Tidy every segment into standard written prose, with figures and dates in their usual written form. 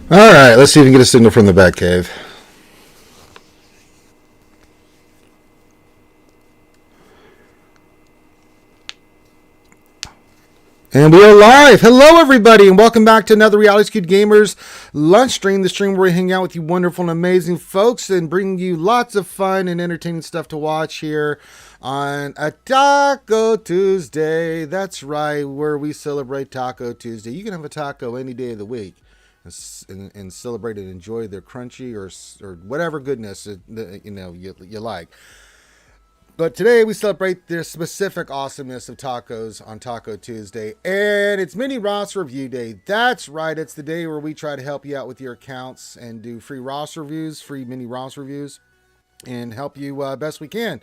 All right, let's see if we can get a signal from the Batcave. And we are live. Hello, everybody, and welcome back to another Reality Skewed Gamers lunch stream. The stream where we hang out with you wonderful and amazing folks and bring you lots of fun and entertaining stuff to watch here on a Taco Tuesday. That's right, where we celebrate Taco Tuesday. You can have a taco any day of the week and celebrate and enjoy their crunchy or whatever goodness you like. But today we celebrate the specific awesomeness of tacos on Taco Tuesday, and it's Mini Ross Review Day. That's right, it's the day where we try to help you out with your accounts and do free Ross reviews, free Mini Ross reviews, and help you best we can.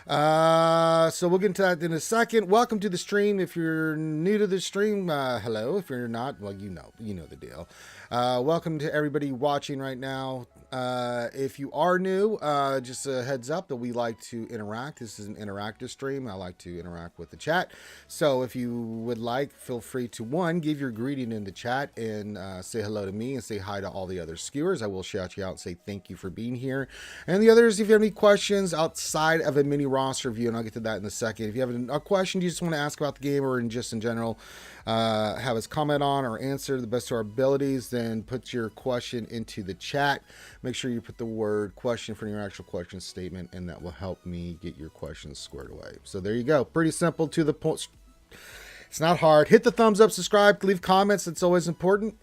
So we'll get into that in a second. Welcome to the stream. If you're new to the stream, hello. If you're not, well, you know the deal. Welcome to everybody watching right now. If you are new, just a heads up that we like to interact. This is an interactive stream. I like to interact with the chat. So if you would like, feel free to give your greeting in the chat and say hello to me and say hi to all the other skewers. I will shout you out and say thank you for being here. And the others, if you have any questions outside of a mini Ross review, and I'll get to that in a second. If you have a question you just want to ask about the game or just in general, have us comment on or answer to the best of our abilities, then put your question into the chat. Make sure you put the word question for your actual question statement, and that will help me get your questions squared away. So there you go. Pretty simple, to the point. It's not hard. Hit the thumbs up, subscribe, leave comments. It's always important.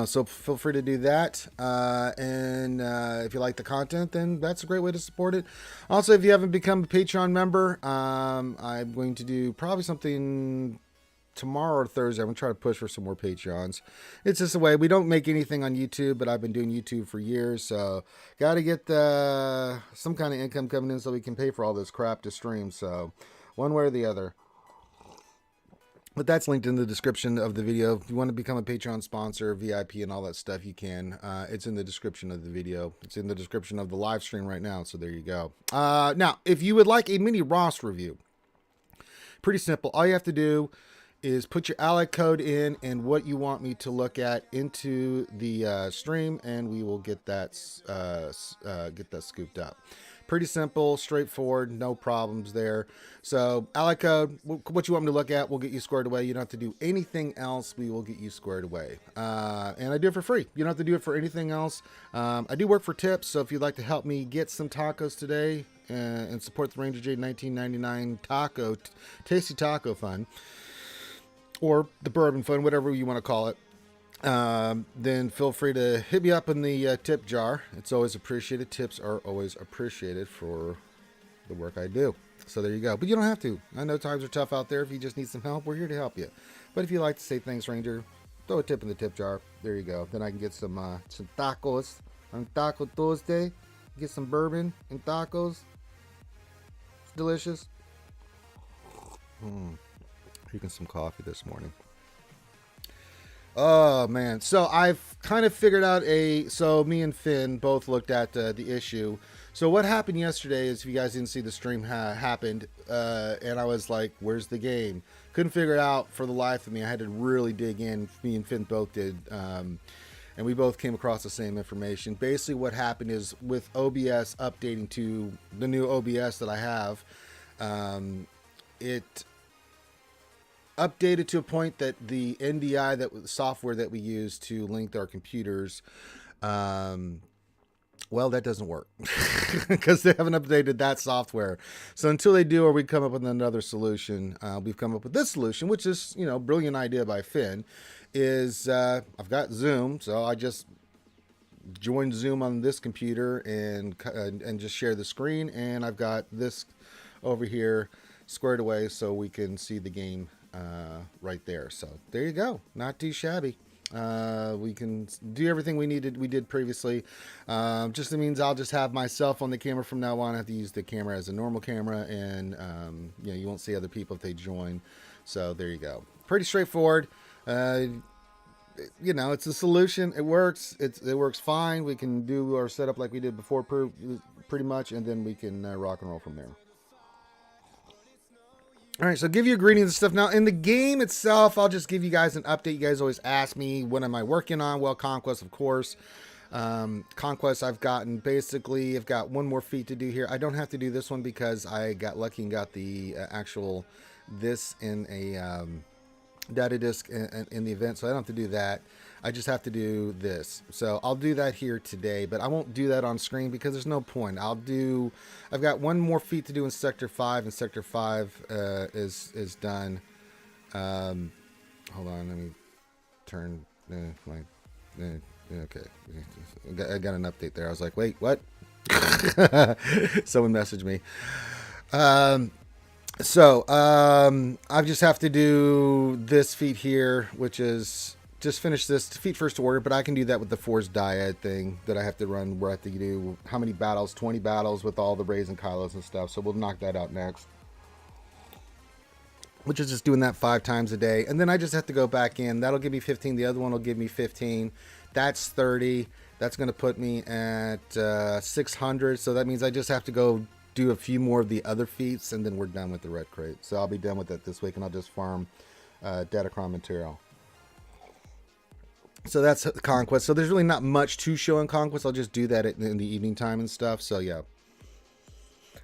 So feel free to do that. And if you like the content, then that's a great way to support it. Also, if you haven't become a Patreon member, I'm going to do probably something tomorrow or Thursday. I'm going to try to push for some more Patreons. It's just a way. We don't make anything on YouTube, but I've been doing YouTube for years. So got to get some kind of income coming in so we can pay for all this crap to stream. So one way or the other. But that's linked in the description of the video. If you want to become a Patreon sponsor, VIP, and all that stuff, you can. It's in the description of the video. It's in the description of the live stream right now. So there you go. Now, if you would like a mini Ross review, pretty simple. All you have to do is put your ally code in and what you want me to look at into the stream, and we will get that scooped up. Pretty simple, straightforward, no problems there. So ally code, what you want me to look at, we'll get you squared away. You don't have to do anything else. We will get you squared away. And I do it for free. You don't have to do it for anything else. I do work for tips, so if you'd like to help me get some tacos today and support the Ranger Jade 1999 Tasty Taco Fund, or the Bourbon Fund, whatever you want to call it, then feel free to hit me up in the tip jar. It's always appreciated. Tips are always appreciated for the work I do. So there you go. But you don't have to. I know times are tough out there. If you just need some help, we're here to help you. But if you like to say thanks, Ranger, throw a tip in the tip jar. There you go. Then I can get some tacos on Taco Tuesday. Get some bourbon and tacos. It's delicious. Drinking some coffee this morning. Oh man, so I've kind of figured out so me and Finn both looked at the issue. So what happened yesterday is, if you guys didn't see the stream happened, and I was like, where's the game? Couldn't figure it out for the life of me. I had to really dig in. Me and Finn both did, and we both came across the same information. Basically what happened is, with OBS updating to the new OBS that I have, it updated to a point that the NDI, that software that we use to link our computers, well, that doesn't work because they haven't updated that software. So until they do, or we come up with another solution, we've come up with this solution, which is, brilliant idea by Finn, is I've got Zoom. So I just joined Zoom on this computer and just share the screen. And I've got this over here squared away so we can see the game right there. So there you go. Not too shabby. We can do everything we did previously. Just means I'll just have myself on the camera from now on. I have to use the camera as a normal camera, and you won't see other people if they join. So there you go. Pretty straightforward. It's a solution. It works. It works fine. We can do our setup like we did before, pretty much, and then we can rock and roll from there. All right, so give you greetings and stuff. Now, in the game itself, I'll just give you guys an update. You guys always ask me, what am I working on? Well, Conquest, of course. Conquest, I've got one more feat to do here. I don't have to do this one because I got lucky and got the actual this in a data disk in the event, so I don't have to do that. I just have to do this. So I'll do that here today, but I won't do that on screen because there's no point. I've got one more feat to do in Sector 5, and Sector 5 is done. Hold on, let me turn okay. I got an update there. I was like, wait, what? Someone messaged me. I just have to do this feat here, which is just finish this feat first order, but I can do that with the forced dyad thing that I have to run, where I have to do how many battles? 20 battles with all the Rays and Kylos and stuff. So we'll knock that out next, which is just doing that 5 times a day. And then I just have to go back in. That'll give me 15. The other one will give me 15. That's 30. That's going to put me at 600. So that means I just have to go do a few more of the other feats, and then we're done with the red crate. So I'll be done with that this week, and I'll just farm Datacron material. So that's Conquest. So there's really not much to show in Conquest. I'll just do that in the evening time and stuff. So yeah.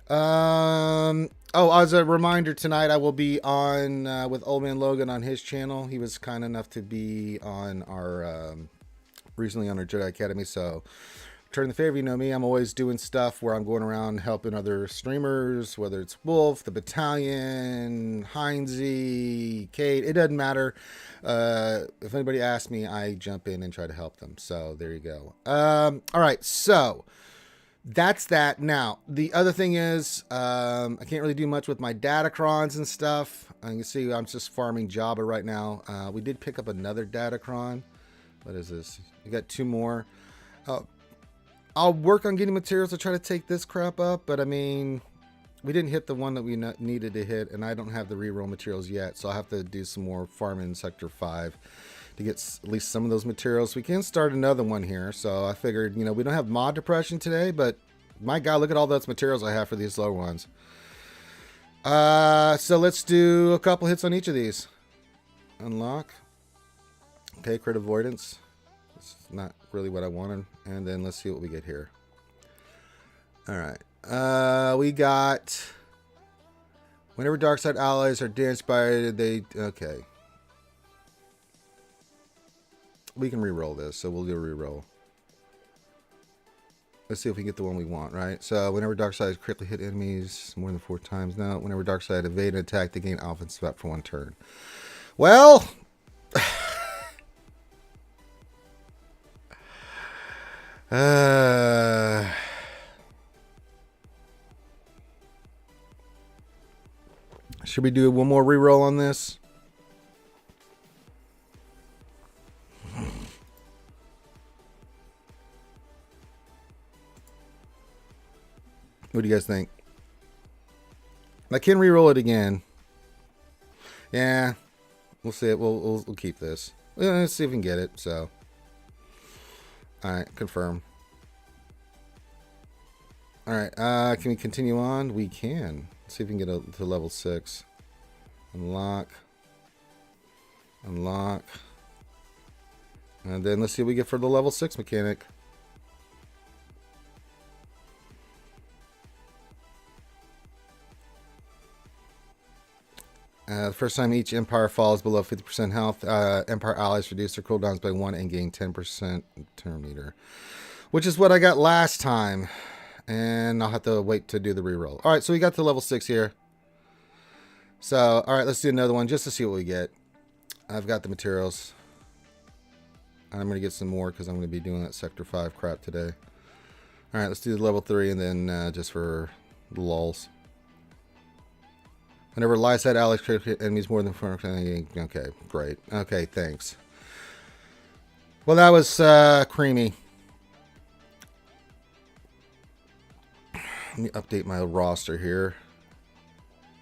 As a reminder, tonight I will be on with Old Man Logan on his channel. He was kind enough to be on our recently on our Jedi Academy. So return the favor. You know me, I'm always doing stuff where I'm going around helping other streamers, whether it's Wolf, the Battalion, Heinzie, Kate, it doesn't matter. If anybody asks me, I jump in and try to help them. So there you go. All right, so that's that. Now, the other thing is, I can't really do much with my Datacrons and stuff. You can see I'm just farming Jabba right now. We did pick up another Datacron. What is this? We got 2 more. I'll work on getting materials to try to take this crap up, but I mean, we didn't hit the one that we needed to hit, and I don't have the reroll materials yet, so I'll have to do some more farming in Sector 5 to get at least some of those materials. We can start another one here, so I figured, we don't have mod depression today, but my God, look at all those materials I have for these low ones. So let's do a couple hits on each of these. Unlock. Okay, crit avoidance. It's not really what I wanted. And then let's see what we get here. All right. We got... Whenever dark side allies are inspired, they... Okay. We can re-roll this, so we'll do a re-roll. Let's see if we get the one we want, right? So whenever dark side critically hit enemies more than 4 times now. Whenever dark side evade and attack, they gain alpha and spot for 1 turn. Well... should we do one more reroll on this? What do you guys think? I can reroll it again. Yeah, we'll see it. We'll keep this. Let's see if we can get it. So. Alright, confirm. Alright, can we continue on? We can. Let's see if we can get to level 6. Unlock. Unlock. And then let's see what we get for the level 6 mechanic. The first time each Empire falls below 50% health, Empire allies reduce their cooldowns by 1 and gain 10% turn meter. Which is what I got last time. And I'll have to wait to do the reroll. Alright, so we got to level 6 here. So, alright, let's do another one just to see what we get. I've got the materials. I'm going to get some more because I'm going to be doing that Sector 5 crap today. Alright, let's do the level 3 and then just for the lulz. Whenever light side allies hit enemies more than 4%. Okay, great. Okay, thanks. Well, that was creamy. Let me update my roster here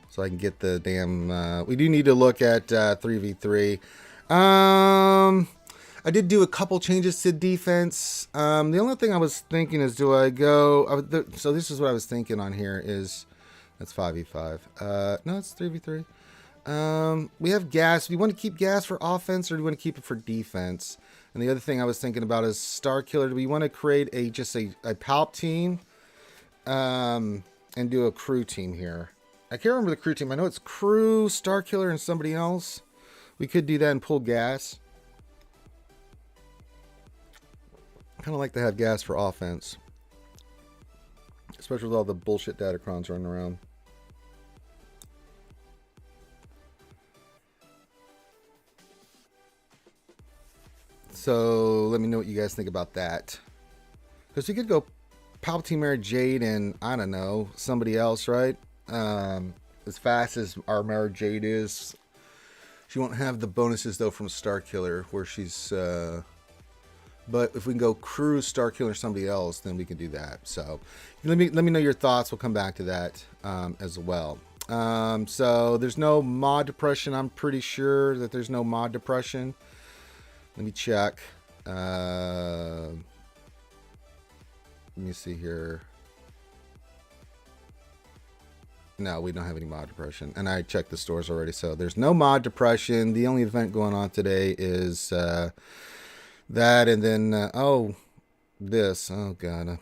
so I can get the damn. We do need to look at 3v3. I did do a couple changes to defense. The only thing I was thinking is, do I go? So this is what I was thinking on here is. That's 5v5. No, it's 3v3. We have gas. Do we want to keep gas for offense, or do we want to keep it for defense? And the other thing I was thinking about is Star Killer. Do we want to create a palp team, and do a crew team here? I can't remember the crew team. I know it's crew, Star Killer, and somebody else. We could do that and pull gas. I kind of like to have gas for offense, especially with all the bullshit Datacrons running around. So let me know what you guys think about that. Because we could go Palpatine, Mara Jade, and I don't know, somebody else, right? As fast as our Mara Jade is, she won't have the bonuses though from Star Killer, where she's. But if we can go crew, Star Killer, or somebody else, then we can do that. So let me know your thoughts. We'll come back to that as well. So there's no mod depression. I'm pretty sure that there's no mod depression. Let me check. Let me see here. No, we don't have any mod depression. And I checked the stores already, so there's no mod depression. The only event going on today is that, and then, this. Oh, God.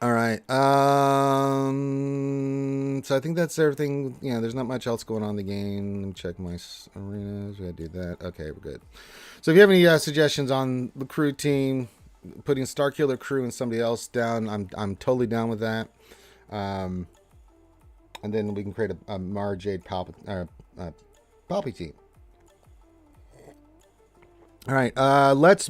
All right. So I think that's everything. Yeah, there's not much else going on in the game. Let me check my arenas. We gotta do that. Okay, we're good. So if you have any suggestions on the crew team, putting Star Killer crew and somebody else down, I'm totally down with that. And then we can create a Mara Jade Palpy team. All right. Let's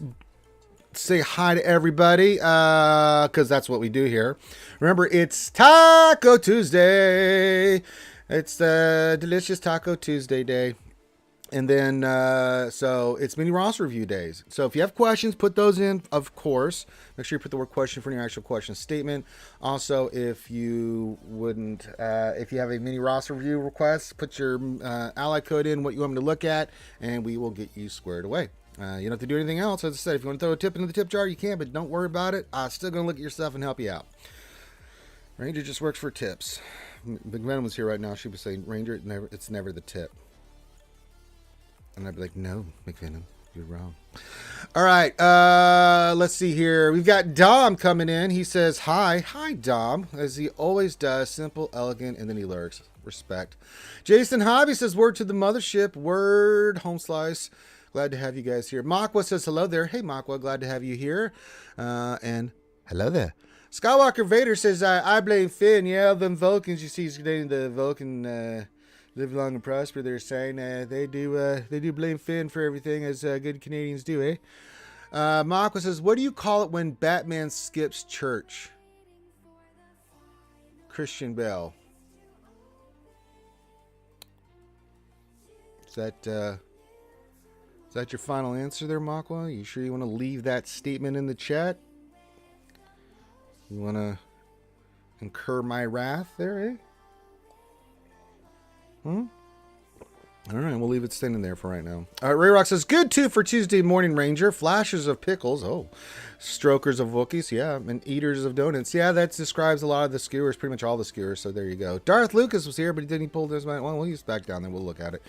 say hi to everybody, because that's what we do here. Remember, it's Taco Tuesday. It's the delicious Taco Tuesday day. And then, so it's mini roster review days. So if you have questions, put those in, of course. Make sure you put the word question for your actual question statement. Also, if you wouldn't, if you have a mini roster review request, put your ally code in, what you want me to look at, and we will get you squared away. You don't have to do anything else. As I said, if you want to throw a tip into the tip jar, you can, but don't worry about it. I'm still going to look at your stuff and help you out. Ranger just works for tips. Big Venom was here right now. She was saying, Ranger, it's never the tip. And I'd be like, no, McVenom, you're wrong. All right, let's see here. We've got Dom coming in. He says, hi. Hi, Dom, as he always does. Simple, elegant, and then he lurks. Respect. Jason Hobby says, word to the mothership. Word, home slice. Glad to have you guys here. Makwa says, hello there. Hey, Makwa, glad to have you here. And hello there. Skywalker Vader says, I blame Finn. Yeah, them Vulcans, you see, he's getting the Vulcan... live long and prosper. They're saying they do blame Finn for everything, as good Canadians do, eh? Makwa says, what do you call it when Batman skips church? Christian Bale. Is that your final answer there, Makwa? You sure you want to leave that statement in the chat? You want to incur my wrath there, eh? All right, we'll leave it standing there for right now. All right, Ray Rock says, good too for Tuesday morning, Ranger. Flashes of pickles. Oh, strokers of Wookiees. Yeah, and eaters of donuts. Yeah, that describes a lot of the skewers, pretty much all the skewers. So there you go. Darth Lucas was here, but he didn't pull his mind. Well, he's back down there. We'll look at it.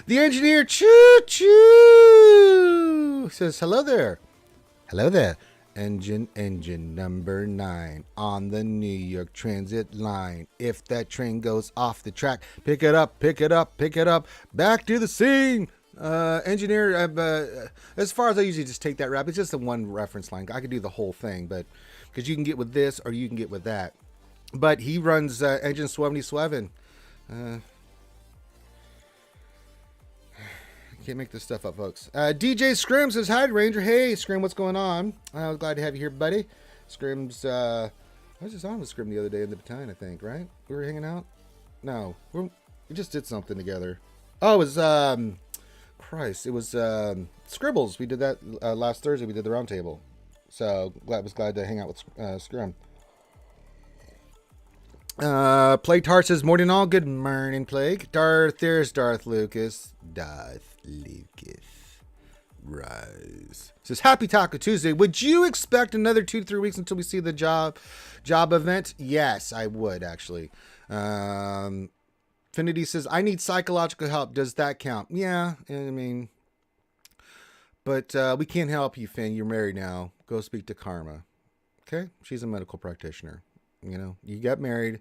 The engineer, choo choo, says, hello there. Hello there. Engine number 9 on the New York Transit line. If that train goes off the track, pick it up, pick it up, pick it up. Back to the scene. Engineer, as far as I usually just take that rap, it's just a one reference line. I could do the whole thing, but because you can get with this or you can get with that. But he runs engine swevny. Can't make this stuff up, folks. DJ Scrim says, hi, Ranger. Hey, Scrim, what's going on? I was glad to have you here, buddy. Scrim's, I was just on with Scrim the other day in the battalion, I think, right? We were hanging out? No, we just did something together. Oh, it was, Christ, it was, Scribbles. We did that last Thursday. We did the round table. So, was glad to hang out with Scrim. Plague Tart says, morning all. Good morning, Plague. There's Darth Lucas. Darth Lucas. Rise. It says, Happy Taco Tuesday. Would you expect another 2 to 3 weeks until we see the job event? Yes, I would, actually. Finity says, I need psychological help. Does that count? Yeah, I mean, but we can't help you, Finn. You're married now. Go speak to Karma. Okay? She's a medical practitioner. You know, you got married.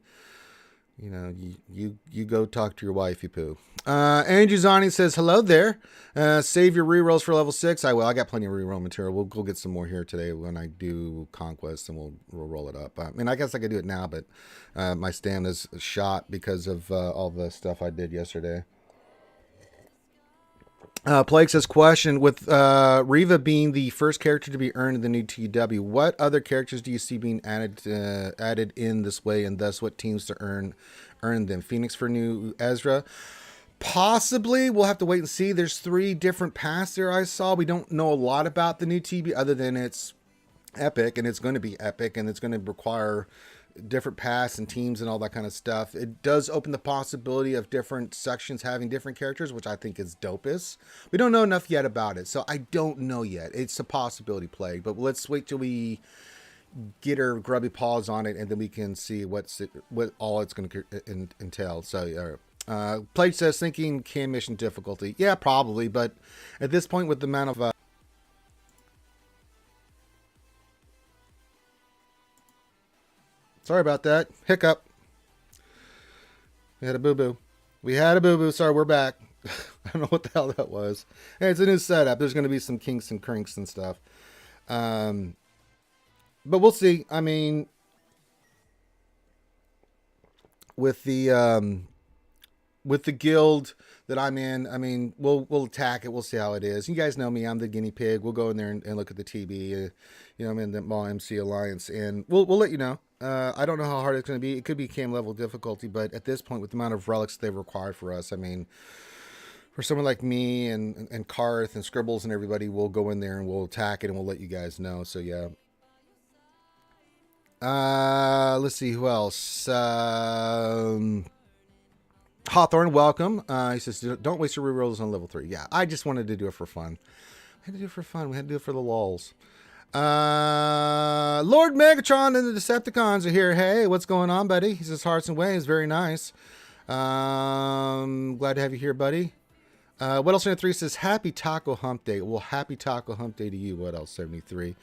You know, you go talk to your wife, you poo. Andrew Zani says, hello there. Save your rerolls for level 6. I will. I got plenty of reroll material. We'll go get some more here today when I do Conquest, and we'll roll it up. I mean, I guess I could do it now, but my stamina's shot because of all the stuff I did yesterday. Plague says, question, with Riva being the first character to be earned in the new TW, what other characters do you see being added in this way, and thus what teams to earn them? Phoenix for new Ezra? Possibly. We'll have to wait and see. There's 3 different paths there I saw. We don't know a lot about the new TB other than it's epic, and it's going to be epic, and it's going to require different paths and teams and all that kind of stuff. It does open the possibility of different sections having different characters, which I think is dopest. We don't know enough yet about it, so I don't know yet. It's a possibility, Plague, but let's wait till we get our grubby paws on it, and then we can see what all it's going to entail. So Plague says, thinking can mission difficulty. Yeah, probably, but at this point with the amount of sorry about that. Hiccup. We had a boo-boo. Sorry, we're back. I don't know what the hell that was. Hey, it's a new setup. There's going to be some kinks and crinks and stuff. But we'll see. I mean, with the guild that I'm in, I mean, we'll attack it. We'll see how it is. You guys know me. I'm the guinea pig. We'll go in there and look at the TB. You know, I'm in the Mall MC Alliance, and we'll let you know. I don't know how hard it's going to be. It could be cam level difficulty, but at this point, with the amount of relics they've required for us, I mean, for someone like me and Karth and Scribbles and everybody, we'll go in there and we'll attack it, and we'll let you guys know. So yeah. Let's see who else. Hawthorne, welcome. He says, don't waste your rerolls on level 3. Yeah, I just wanted to do it for fun. We had to do it for fun. We had to do it for the lulz. Lord Megatron and the Decepticons are here. Hey, what's going on, buddy? He says, Hearts and Waves, very nice. Glad to have you here, buddy. What else? 73 says, Happy Taco Hump Day. Well, Happy Taco Hump Day to you. What else? 73.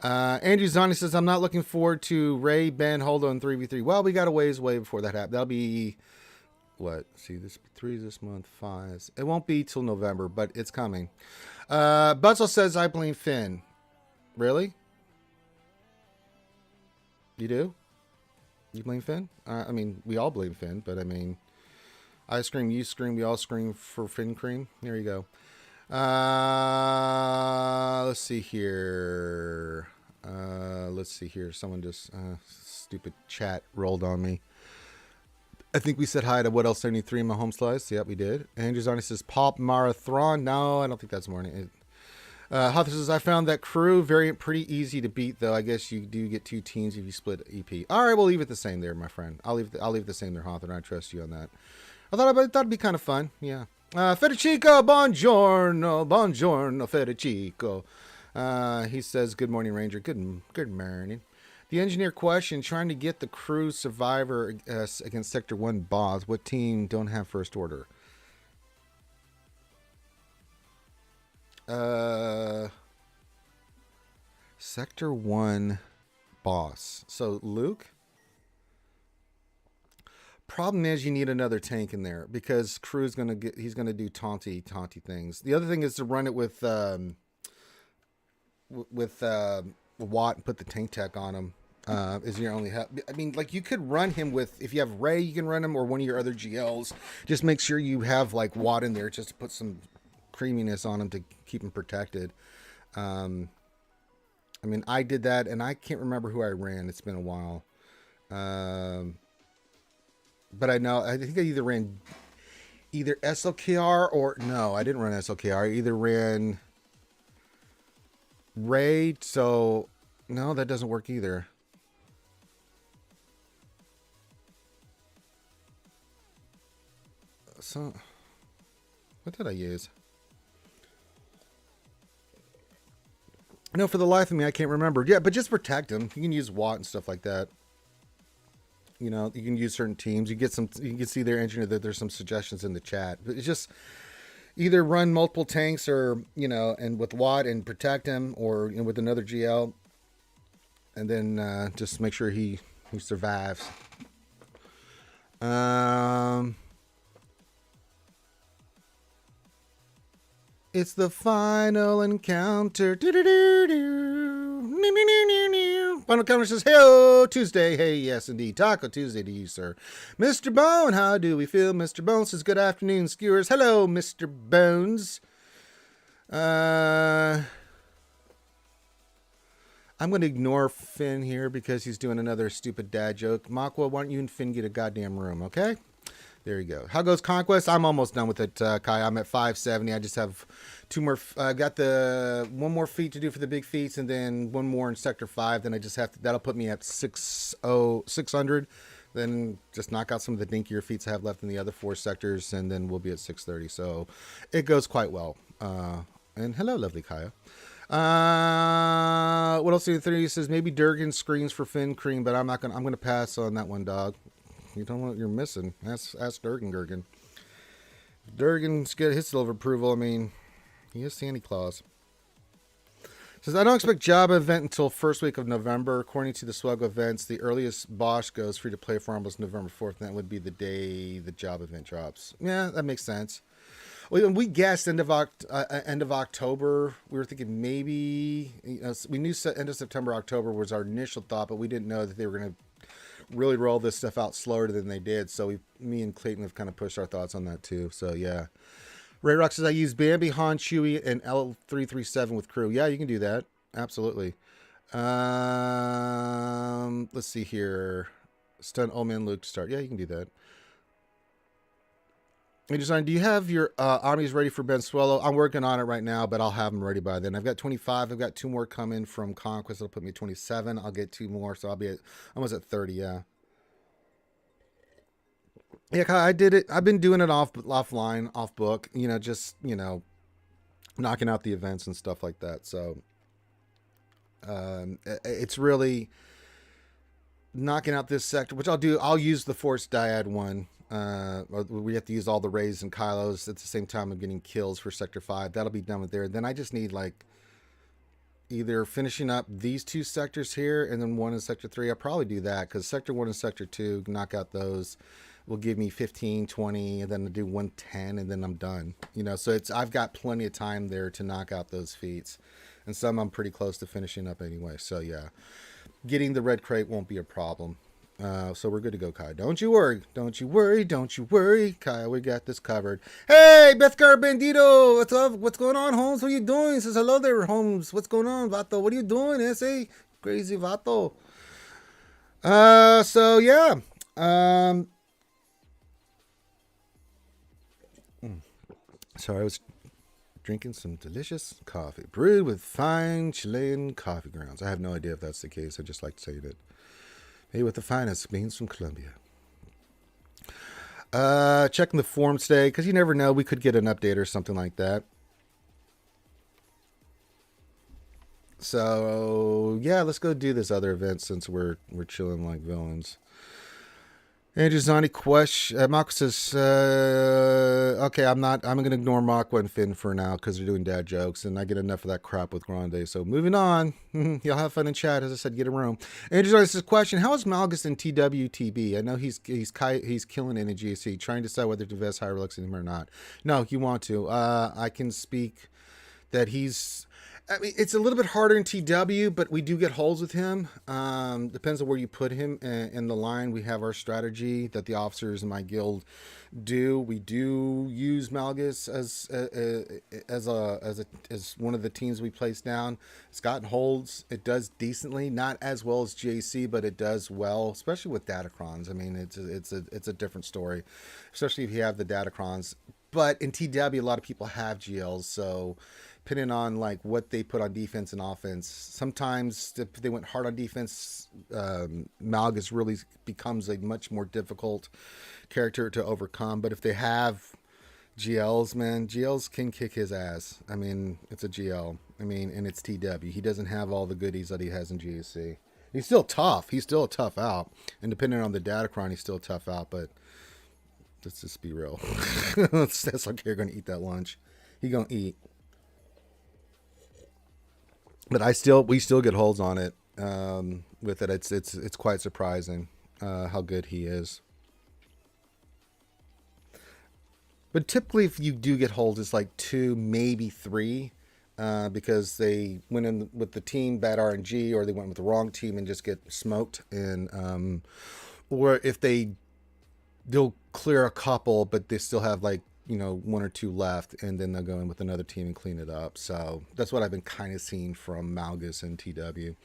Andrew Zani says, I'm not looking forward to Ray, Ben, Holdo, and 3v3. Well, we got a ways away before that happens. That'll be... what? See, this 3 this month, 5. It won't be till November, but it's coming. Butzel says, I blame Finn. Really? You do? You blame Finn? I mean, we all blame Finn, but I mean, I scream, you scream, we all scream for Finn cream. There you go. Let's see here. Someone just, stupid chat rolled on me. I think we said hi to What Else 73 in my home slice. Yep, we did. Andrew Zani says, Pop Marathon. No, I don't think that's morning. Hawthorne says, I found that crew variant pretty easy to beat, though. I guess you do get 2 teams if you split EP. All right, we'll leave it the same there, my friend. I'll leave it the same there, Hawthorne. I trust you on that. I thought it'd be kind of fun. Yeah. Federico, buongiorno, Federico. He says, good morning, Ranger. Good morning. The engineer question, trying to get the crew survivor against Sector 1 boss. What team don't have first order? Sector 1 boss. So Luke? Problem is you need another tank in there because crew's he's gonna do taunty things. The other thing is to run it with Watt and put the tank tech on him. Is your only help. I mean, like, you could run him with, if you have Ray, you can run him, or one of your other GLs. Just make sure you have like Watt in there just to put some creaminess on him to keep him protected. I mean, I did that, and I can't remember who I ran. It's been a while. But I think I either ran SLKR or, no, I didn't run SLKR. I either ran Ray, so no, that doesn't work either. So, what did I use? No, for the life of me, I can't remember. Yeah, but just protect him. You can use Watt and stuff like that. You know, you can use certain teams. You get some. You can see their engineer that there's some suggestions in the chat. But it's just either run multiple tanks or and with Watt and protect him, or with another GL, and then just make sure he survives. It's the final encounter. Final encounter says, "Hey, Tuesday." Hey, yes, indeed. Taco Tuesday to you, sir. Mr. Bone, how do we feel? Mr. Bone says, "Good afternoon, skewers." Hello, Mr. Bones. I'm going to ignore Finn here because he's doing another stupid dad joke. Makwa, why don't you and Finn get a goddamn room, okay? There you go. How goes Conquest? I'm almost done with it, Kai. I'm at 570. I just have two more. Got the one more feat to do for the big feats, and then one more in Sector 5. Then I just have to. That'll put me at 600. Then just knock out some of the dinkier feats I have left in the other 4 sectors, and then we'll be at 630. So it goes quite well. And hello, lovely Kaya. What else? The 30 says maybe Durgan screens for Finn Cream, but I'm not gonna. I'm gonna pass on that one, dog. You don't know what you're missing. Ask Durgan. Durgan's get his silver approval. I mean, he is Santa Claus. Says I don't expect Java event until first week of November. According to the SWGOH events, the earliest Bosch goes free to play for almost November 4th, and that would be the day the Java event drops. Yeah, that makes sense. We guessed end of October. We were thinking maybe we knew end of September, October was our initial thought, but we didn't know that they were going to really roll this stuff out slower than they did. So me and Clayton have kind of pushed our thoughts on that too. So yeah. Ray Rock says I use Bambi, Han, Chewie, and L337 with crew. Yeah, you can do that. Absolutely. Let's see here. Stun Old Man Luke to start. Yeah, you can do that. Hey, Design, do you have your armies ready for Ben Swallow? I'm working on it right now, but I'll have them ready by then. I've got 25. I've got 2 more coming from Conquest. That'll put me at 27. I'll get 2 more, so I'll be almost at 30, yeah. Yeah, I did it. I've been doing it offline, off book, just, knocking out the events and stuff like that. So it's really knocking out this sector, which I'll do. I'll use the Force Dyad one. We have to use all the Rays and Kylos at the same time of getting kills for Sector 5. That'll be done with there. Then I just need either finishing up these 2 sectors here and then 1 in Sector 3. I'll probably do that because Sector 1 and Sector 2, knock out those, will give me 15, 20, and then I'll do 110, and then I'm done. So I've got plenty of time there to knock out those feats. And some I'm pretty close to finishing up anyway. So yeah, getting the red crate won't be a problem. So we're good to go, Kai. Don't you worry. Don't you worry, Kai. We got this covered. Hey, Bethcar Bandito. What's up? What's going on, Holmes? What are you doing? He says, hello there, Holmes. What's going on, Vato? What are you doing, SA? Crazy Vato. So yeah. Sorry, I was drinking some delicious coffee brewed with fine Chilean coffee grounds. I have no idea if that's the case. I just like to say that. Hey, with the finest beans from Colombia. Checking the form today, because you never know. We could get an update or something like that. So, yeah, let's go do this other event since we're chilling like villains. Andrew Zani question. Mako says, okay, I'm going to ignore Mako and Finn for now because they're doing dad jokes, and I get enough of that crap with Grande. So moving on. Y'all have fun in chat. As I said, get a room. Andrew Zani says, question, how is Malgus in TWTB? I know he's killing in a GC, trying to decide whether to invest Hierolix in him or not. No, you want to. I can speak that he's... I mean, it's a little bit harder in TW, but we do get holes with him. Depends on where you put him in the line. We have our strategy that the officers in my guild do. We do use Malgus as one of the teams we place down. It's gotten holds. It does decently, not as well as JC, but it does well, especially with Datacrons. I mean, it's a different story, especially if you have the Datacrons. But in TW, a lot of people have GLs, so depending on like what they put on defense and offense, sometimes if they went hard on defense, Malgus really becomes a much more difficult character to overcome. But if they have GLs, man. GLs can kick his ass. I mean, it's a GL. I mean, and it's TW. He doesn't have all the goodies that he has in GSC. He's still tough. He's still a tough out. And depending on the Datacron, he's still a tough out. But let's just be real. That's okay. You're going to eat that lunch. He going to eat. But we still get holds on it with it. It's quite surprising how good he is. But typically, if you do get holds, it's like 2, maybe 3, because they went in with the team bad RNG, or they went with the wrong team and just get smoked. And or if they'll clear a couple, but they still have like 1 or 2 left, and then they'll go in with another team and clean it up. So that's what I've been kind of seeing from Malgus and TW.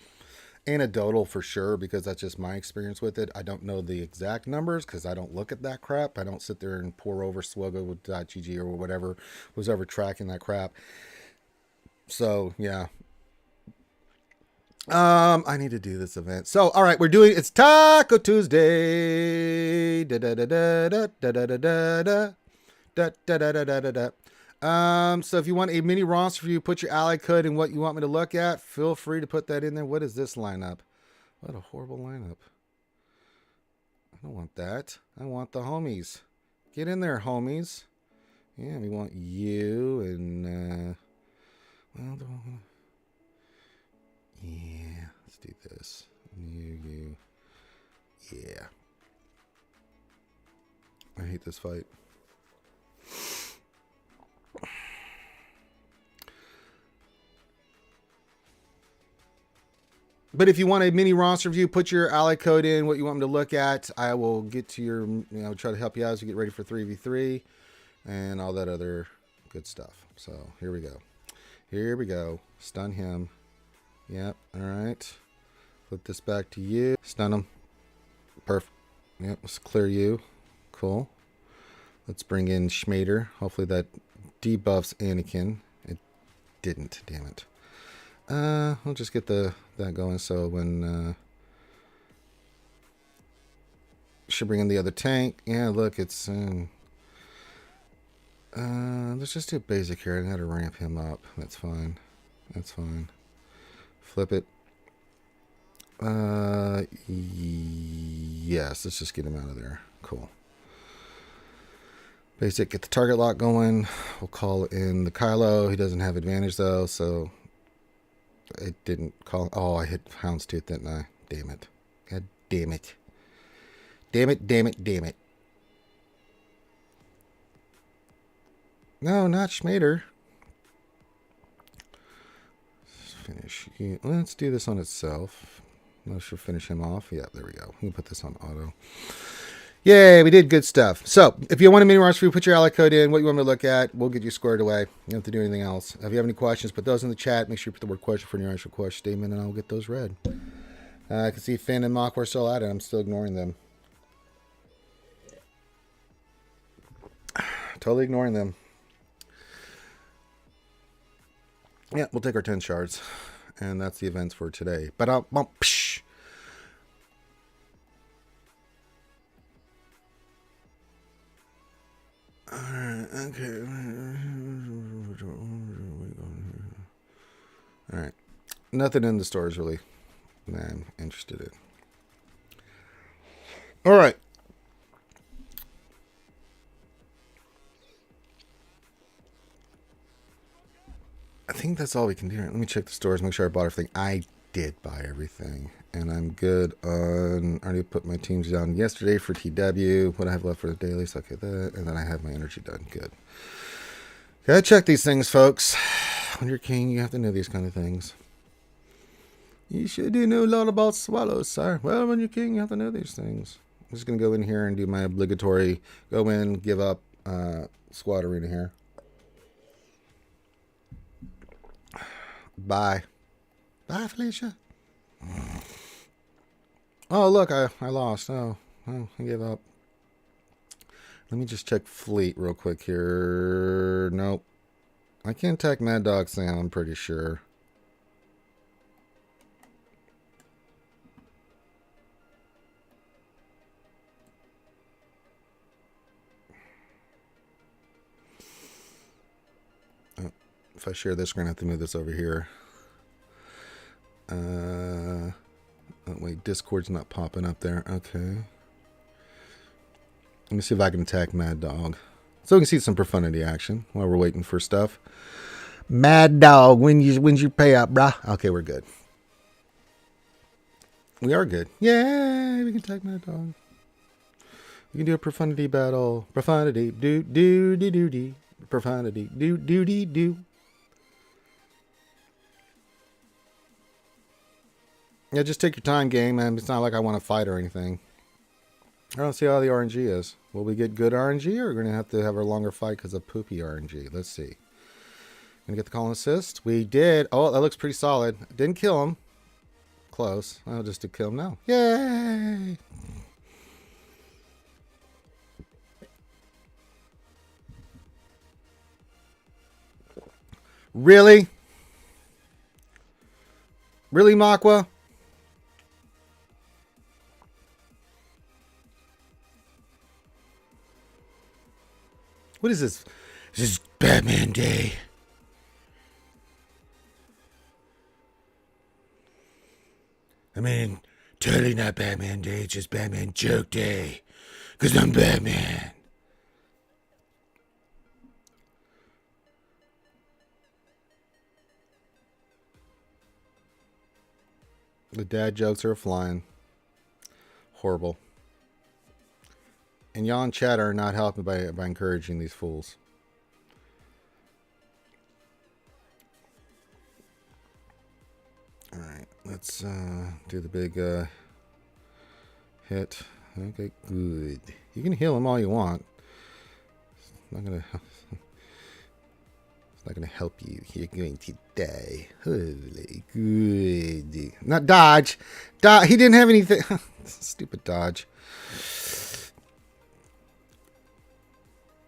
Anecdotal for sure, because that's just my experience with it. I don't know the exact numbers because I don't look at that crap. I don't sit there and pour over SWGOH.gg or whatever was ever tracking that crap. So yeah. I need to do this event. So all right, it's Taco Tuesday. Da da da da da da da da da da da da da da da. So if you want a mini roster for you, put your ally code and what you want me to look at. Feel free to put that in there. What is this lineup? What a horrible lineup. I don't want that. I want the homies. Get in there, homies. Yeah, we want you and yeah, let's do this. You. Yeah. I hate this fight. But if you want a mini roster review, put your ally code in, what you want me to look at. I will get to your, try to help you out as you get ready for 3v3 and all that other good stuff. So here we go. Here we go. Stun him. Yep. All right. Flip this back to you. Stun him. Perfect. Yep. Let's clear you. Cool. Let's bring in Schmader. Hopefully that debuffs Anakin. It didn't. Damn it. I'll just get that going. So when should bring in the other tank. Yeah, look, it's let's just do basic here. I know how to ramp him up. That's fine. That's fine. Flip it. Yes, let's just get him out of there. Cool. Basic, get the target lock going. We'll call in the Kylo. He doesn't have advantage though, so it didn't call. Oh, I hit Houndstooth, didn't I? Damn it. God damn it. Damn it, damn it, damn it. No, not Schmader. Finish. Let's do this on itself. Let's finish him off. Yeah, there we go. We can put this on auto. Yay, we did good stuff. So, if you want a mini roster review, put your ally code in, what you want me to look at. We'll get you squared away. You don't have to do anything else. If you have any questions, put those in the chat. Make sure you put the word question for your actual question statement, and I'll get those read. I can see Finn and Mock were still at it. I'm still ignoring them. Totally ignoring them. Yeah, we'll take our 10 shards. And that's the events for today. But psh. Alright, okay. Alright. Nothing in the stores really I'm interested in. Alright. I think that's all we can do. Let me check the stores, make sure I bought everything. I did buy everything. And I'm good on... I already put my teams down yesterday for TW. What I have left for the daily, so okay, that. And then I have my energy done. Good. Gotta check these things, folks. When you're king, you have to know these kind of things. You should know a lot about swallows, sir. Well, when you're king, you have to know these things. I'm just gonna go in here and do my obligatory go in, give up squad arena here. Bye. Bye, Felicia. Oh, look, I lost. Oh, I gave up. Let me just check fleet real quick here. Nope. I can't attack Mad Dog Sam, I'm pretty sure. If I share this, we're going to have to move this over here. Oh, wait, Discord's not popping up there. Okay. Let me see if I can attack Mad Dog. So we can see some profundity action while we're waiting for stuff. Mad Dog, when's your payout, brah? Okay, we're good. We are good. Yay, we can attack Mad Dog. We can do a profundity battle. Profundity, do. Profundity, do. Yeah, just take your time, game, man. It's not like I want to fight or anything. I don't see how the RNG is. Will we get good RNG, or we're going to have a longer fight because of poopy RNG? Let's see. Gonna get the call and assist. We did. Oh, that looks pretty solid. Didn't kill him. Close. Oh, just to kill him now. Yay! Really? Really, Makwa? What is this? This is Batman Day. I mean, totally not Batman Day. It's just Batman Joke Day. Because I'm Batman. The dad jokes are flying. Horrible. And y'all in chat are not helping by encouraging these fools. Alright, let's do the big hit. Okay, good. You can heal him all you want. It's not gonna help you. You're going to die. Holy good. Not dodge. He didn't have anything. Stupid dodge.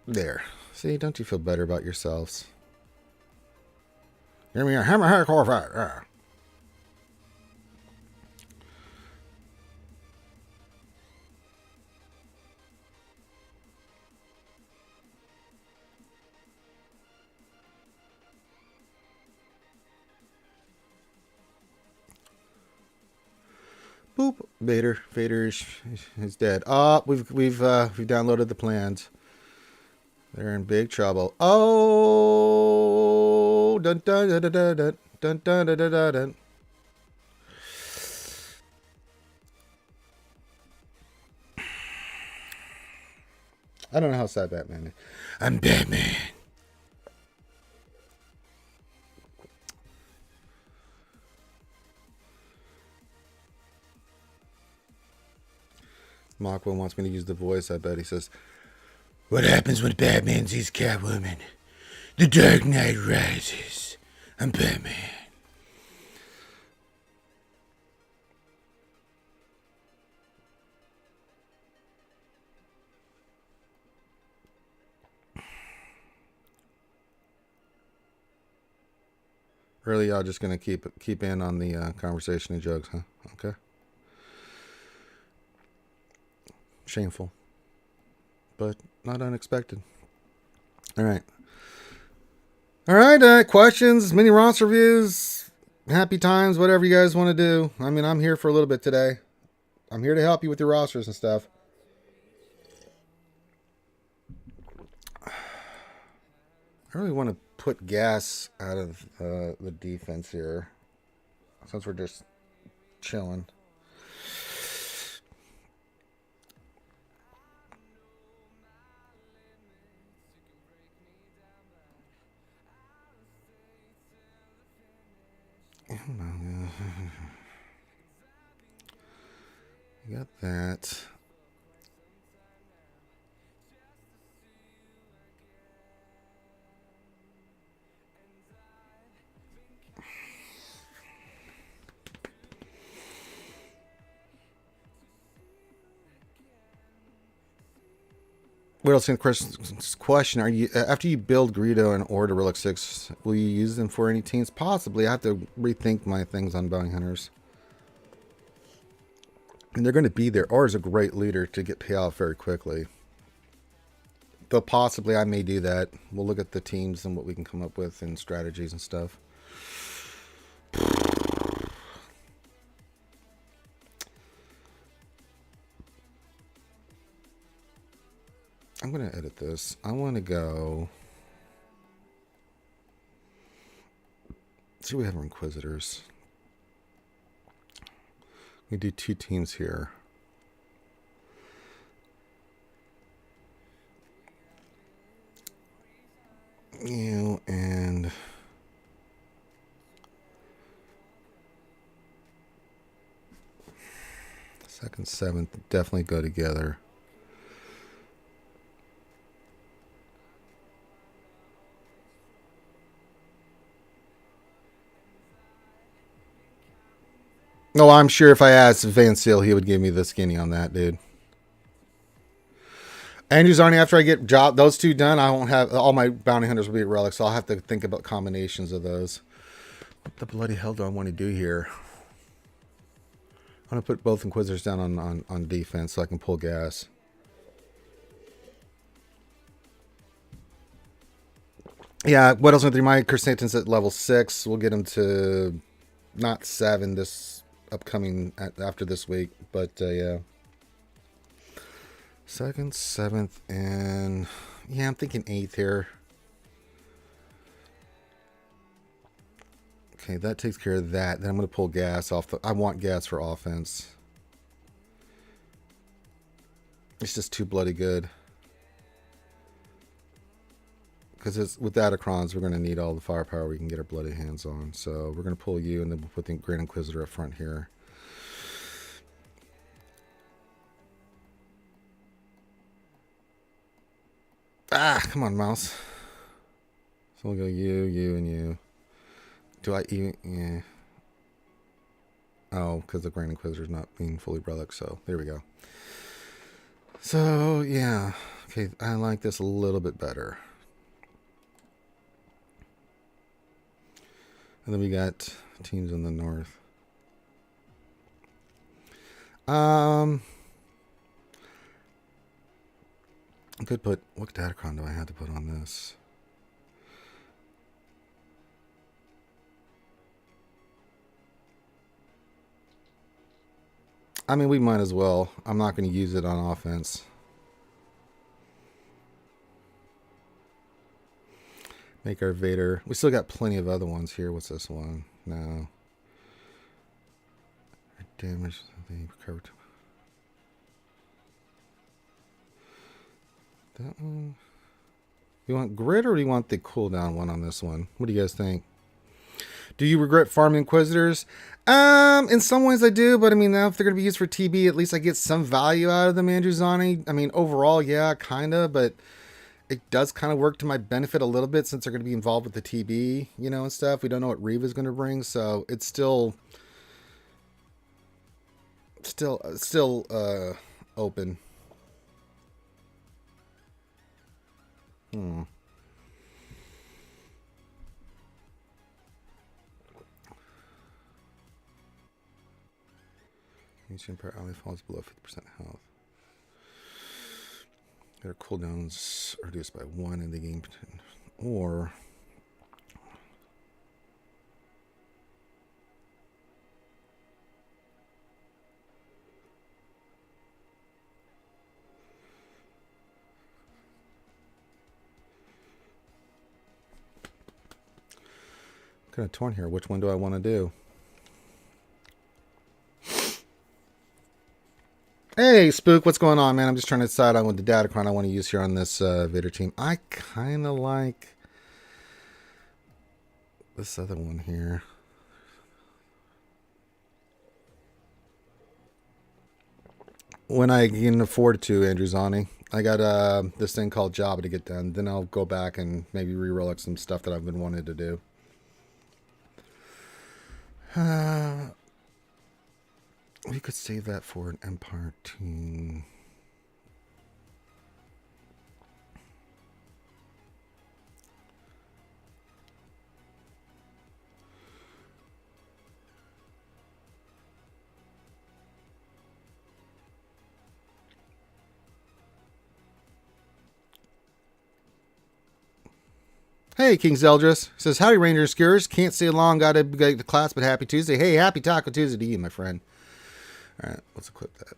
There. See, don't you feel better about yourselves? Give me a hammerhead Corvette. Boop. Vader is dead. Oh, we've downloaded the plans. They're in big trouble. Oh, dun dun dun dun dun dun dun dun dun dun. I don't know how sad Batman is. I'm Batman. Makwa wants me to use the voice, I bet. He says, what happens when Batman sees Catwoman? The Dark Knight rises. I'm Batman. Really, y'all just gonna keep in on the conversation and jokes, huh? Okay. Shameful, but not unexpected. All right. Questions, mini roster reviews, happy times, whatever you guys want to do. I mean, I'm here for a little bit today. I'm here to help you with your rosters and stuff. I really want to put gas out of the defense here, since we're just chilling. You got that. What else in question? Are you, after you build Greedo and or Relic 6, will you use them for any teams? Possibly. I have to rethink my things on Bounty Hunters. And they're going to be there. Or is a great leader to get payoff very quickly. Though possibly I may do that. We'll look at the teams and what we can come up with and strategies and stuff. I'm going to edit this. I want to go... See, we have Inquisitors. We do 2 teams here. You and... Second, 7th definitely go together. No, I'm sure if I asked Van Seal, he would give me the skinny on that, dude. Andrews Arnie, after I get those 2 done, I won't have... All my bounty hunters will be at relics, so I'll have to think about combinations of those. What the bloody hell do I want to do here? I'm going to put both Inquisitors down on defense so I can pull gas. Yeah, what else? My Crusatan's at level 6. We'll get him to not 7 this upcoming after this week, but yeah. 2nd, 7th, and yeah, I'm thinking 8th here. Okay, that takes care of that. Then I'm going to pull gas off the... I want gas for offense. It's just too bloody good. Because it's with Datacrons, we're going to need all the firepower we can get our bloody hands on. So we're going to pull you, and then we'll put the Grand Inquisitor up front here. Ah, come on, mouse. So we'll go you, and you. Do I even... Yeah. Oh, because the Grand Inquisitor's not being fully relic, so there we go. So, yeah. Okay, I like this a little bit better. And then we got teams in the north. I could put... What Datacron do I have to put on this? I mean, we might as well. I'm not going to use it on offense. Make our Vader. We still got plenty of other ones here. What's this one? No. Damage. Recovered. That one. You want grid or do you want the cooldown one on this one? What do you guys think? Do you regret farming Inquisitors? In some ways I do, but I mean, now if they're going to be used for TB, at least I get some value out of them, Andrew Zani. I mean, overall, yeah, kind of, but it does kind of work to my benefit a little bit since they're going to be involved with the TB, you know, and stuff. We don't know what Reva's going to bring, so it's still open. Ancient Empire ally falls below 50% health. Their cooldowns are reduced by 1 in the game, or I'm kind of torn here. Which one do I want to do? Hey, Spook, what's going on, man? I'm just trying to decide on what the Datacron I want to use here on this Vader team. I kind of like this other one here. When I can afford to, Andrew Zani. I got this thing called Jabba to get done. Then I'll go back and maybe re-relic some stuff that I've been wanting to do. We could save that for an Empire team. Hey, King Zeldris says, howdy, Ranger and Skewers. Can't stay long, gotta get to class, but happy Tuesday. Hey, happy Taco Tuesday to you, my friend. All right, let's equip that.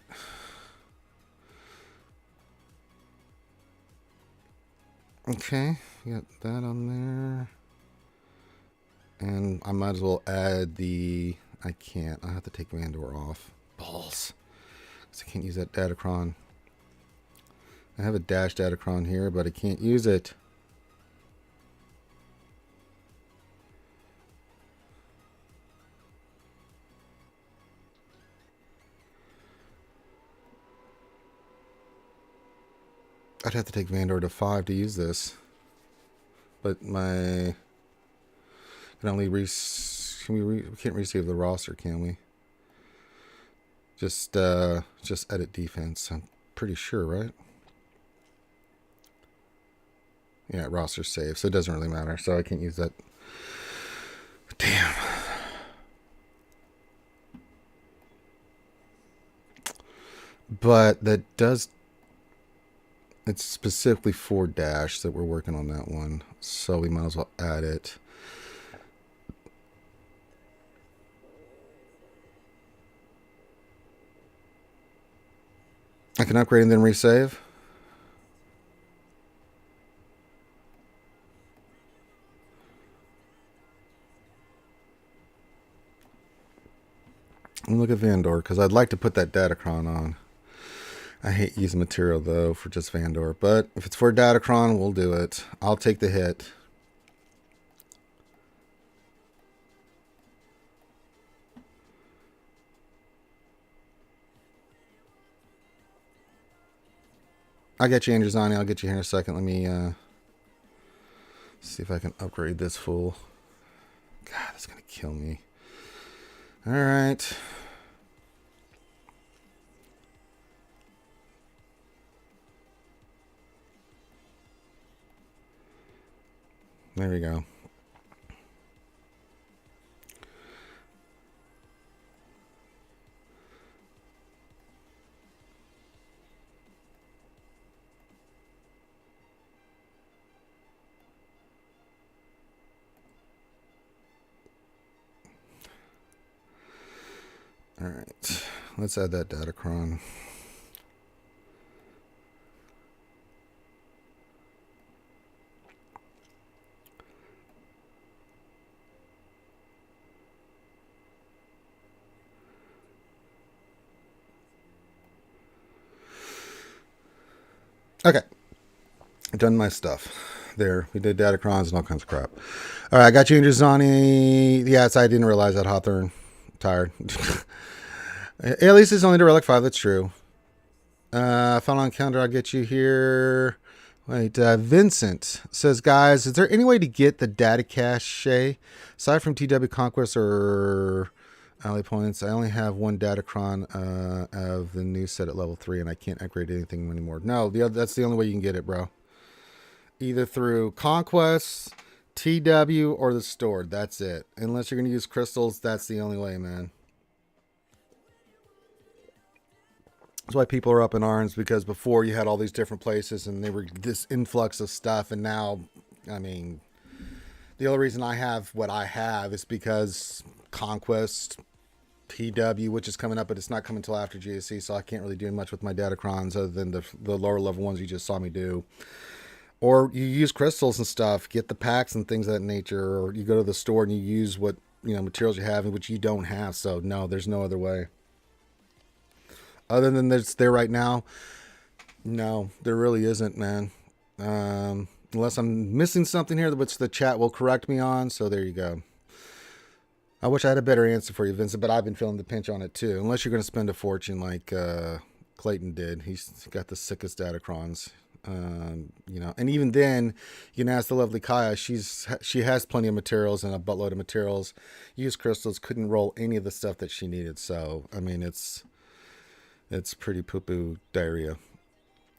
Okay, got that on there. And I might as well add the... I can't. I have to take Vandor off. Balls. Because I can't use that Datacron. I have a dash Datacron here, but I can't use it. I'd have to take Vandor to 5 to use this. But my... Can only we can't resave the roster, can we? Just edit defense. I'm pretty sure, right? Yeah, roster save, so it doesn't really matter. So I can't use that. Damn. But that does... It's specifically for dash that we're working on that one. So we might as well add it. I can upgrade and then resave. And look at Vandor, because I'd like to put that Datacron on. I hate using material, though, for just Vandor. But if it's for Datacron, we'll do it. I'll take the hit. I'll get you, Andrewzani. I'll get you here in a second. Let me see if I can upgrade this fool. God, that's going to kill me. All right. There we go. All right, let's add that Datacron. Okay, I've done my stuff. There, we did Datacrons and all kinds of crap. All right, I got you, Andrewzani. Yes, I didn't realize that, Hawthorne. Tired. At least it's only to Relic 5, that's true. Final encounter, I'll get you here. Wait, Vincent says, guys, is there any way to get the data cache aside from TW Conquest or Ally Points? I only have one Datacron of the new set at level 3, and I can't upgrade anything anymore. No, that's the only way you can get it, bro. Either through Conquest, TW, or the stored. That's it. Unless you're going to use crystals, that's the only way, man. That's why people are up in arms, because before you had all these different places and they were this influx of stuff, and now, I mean, the only reason I have what I have is because Conquest, TW, which is coming up, but it's not coming until after GSC, so I can't really do much with my Datacrons other than the lower level ones you just saw me do. Or you use crystals and stuff, get the packs and things of that nature, or you go to the store and you use what, you know, materials you have, which you don't have. So no, there's no other way. Other than it's there right now, no, there really isn't, man. Unless I'm missing something here, which the chat will correct me on. So there you go. I wish I had a better answer for you, Vincent, but I've been feeling the pinch on it too. Unless you're going to spend a fortune like Clayton did. He's got the sickest Datacrons. You know, and even then, you can ask the lovely Kaya. She has plenty of materials and a buttload of materials. Used crystals, couldn't roll any of the stuff that she needed. So I mean, it's pretty poo-poo diarrhea.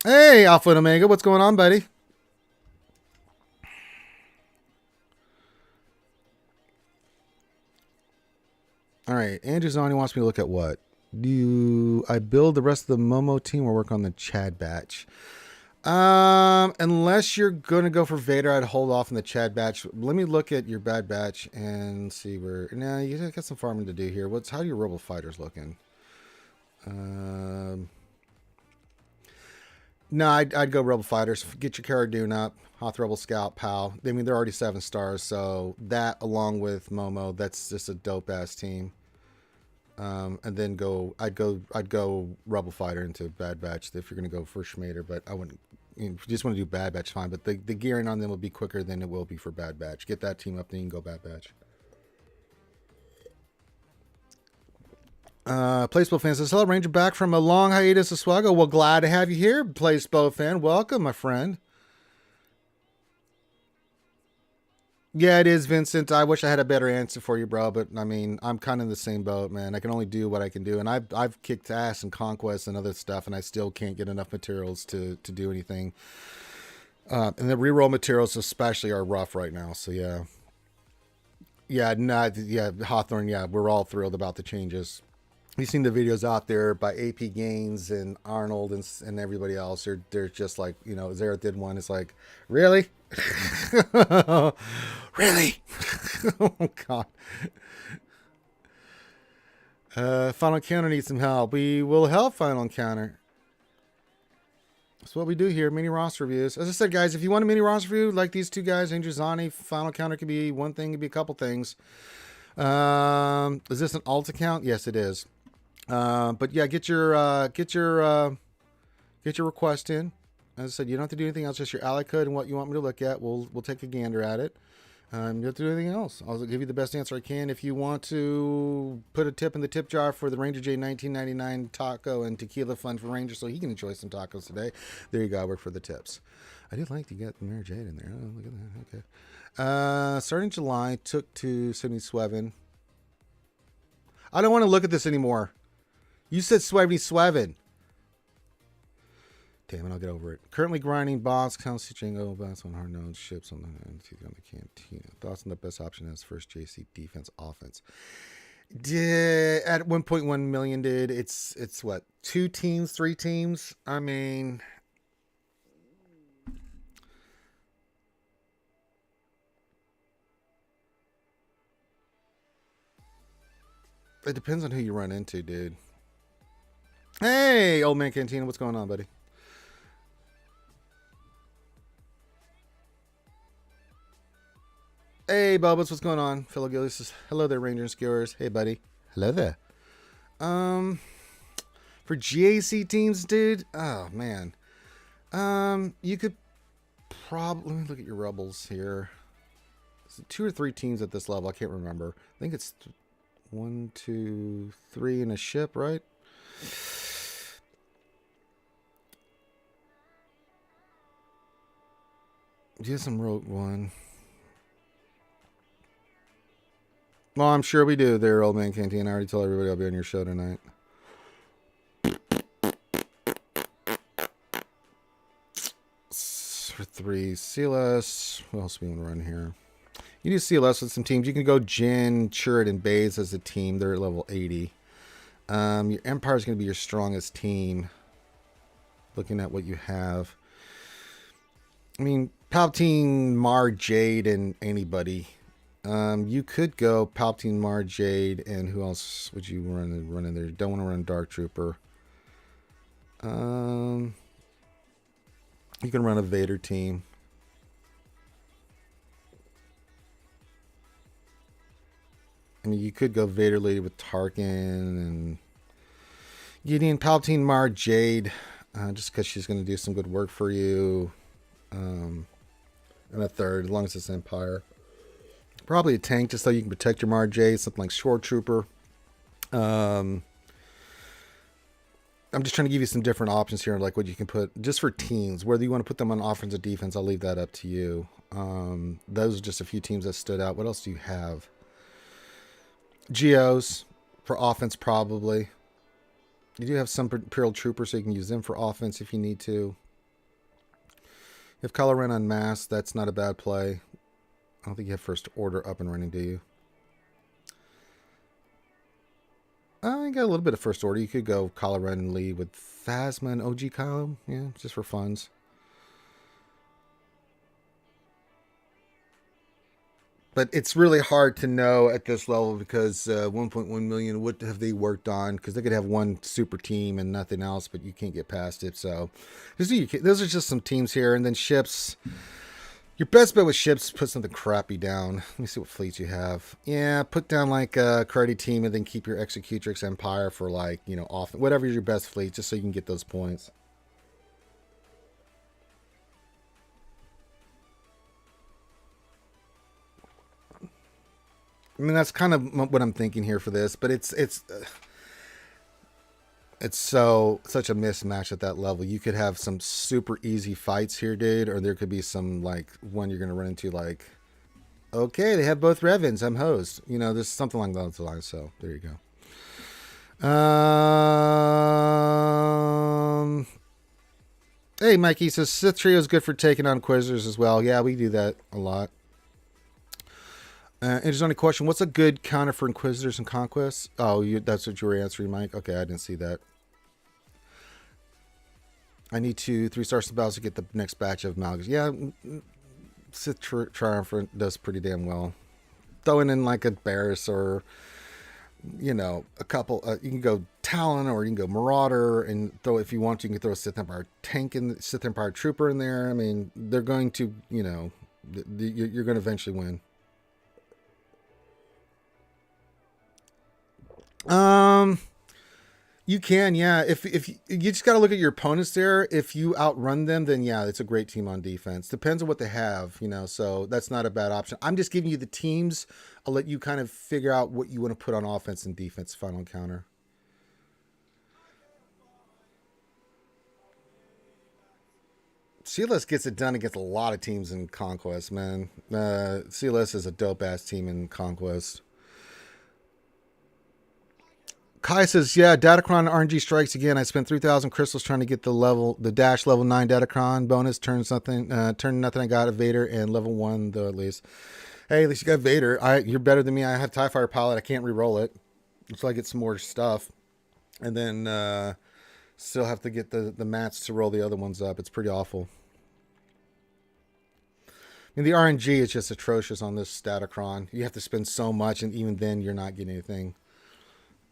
Hey, Alpha and Omega, what's going on, buddy? All right, Andrew Zani wants me to look at what? Do I build the rest of the Momo team or work on the Chad batch? Unless you're gonna go for Vader, I'd hold off in the Chad batch. Let me look at your bad batch and see where. Nah, you got some farming to do here. How are your Rebel fighters looking? No, I'd go Rebel fighters. Get your Cara Dune up, Hoth Rebel Scout, POW. I mean, they're already 7 stars, so that along with Momo, that's just a dope ass team. And then I'd go Rebel Fighter into Bad Batch if you're gonna go for Schmader, but I wouldn't. If you just want to do Bad Batch, fine. But the gearing on them will be quicker than it will be for Bad Batch. Get that team up, then you can go Bad Batch. Placebo fan says, hello, Ranger, back from a long hiatus of SWGOH. Well, glad to have you here, Placebo fan. Welcome, my friend. Yeah, it is, Vincent. I wish I had a better answer for you, bro. But I mean, I'm kind of in the same boat, man. I can only do what I can do, and I've kicked ass in Conquest and other stuff, and I still can't get enough materials to do anything. And the reroll materials, especially, are rough right now. So yeah, Hawthorne. Yeah, we're all thrilled about the changes. You've seen the videos out there by AP Gaines and Arnold and everybody else. They're just like, Zareth did one. It's like, really? Really? Oh, God. Final Encounter needs some help. We will help Final Encounter. That's what we do here, mini roster reviews. As I said, guys, if you want a mini roster review, like these two guys, Andrew Zani, Final Encounter could be one thing, could be a couple things. Is this an alt account? Yes, it is. But yeah, get your request in. As I said, you don't have to do anything else, just your ally code and what you want me to look at. We'll take a gander at it. You don't have to do anything else. I'll give you the best answer I can. If you want to put a tip in the tip jar for the Ranger J 1999 taco and tequila fund for Ranger so he can enjoy some tacos today, there you go. I work for the tips. I did like to get the Mary Jade in there. Oh, look at that. Okay. Starting July, took to Sydney Swevin. I don't want to look at this anymore. You said Swevin. Damn it, I'll get over it. Currently grinding boss, Council Django, boss on hard nodes, ships on the cantina. Thoughts on the best option as first JC defense offense. At 1.1 million, dude. It's what, 2 teams, 3 teams? I mean, it depends on who you run into, dude. Hey, old man Cantina, what's going on, buddy? Hey, Bubbles, what's going on? Philo Gilly says, hello there, Ranger and Skewers. Hey, buddy. Hello there. For GAC teams, dude, oh, man. You could probably, let me look at your Rebels here. Is it 2 or 3 teams at this level? I can't remember. I think it's 1, 2, 3 in a ship, right? Do some Rogue One. Well, I'm sure we do there, old man Canteen. I already told everybody I'll be on your show tonight. For 3, CLS. What else do we want to run here? You do CLS with some teams. You can go Jin, Chirrut, and Baze as a team. They're at level 80. Your Empire is going to be your strongest team. Looking at what you have. I mean, Palpatine, Mar, Jade, and anybody. You could go Palpatine, Mar, Jade, and who else would you run in there? You don't want to run Dark Trooper. You can run a Vader team. I mean, you could go Vader Lady with Tarkin and Gideon, Palpatine, Mar, Jade, just because she's going to do some good work for you. And a third, as long as it's Empire. Probably a tank, just so you can protect your Mar Jade, something like Shore Trooper. I'm just trying to give you some different options here, like what you can put, just for teams. Whether you want to put them on offense or defense, I'll leave that up to you. Those are just a few teams that stood out. What else do you have? Geos for offense, probably. You do have some Imperial Troopers, so you can use them for offense if you need to. You have Kylo Ren Unmasked. That's not a bad play. I don't think you have First Order up and running, do you? I got a little bit of First Order. You could go Kylo Ren and lead with Phasma and OG Kylo. Yeah, just for funds. But it's really hard to know at this level because 1.1 million, what have they worked on? Because they could have one super team and nothing else, but you can't get past it. So those are just some teams here. And then ships. Your best bet with ships, put something crappy down. Let me see what fleets you have. Yeah, put down like a karate team and then keep your Executrix Empire for like, off whatever is your best fleet, just so you can get those points. I mean, that's kind of what I'm thinking here for this, but it's such a mismatch at that level. You could have some super easy fights here, dude, or there could be some like one you're gonna run into like, okay, they have both Revens, I'm host. There's something along those lines. So there you go. Hey, Mikey says Sith Trio is good for taking on Quizzers as well. Yeah, we do that a lot. And there's only question: what's a good counter for Inquisitors and Conquests? Oh, that's what you were answering, Mike. Okay, I didn't see that. I need 2 3-star spells to get the next batch of Malgus. Yeah, Sith Triumphant does pretty damn well. Throwing in like a Barris or a couple. You can go Talon or you can go Marauder and throw, if you want to, you can throw a Sith Empire tank and Sith Empire Trooper in there. I mean, they're going to, you're going to eventually win. You can, yeah. If you just got to look at your opponents there. If you outrun them, then yeah, it's a great team on defense. Depends on what they have, so that's not a bad option. I'm just giving you the teams. I'll let you kind of figure out what you want to put on offense and defense. Final encounter. CLS gets it done against a lot of teams in Conquest, man. CLS is a dope-ass team in Conquest. Kai says, yeah, Datacron RNG strikes again. I spent 3,000 crystals trying to get the dash level 9 Datacron bonus. Turned nothing. I got a Vader and level 1 though at least. Hey, at least you got Vader. You're better than me. I have TIE Fighter Pilot. I can't re-roll it until I get some more stuff, and then still have to get the mats to roll the other ones up. It's pretty awful. I mean, the RNG is just atrocious on this Datacron. You have to spend so much, and even then, you're not getting anything.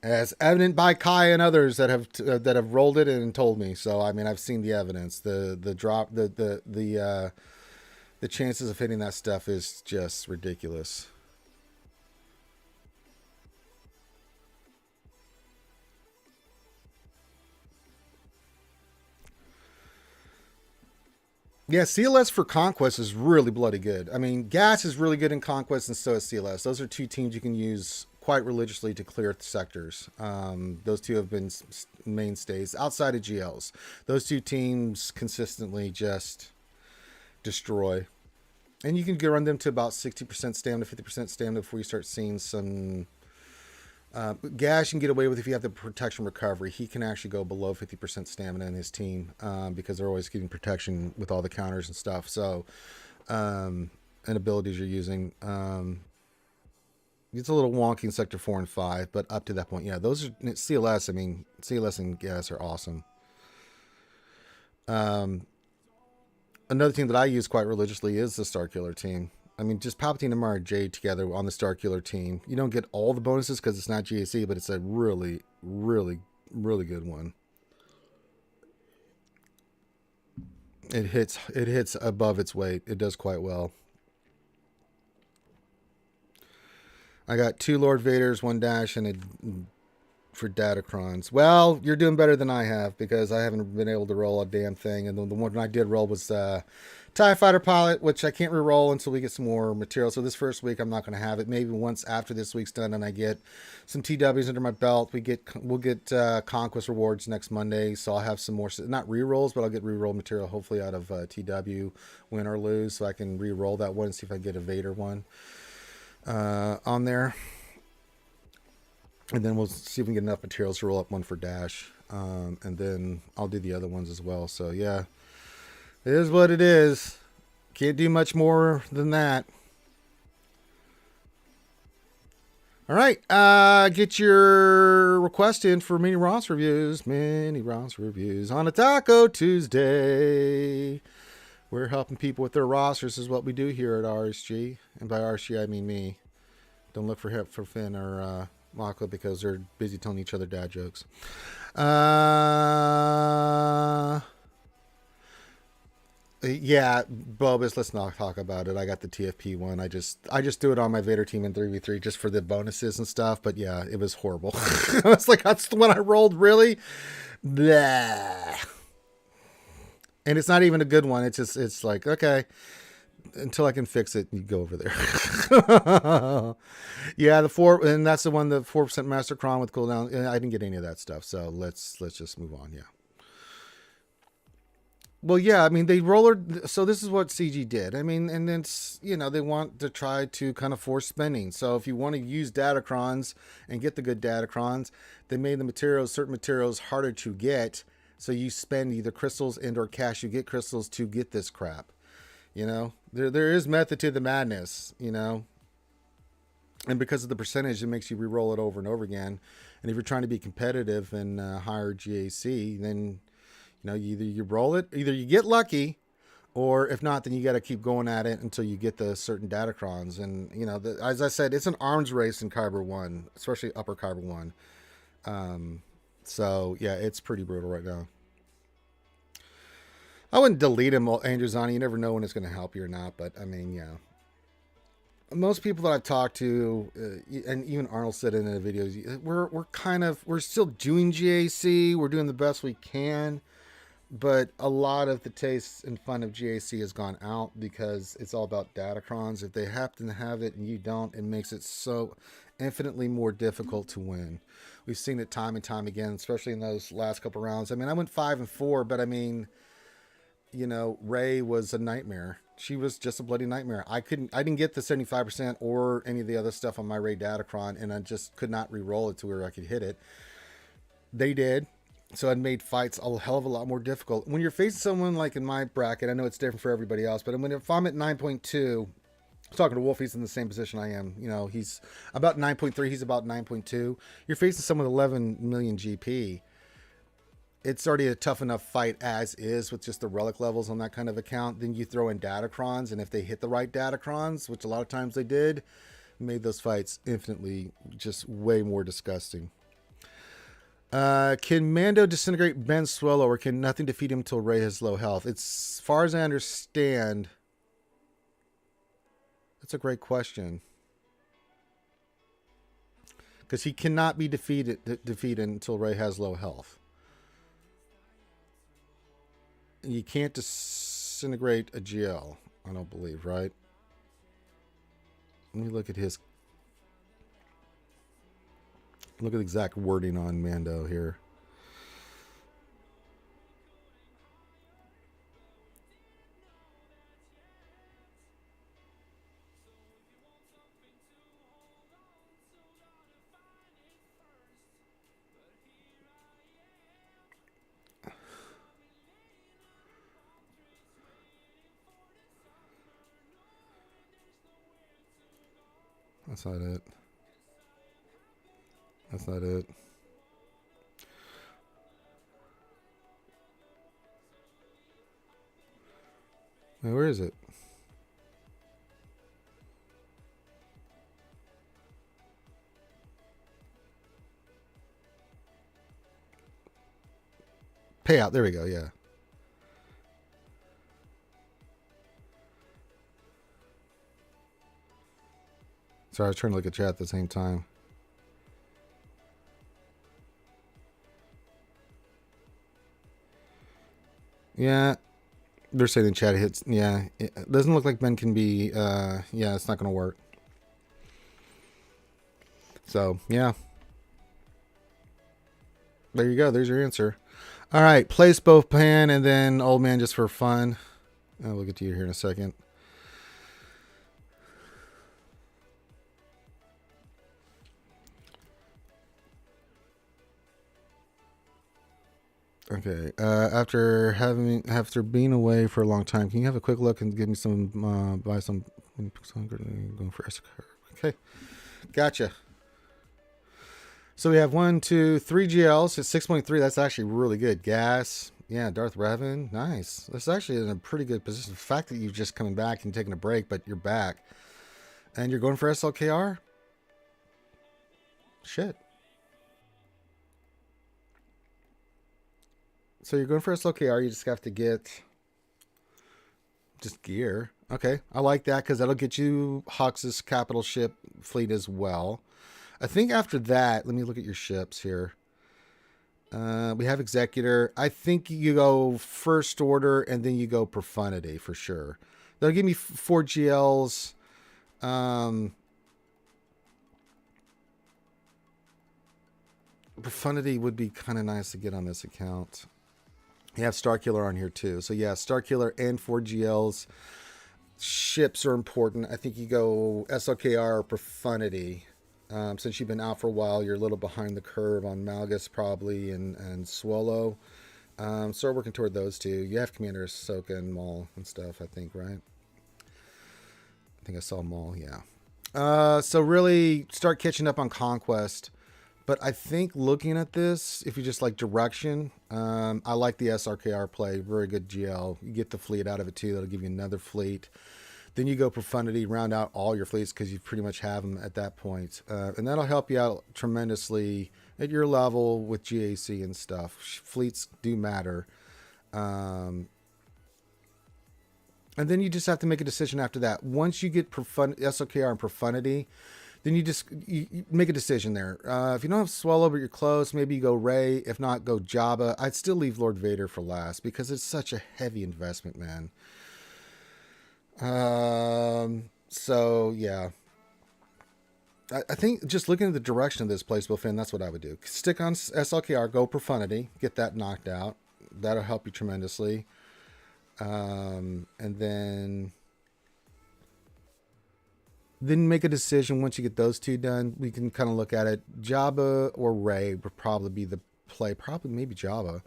As evident by Kai and others that have rolled it and told me. So I mean, I've seen the evidence. The drop, the chances of hitting that stuff is just ridiculous. Yeah, CLS for Conquest is really bloody good. I mean, Gas is really good in Conquest, and so is CLS. Those are two teams you can use quite religiously to clear sectors. Those two have been mainstays outside of GLs. Those two teams consistently just destroy. And you can run them to about 60% stamina, 50% stamina before you start seeing some... Gash can get away with if you have the protection recovery. He can actually go below 50% stamina in his team because they're always getting protection with all the counters and stuff. So, and abilities you're using. It's a little wonky in Sector 4 and 5, but up to that point, yeah, those are CLS. I mean, CLS and Gas are awesome. Another team that I use quite religiously is the Starkiller team. I mean, just Palpatine and Mara Jade together on the Starkiller team. You don't get all the bonuses because it's not GAC, but it's a really, really, really good one. It hits above its weight. It does quite well. I got 2 Lord Vaders, 1 Dash, and a for Datacrons. Well, you're doing better than I have because I haven't been able to roll a damn thing. And the one I did roll was TIE Fighter Pilot, which I can't re-roll until we get some more material. So this first week, I'm not going to have it. Maybe once after this week's done and I get some TWs under my belt, we'll get Conquest rewards next Monday. So I'll have some more, not re-rolls, but I'll get re-roll material hopefully out of TW, win or lose. So I can re-roll that one and see if I get a Vader one on there. And then we'll see if we can get enough materials to roll up one for Dash. And then I'll do the other ones as well. So, yeah. It is what it is. Can't do much more than that. All right. Get your request in for mini Ross reviews. Mini Ross reviews on a Taco Tuesday. We're helping people with their rosters is what we do here at RSG. And by RSG, I mean me. Don't look for Finn or Mako because they're busy telling each other dad jokes. Yeah, Bulbous, let's not talk about it. I got the TFP one. I just do it on my Vader team in 3v3 just for the bonuses and stuff. But yeah, it was horrible. I was like, that's the one I rolled, really? Blah. And it's not even a good one. It's like, okay, until I can fix it, you go over there. Yeah, and that's the one, the 4% Master Cron with cooldown. I didn't get any of that stuff. So let's just move on. Yeah. Well, yeah, I mean, they rollered. So this is what CG did. I mean, and then, they want to try to kind of force spending. So if you want to use datacrons and get the good datacrons, they made the certain materials harder to get. So you spend either crystals and or cash. You get crystals to get this crap. There is method to the madness, And because of the percentage, it makes you re-roll it over and over again. And if you're trying to be competitive and higher GAC, then... either you roll it, either you get lucky, or if not, then you got to keep going at it until you get the certain datacrons. And, as I said, it's an arms race in Kyber 1, especially upper Kyber 1. So, yeah, it's pretty brutal right now. I wouldn't delete him, Andrew Zani. You never know when it's going to help you or not. But, I mean, yeah. Most people that I've talked to, and even Arnold said in the videos, we're still doing GAC. We're doing the best we can. But a lot of the taste and fun of GAC has gone out because it's all about datacrons. If they happen to have it and you don't, it makes it so infinitely more difficult to win. We've seen it time and time again, especially in those last couple rounds. I mean, I went 5-4, but I mean, Ray was a nightmare. She was just a bloody nightmare. I didn't get the 75% or any of the other stuff on my Ray datacron, and I just could not re-roll it to where I could hit it. They did. So it made fights a hell of a lot more difficult. When you're facing someone like in my bracket, I know it's different for everybody else, but if I'm at 9.2, I was talking to Wolf, he's in the same position I am. He's about 9.3, he's about 9.2. You're facing someone with 11 million GP. It's already a tough enough fight as is with just the relic levels on that kind of account. Then you throw in datacrons, and if they hit the right datacrons, which a lot of times they did, made those fights infinitely just way more disgusting. Can Mando disintegrate Ben Swallow, or can nothing defeat him until Rey has low health? As far as I understand, that's a great question. Because he cannot be defeated until Rey has low health. You can't disintegrate a GL, I don't believe, right? Let me look at his... Look at the exact wording on Mando here. That's not it. That's not it. Now, where is it? Payout. There we go. Yeah. Sorry, I was trying to look at chat at the same time. Yeah, they're saying in chat hits. Yeah, it doesn't look like Ben can be. Yeah, it's not going to work. So yeah, there you go. There's your answer. All right, place both Pan and then Old Man just for fun. We'll get to you here in a second. Okay. After being away for a long time, can you have a quick look and give me some buy some going for S? Okay, gotcha. So we have 1, 2, 3 GLs at 6.3. That's actually really good. Gas. Yeah, Darth Revan. Nice. That's actually in a pretty good position. The fact that you're just coming back and taking a break, but you're back. And you're going for SLKR? Shit. So you're going for SLKR, you just have to get just gear. Okay, I like that because that'll get you Hawks' capital ship fleet as well. I think after that, let me look at your ships here. We have Executor. I think you go First Order and then you go Profundity for sure. That'll give me 4 GLs. Profundity would be kind of nice to get on this account. You have Starkiller on here too. So yeah, Starkiller and 4 GLs. Ships are important. I think you go SLKR or Profundity. Since you've been out for a while, you're a little behind the curve on Malgus probably and Swallow. Start working toward those two. You have Commander Ahsoka and Maul and stuff, I think, right? I think I saw Maul, yeah. So really start catching up on Conquest. But I think looking at this, if you just like direction, I like the SRKR play. Very good GL. You get the fleet out of it too. That'll give you another fleet. Then you go Profundity, round out all your fleets because you pretty much have them at that point. And that'll help you out tremendously at your level with GAC and stuff. Fleets do matter. And then you just have to make a decision after that. Once you get SOKR and Profundity, then you make a decision there. If you don't have Swallow, but you're close, maybe you go Rey. If not, go Jabba. I'd still leave Lord Vader for last because it's such a heavy investment, man. So yeah, I think just looking at the direction of this place, Finn, that's what I would do. Stick on SLKR, go Profundity, get that knocked out. That'll help you tremendously. And then make a decision. Once you get those two done, we can kind of look at it. Jabba or Rey would probably be the play. Probably maybe Jabba.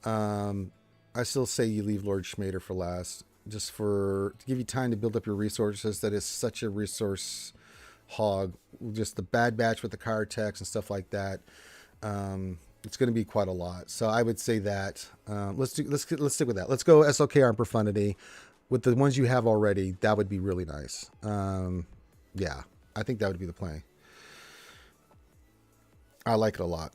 I still say you leave Lord Schmader for last, just to give you time to build up your resources. That is such a resource hog. Just the Bad Batch with the Kyrtex and stuff like that. It's going to be quite a lot. So I would say that let's stick with that. Let's go SLKR and Profundity with the ones you have already. That would be really nice. Yeah, I think that would be the play. I like it a lot.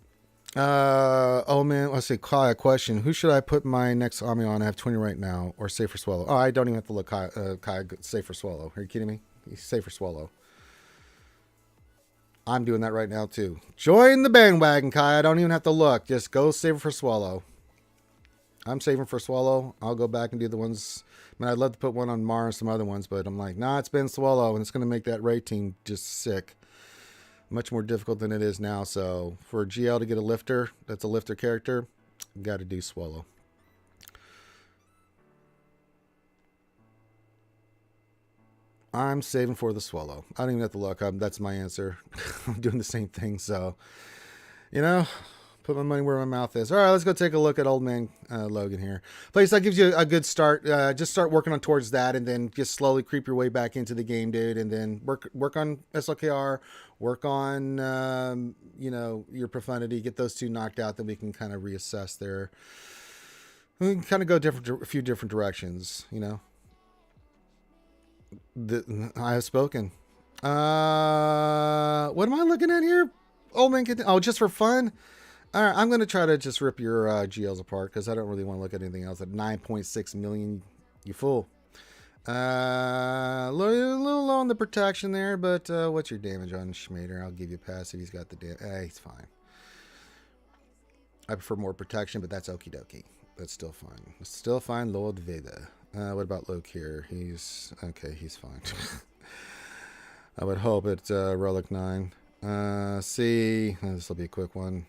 Oh man, let's see. Kai, question: who should I put my next army on? I have 20 right now, or save for Swallow. Oh, I don't even have to look. Kai, save for Swallow. Are you kidding me? Save for Swallow. I'm doing that right now too. Join the bandwagon, Kai. I don't even have to look. Just go save for Swallow. I'm saving for Swallow. I'll go back and do the ones. I mean, I'd love to put one on Mar and some other ones, but I'm like, nah, it's been Swallow, and it's going to make that Rey team just sick. Much more difficult than it is now. So for a GL to get a lifter, that's a lifter character, got to do Swallow. I'm saving for the Swallow. I don't even have to look. That's my answer. I'm doing the same thing. So, you know, put my money where my mouth is. All right, let's go take a look at Old Man Logan here. Place that gives you a good start. Just start working on towards that, and then just slowly creep your way back into the game, dude. And then work on SLKR, work on you know, your Profundity. Get those two knocked out, then we can kind of reassess there. We can kind of go a few different directions, you know. I have spoken. What am I looking at here? Old Man, oh, just for fun. All right, I'm going to try to just rip your GLs apart because I don't really want to look at anything else. At 9.6 million, you fool. A little low on the protection there, but what's your damage on Schmader? I'll give you a pass if he's got the damage. Hey, he's fine. I prefer more protection, but that's okie dokie. That's still fine. Still fine, Lord Vader. What about Luke here? He's okay. He's fine. I would hope it's Relic 9. See, this will be a quick one.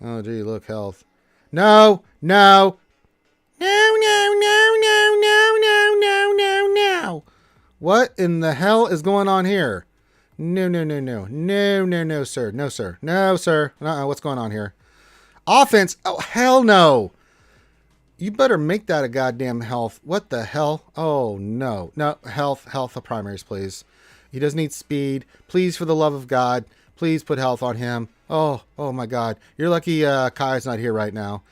Oh, gee, look, health. No, no, no, no, no, no, no, no, no, no, no. What in the hell is going on here? No, no, no, no, no, no, no, sir, no, sir, no, sir. What's going on here? Offense? Oh, hell no. You better make that a goddamn health. What the hell? Oh, no. No, health of primaries, please. He does need speed. Please, for the love of God, please put health on him. Oh my God. You're lucky Kai's not here right now.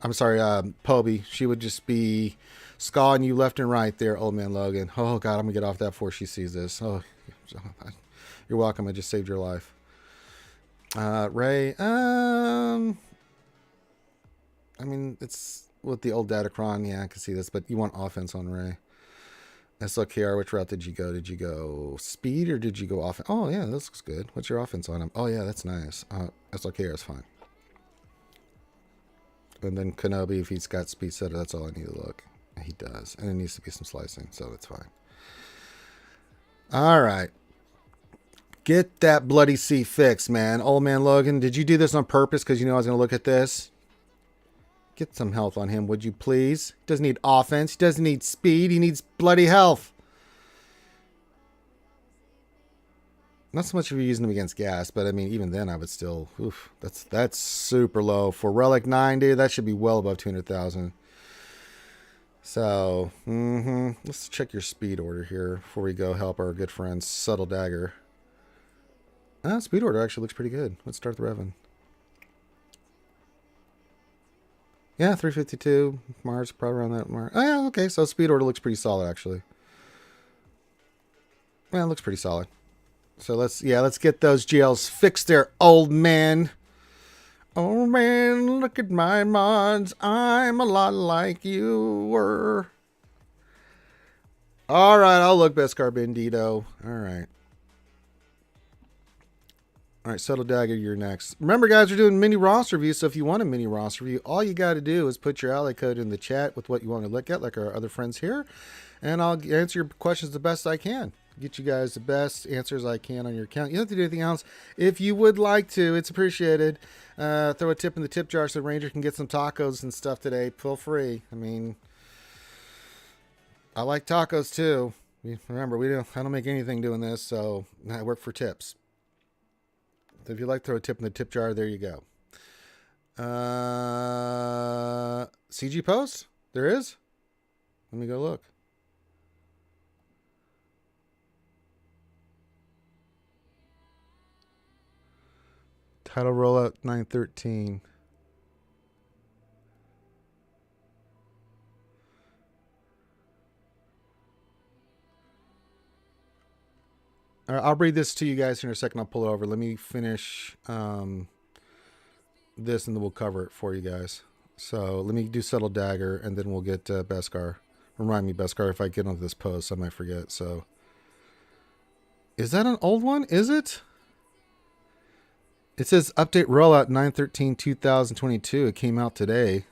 I'm sorry, Poby. She would just be scalding you left and right there, Old Man Logan. Oh, God, I'm going to get off that before she sees this. Oh, So, you're welcome. I just saved your life. Ray. I mean, it's with the old Datacron. Yeah, I can see this, but you want offense on Ray. SLKR, which route did you go? Did you go speed or did you go offense? Oh, yeah, this looks good. What's your offense on him? Oh, yeah, that's nice. SLKR is fine. And then Kenobi, if he's got speed setter, that's all I need to look. He does. And it needs to be some slicing, so that's fine. All right. Get that bloody C fixed, man. Old man Logan, did you do this on purpose because you know I was going to look at this? Get some health on him, would you please? He doesn't need offense. He doesn't need speed. He needs bloody health. Not so much if you're using him against gas, but I mean, even then I would still... Oof, that's super low. For Relic 9, dude, that should be well above 200,000. So, let's check your speed order here before we go help our good friend Subtle Dagger. Speed order actually looks pretty good. Let's start the revving. Yeah, 352. Mars, probably around that mark. Oh, yeah, okay. So speed order looks pretty solid, actually. Yeah, it looks pretty solid. So let's get those GLs fixed there, old man. Oh, man, look at my mods. I'm a lot like you were. All right, I'll look Beskar Bandito. All right. All right, Subtle Dagger, you're next. Remember, guys, we're doing mini roster review, so if you want a mini roster review, all you got to do is put your ally code in the chat with what you want to look at, like our other friends here, and I'll answer your questions the best I can. Get you guys the best answers I can on your account. You don't have to do anything else. If you would like to, it's appreciated. Throw a tip in the tip jar so Ranger can get some tacos and stuff today. Feel free. I mean, I like tacos too. Remember, I don't make anything doing this, so I work for tips. So if you'd like to throw a tip in the tip jar, there you go. CG post? There is? Let me go look. Title rollout 913. All right, I'll read this to you guys here in a second. I'll pull it over. Let me finish this and then we'll cover it for you guys. So let me do Subtle Dagger and then we'll get Beskar. Remind me, Beskar, if I get onto this post, I might forget. So is that an old one? Is it? It says update rollout 9/13/2022. It came out today.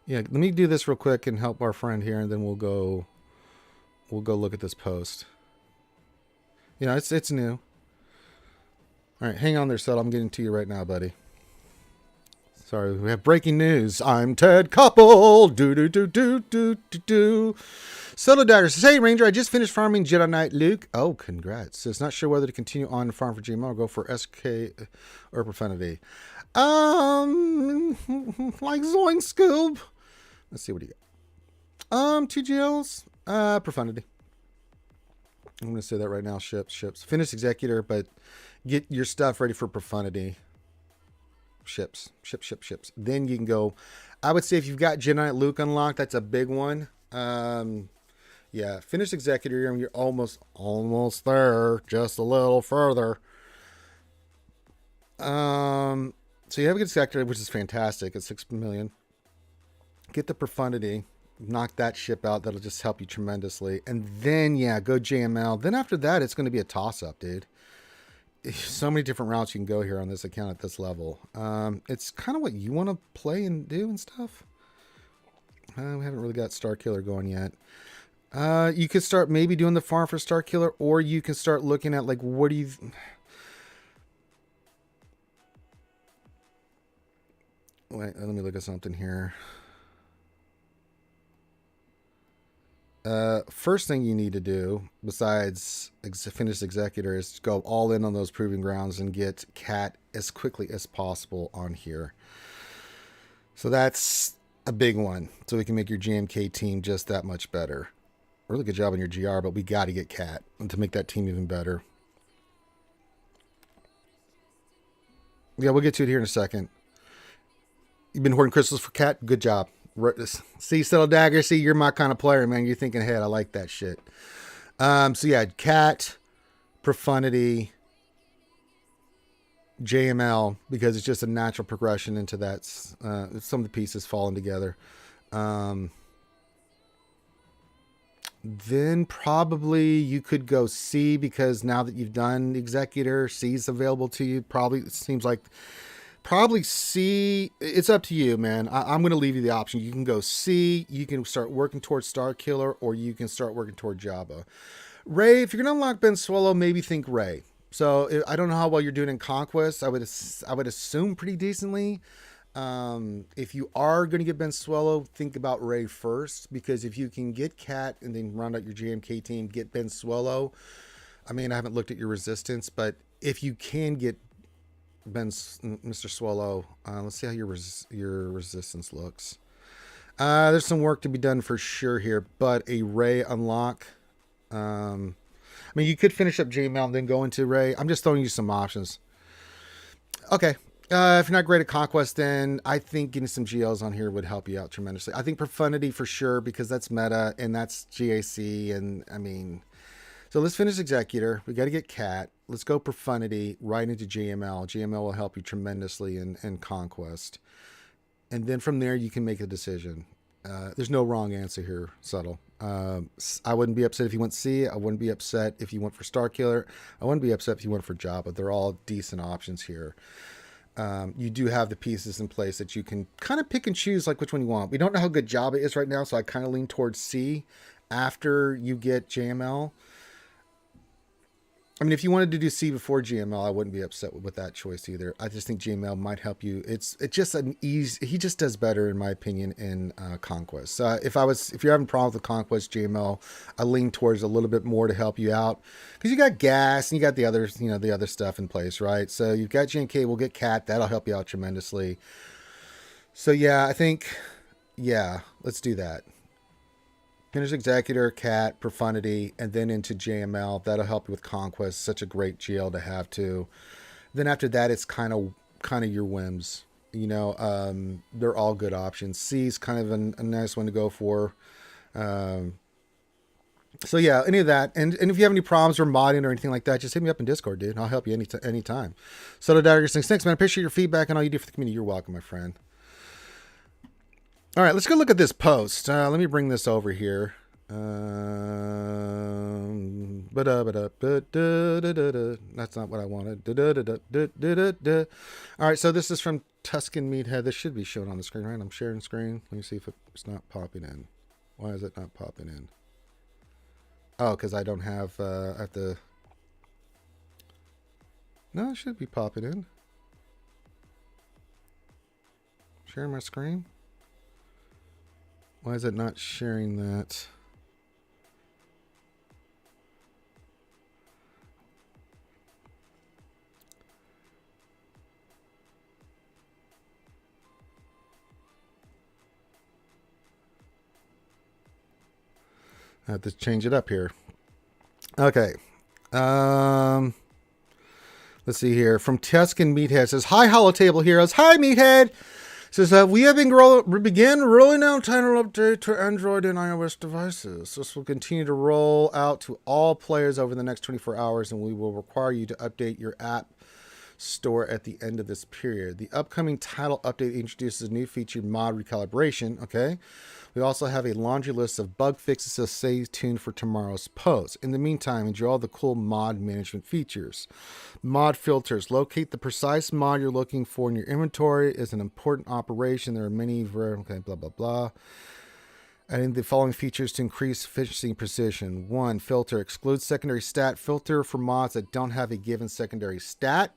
Yeah, let me do this real quick and help our friend here, and then we'll go look at this post. Yeah, it's new. All right, hang on there, Seth. I'm getting to you right now, buddy. Sorry, we have breaking news. I'm Ted Couple. Do. Subtle Dagger says, hey, Ranger, I just finished farming Jedi Knight Luke. Oh, congrats. Says, not sure whether to continue on and farm for GMO or go for SK or Profanity. Like Zoink Scoob. Let's see what you got. 2 GLs. Profanity. I'm going to say that right now. Ships. Finish Executor, but get your stuff ready for Profanity. Ships. Then you can go. I would say if you've got Jedi Knight Luke unlocked, that's a big one. Yeah, finish Executor, and you're almost there, just a little further. So you have a good Executor, which is fantastic. It's 6 million. Get the Profundity, knock that ship out. That'll just help you tremendously. And then, yeah, go JML. Then after that, it's going to be a toss-up, dude. So many different routes you can go here on this account at this level. It's kind of what you want to play and do and stuff. We haven't really got Star Killer going yet. You could start maybe doing the farm for Star Killer, or you can start looking at, like, what do you... Wait, let me look at something here. First thing you need to do, besides finish Executor, is go all in on those Proving Grounds and get Cat as quickly as possible on here. So that's a big one. So we can make your GMK team just that much better. Really good job on your GR, but we got to get Cat to make that team even better. Yeah, we'll get to it here in a second. You've been hoarding crystals for Cat? Good job. See, Settle Dagger, see, you're my kind of player, man. You're thinking ahead. I like that shit. So yeah, cat, profundity, JML, because it's just a natural progression into that. Some of the pieces falling together. Then probably you could go C, because now that you've done Executor, C is available to you. Probably, it seems like probably C. It's up to you, man. I'm going to leave you the option. You can go C. You can start working towards Star Killer, or you can start working toward Jabba. Ray, if you're going to unlock Ben Swallow, maybe think Ray. So I don't know how well you're doing in Conquest. I would assume pretty decently. If you are going to get Ben Swallow, think about Ray first, because if you can get Cat and then round out your JMK team, get Ben Swallow. I mean, I haven't looked at your resistance, but if you can get Mr. Swallow, let's see how your resistance looks. There's some work to be done for sure here, but a Ray unlock. I mean, you could finish up JML and then go into Ray. I'm just throwing you some options. Okay. If you're not great at Conquest, then I think getting some GLs on here would help you out tremendously. I think Profundity for sure, because that's meta and that's GAC. And I mean, so let's finish Executor. We got to get Cat. Let's go Profundity right into JML. JML will help you tremendously in Conquest. And then from there, you can make a decision. There's no wrong answer here, Subtle. I wouldn't be upset if you went C. I wouldn't be upset if you went for Star Killer. I wouldn't be upset if you went for Jabba. They're all decent options here. You do have the pieces in place that you can kind of pick and choose like which one you want. We don't know how good Jabba is right now, so I kind of lean towards C after you get JML. I mean, if you wanted to do C before GML, I wouldn't be upset with that choice either. I just think GML might help you. It's just an easy. He just does better, in my opinion, in Conquest. If you're having problems with Conquest, GML, I lean towards a little bit more to help you out, because you got gas and you got the other, the other stuff in place, right? So you've got GMK. We'll get Cat. That'll help you out tremendously. So yeah, I think, yeah, let's do that. Finish Executor, Cat, Profundity, and then into JML. That'll help you with Conquest. Such a great GL to have too. Then after that, it's kind of your whims. They're all good options. C is kind of a nice one to go for. So yeah, any of that. And if you have any problems or modding or anything like that, just hit me up in Discord, dude. I'll help you anytime. So thanks, man. I appreciate your feedback and all you do for the community. You're welcome, my friend. All right, let's go look at this post. Let me bring this over here. That's not what I wanted. All right, so this is from Tuscan Meathead. This should be shown on the screen, right? I'm sharing screen. Let me see if it's not popping in. Why is it not popping in? Oh, because I don't have, I have to... No, it should be popping in. Sharing my screen? Why is it not sharing that? I have to change it up here. Okay. Let's see here. From Tuscan Meathead says, "Hi, Holotable Heroes." Hi, Meathead. Says that we have began rolling out title update to Android and iOS devices. This will continue to roll out to all players over the next 24 hours, and we will require you to update your app store at the end of this period. The upcoming title update introduces a new feature, mod recalibration. Okay. We also have a laundry list of bug fixes, so stay tuned for tomorrow's post. In the meantime, enjoy all the cool mod management features. Mod filters. Locate the precise mod you're looking for in your inventory is an important operation. There are many, okay, blah, blah, blah. Adding the following features to increase efficiency and precision. 1. Filter. Exclude secondary stat. Filter for mods that don't have a given secondary stat.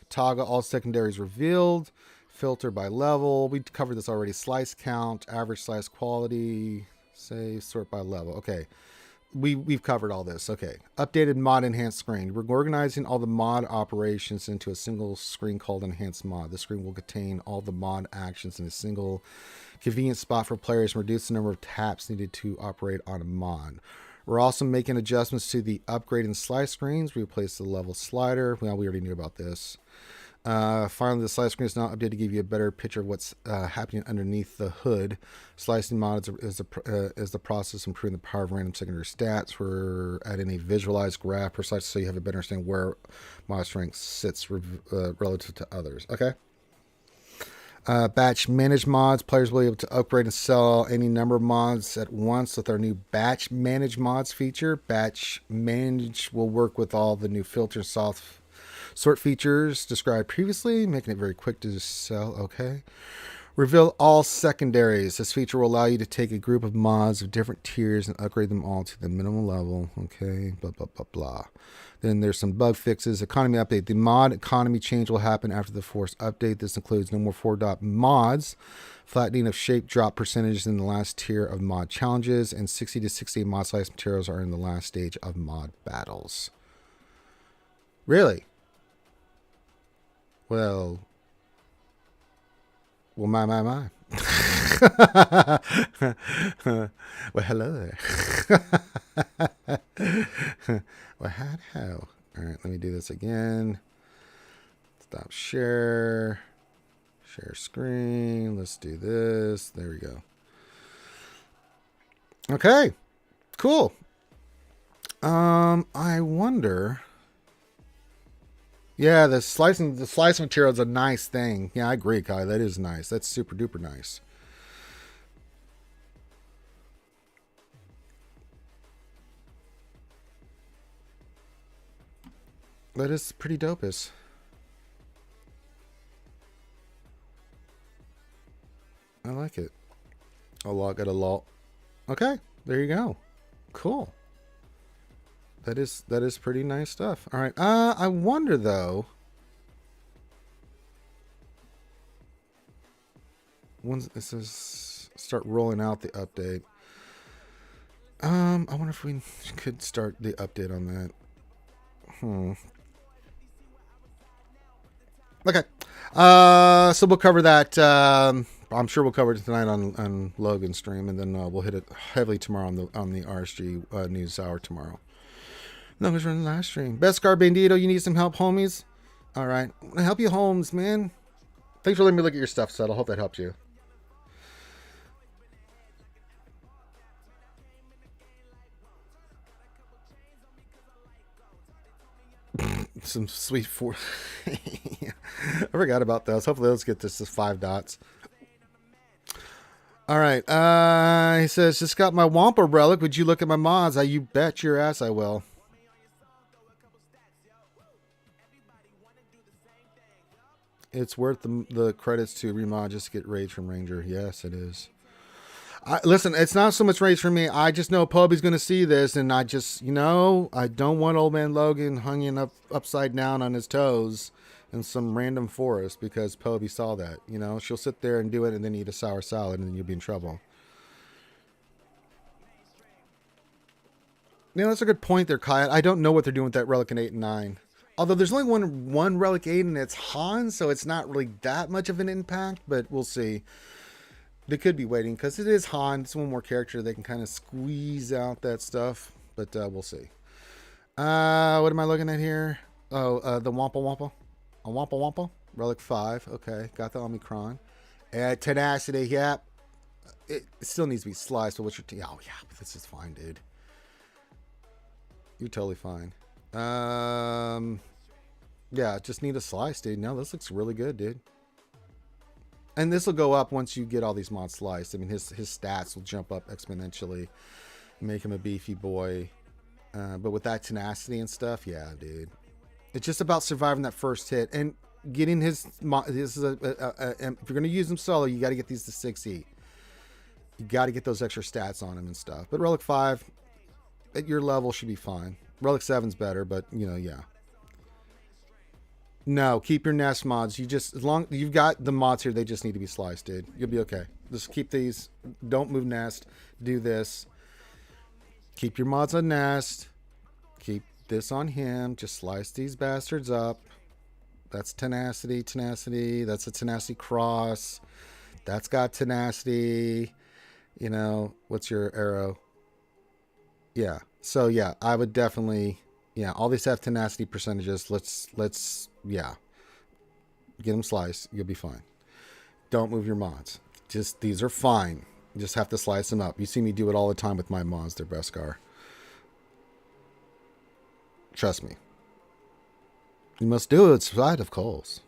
Toggle all secondaries revealed. Filter by level. We covered this already. Slice count, average slice quality, say sort by level. Okay. We've covered all this. Okay. Updated mod enhanced screen. We're organizing all the mod operations into a single screen called enhanced mod. The screen will contain all the mod actions in a single convenient spot for players and reduce the number of taps needed to operate on a mod. We're also making adjustments to the upgrade and slice screens. We replaced the level slider. Well, we already knew about this. Finally, the slice screen is now updated to give you a better picture of what's happening underneath the hood. Slicing mod is the process of improving the power of random secondary stats. We're adding a visualized graph per slice so you have a better understanding where mod strength sits relative to others. Okay. Batch manage mods. Players will be able to upgrade and sell any number of mods at once with our new batch manage mods feature. Batch manage will work with all the new filter soft sort features described previously, making it very quick to sell. Okay. Reveal all secondaries. This feature will allow you to take a group of mods of different tiers and upgrade them all to the minimum level. Okay. Blah, blah, blah, blah. Then there's some bug fixes. Economy update. The mod economy change will happen after the force update. This includes no more 4-dot mods, flattening of shape drop percentages in the last tier of mod challenges, and 60 to 68 mod slice materials are in the last stage of mod battles. Really? Well, my. Well, hello there. Well, how? All right, let me do this again. Stop share. Share screen. Let's do this. There we go. Okay, cool. I wonder. Yeah, the slice material is a nice thing. Yeah, I agree, Kai. That is nice. That's super duper nice. That is pretty dopest. I like it. A lot got a lot. Okay, there you go. Cool. That is pretty nice stuff. All right. I wonder though. Once this is start rolling out the update. I wonder if we could start the update on that. Okay. So we'll cover that. I'm sure we'll cover it tonight on Logan's stream, and then we'll hit it heavily tomorrow on the RSG news hour tomorrow. No, who's running the last stream? Beskar Bandito, you need some help, homies? All right. I help you, Holmes, man. Thanks for letting me look at your stuff, Seth. I hope that helps you. Some sweet four. I forgot about those. Hopefully, let's get this to 5 dots. All right. He says, just got my Wampa relic. Would you look at my mods? You bet your ass I will. It's worth the credits to remod just to get rage from Ranger. Yes, it is. Listen, it's not so much rage for me. I just know Pubby's going to see this, and I just, I don't want old man Logan hanging upside down on his toes in some random forest because Pubby saw that. She'll sit there and do it and then eat a sour salad, and then you'll be in trouble. That's a good point there, Kai. I don't know what they're doing with that relic in 8 and 9. Although there's only one relic 8 and it's Han, so it's not really that much of an impact, but we'll see. They could be waiting because it is Han. It's one more character. They can kind of squeeze out that stuff, but we'll see. What am I looking at here? Oh, the Wampa Wampa. A Wampa Wampa. Relic 5. Okay, got the Omicron. Tenacity, yeah. It still needs to be sliced, but what's your... oh, yeah, this is fine, dude. You're totally fine. Yeah, just need a slice, dude. No, this looks really good, dude. And this will go up once you get all these mods sliced. I mean, his stats will jump up exponentially, make him a beefy boy. But with that tenacity and stuff, yeah, dude. It's just about surviving that first hit and getting his. This is if you're gonna use him solo, you got to get these to 6E. You got to get those extra stats on him and stuff. But Relic 5, at your level, should be fine. Relic 7's better, but yeah. No, keep your nest mods. As long you've got the mods here, they just need to be sliced, dude. You'll be okay. Just keep these. Don't move nest. Do this. Keep your mods on nest. Keep this on him. Just slice these bastards up. That's tenacity. That's a tenacity cross. That's got tenacity. What's your arrow? Yeah. So yeah, I would definitely. Yeah, all these have tenacity percentages. Let's yeah. Get them sliced. You'll be fine. Don't move your mods. Just, these are fine. You just have to slice them up. You see me do it all the time with my mods. They're Beskar. Trust me. You must do it inside of coals.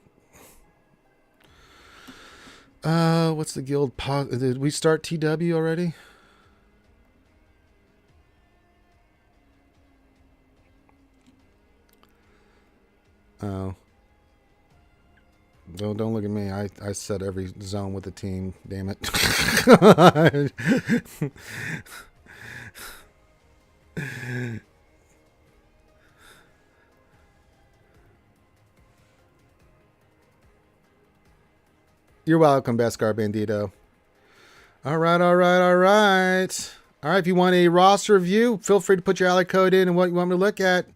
What's the guild? Did we start TW already? Oh. Don't look at me. I set every zone with the team. Damn it. You're welcome, Beskar Bandito. All right. All right, if you want a roster review, feel free to put your ally code in and what you want me to look at.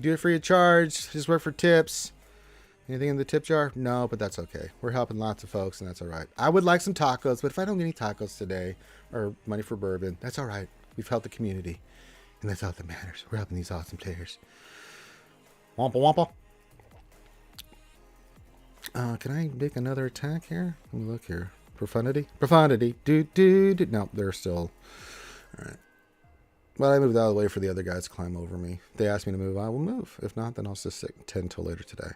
Do it free of charge. Just work for tips. Anything in the tip jar? No, but that's okay. We're helping lots of folks, and that's all right. I would like some tacos, but if I don't get any tacos today, or money for bourbon, that's all right. We've helped the community, and that's all that matters. We're helping these awesome players. Wampa wampa. Can I make another attack here? Let me look here. Profundity? Profundity. Do. No, they're still... All right. But I moved out of the way for the other guys to climb over me. If they ask me to move, I will move. If not, then I'll just sit 10 till later today.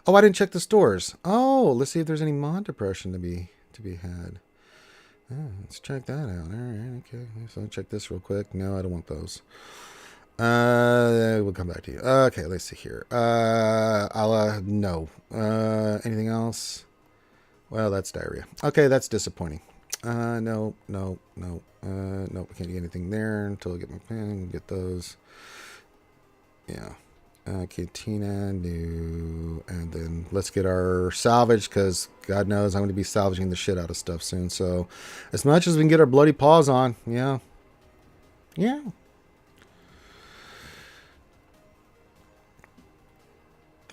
Oh, I didn't check the stores. Oh, let's see if there's any mod depression to be had. Oh, let's check that out. All right, okay. So I'll check this real quick. No, I don't want those. We'll come back to you. Okay, let's see here. No. Anything else? Well, that's diarrhea. Okay, that's disappointing. No. Nope, I can't get anything there until I get my pen. Get those. Yeah. Cantina, new. And then let's get our salvage, because God knows I'm going to be salvaging the shit out of stuff soon. So as much as we can get our bloody paws on, yeah.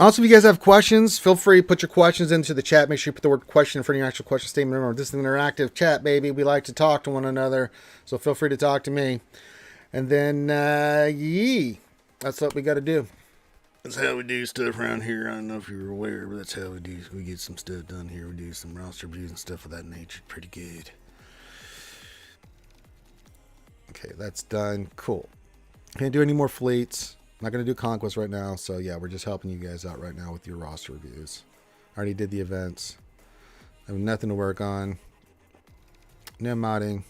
Also, if you guys have questions, feel free to put your questions into the chat. Make sure you put the word question in front of your actual question statement. Remember, this is an interactive chat, baby. We like to talk to one another, so feel free to talk to me. And then, that's what we got to do. That's how we do stuff around here. I don't know if you're aware, but that's how we do. We get some stuff done here. We do some roster reviews and stuff of that nature. Pretty good. Okay, that's done. Cool. Can't do any more fleets. I'm not going to do Conquest right now, so yeah, we're just helping you guys out right now with your roster reviews. I already did the events. I have nothing to work on. No modding.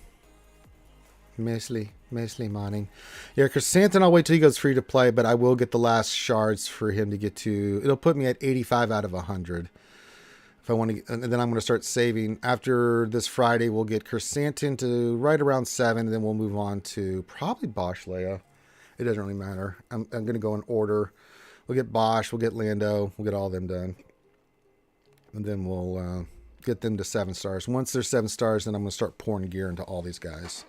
Mostly modding. Yeah, Chrysanthemum, I'll wait till he goes free to play, but I will get the last shards for him to get to. It'll put me at 85 out of 100. If I want to, and then I'm going to start saving. After this Friday, we'll get Chrysanthemum to right around 7, and then we'll move on to probably Bosch Leia. It doesn't really matter. I'm going to go in order. We'll get Bosch. We'll get Lando. We'll get all of them done. And then we'll get them to 7 stars. Once they're 7 stars, then I'm going to start pouring gear into all these guys.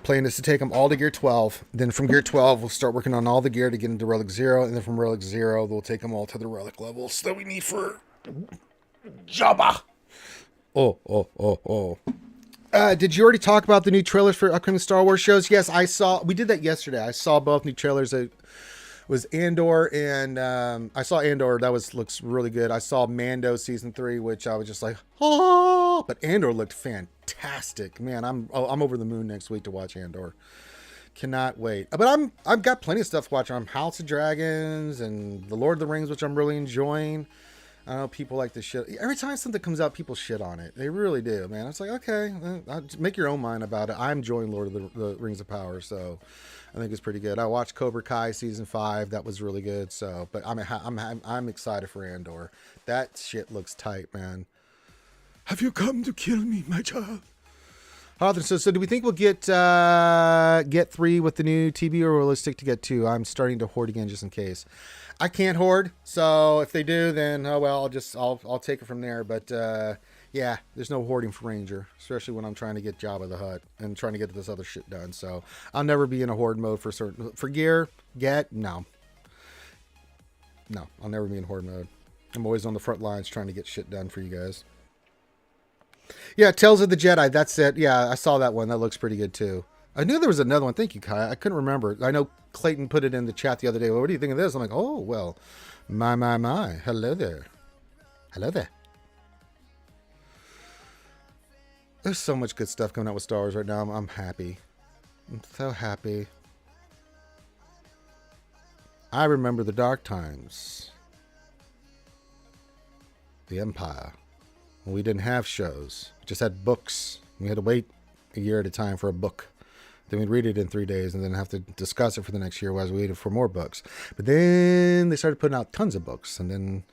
Plan is to take them all to gear 12. Then from gear 12, we'll start working on all the gear to get into Relic 0. And then from Relic 0, we'll take them all to the Relic levels that we need for Jabba. Oh. Did you already talk about the new trailers for upcoming Star Wars shows? Yes, I saw. We did that yesterday. I saw both new trailers. It was Andor, and I saw Andor. That looks really good. I saw Mando season 3, which I was just like, oh! But Andor looked fantastic, man. I'm over the moon next week to watch Andor. Cannot wait. But I've got plenty of stuff to watch. I'm House of Dragons and The Lord of the Rings, which I'm really enjoying. I know people like to shit. Every time something comes out, people shit on it. They really do, man. It's like, okay, make your own mind about it. I'm enjoying Lord of the Rings of Power, so I think it's pretty good. I watched Cobra Kai season 5. That was really good. So, but I'm excited for Andor. That shit looks tight, man. Have you come to kill me, my child? So do we think we'll get 3 with the new TB, or will it stick to get 2? I'm starting to hoard again just in case. I can't hoard, so if they do, then oh well, I'll take it from there. But yeah, there's no hoarding for Ranger, especially when I'm trying to get Jabba the Hutt and trying to get this other shit done. So I'll never be in a hoard mode for gear. No, I'll never be in hoard mode. I'm always on the front lines trying to get shit done for you guys. Yeah, Tales of the Jedi. That's it. Yeah, I saw that one. That looks pretty good too. I knew there was another one. Thank you, Kai. I couldn't remember. I know Clayton put it in the chat the other day. Well, what do you think of this? I'm like, oh, well, my. Hello there. Hello there. There's so much good stuff coming out with Star Wars right now. I'm happy. I'm so happy. I remember the dark times. The Empire. When we didn't have shows. We just had books. We had to wait a year at a time for a book. Then we'd read it in 3 days and then have to discuss it for the next year while we waited for more books. But then they started putting out tons of books. And then,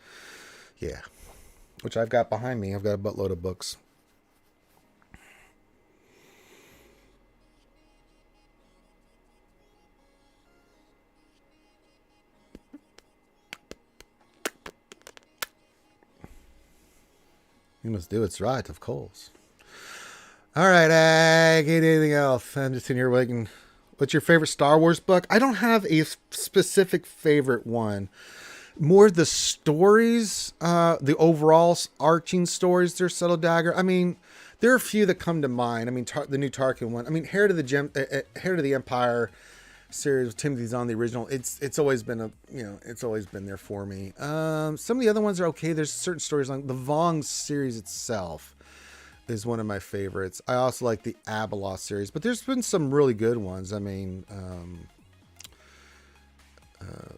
yeah. Which I've got behind me. I've got a buttload of books. You must do what's right, of course. All right, get anything else? I'm just in here waiting. What's your favorite Star Wars book? I don't have a specific favorite one. More the stories, the overall arching stories. There's Subtle Dagger. I mean, there are a few that come to mind. I mean, the new Tarkin one. I mean, Heir to the Empire series with Timothy Zahn, the original. It's always been it's always been there for me. Some of the other ones are okay. There's certain stories like the Vong series itself is one of my favorites. I also like the Abeloth series, but there's been some really good ones. I mean,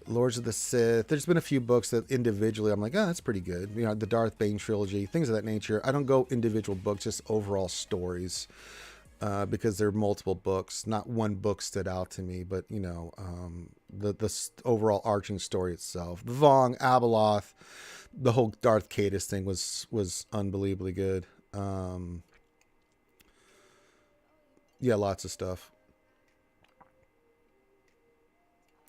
Lords of the Sith. There's been a few books that individually I'm like, oh, that's pretty good. You know, the Darth Bane trilogy, things of that nature. I don't go individual books, just overall stories, because there are multiple books. Not one book stood out to me, but you know, the overall arching story itself. The Vong, Abeloth, the whole Darth Caedus thing was unbelievably good. Yeah, lots of stuff.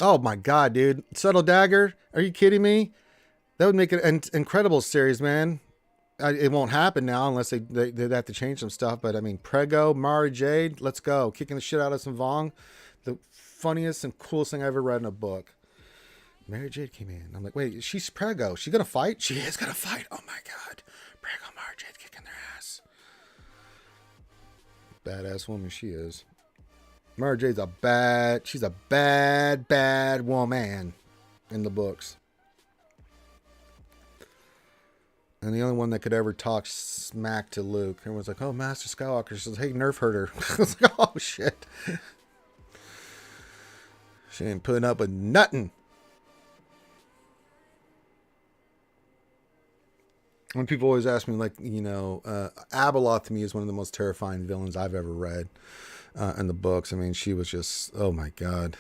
Oh my god, dude. Subtle Dagger? Are you kidding me? That would make an incredible series, man. It won't happen now unless they'd have to change some stuff. But I mean, Prego, Mara Jade, let's go. Kicking the shit out of some Vong. The funniest and coolest thing I ever read in a book. Mary Jade came in. I'm like, wait, she's Prego. She gonna fight? She is gonna fight. Oh my god. Prego, Mara Jade kicking their ass. Badass woman she is. Mara Jade's she's a bad woman in the books. And the only one that could ever talk smack to Luke. Everyone's like, oh, Master Skywalker. She says, hey, nerf hurt her. I was like, oh, shit. She ain't putting up with nothing. When people always ask me, like, you know, Abeloth to me is one of the most terrifying villains I've ever read in the books. I mean, she was just, oh my god.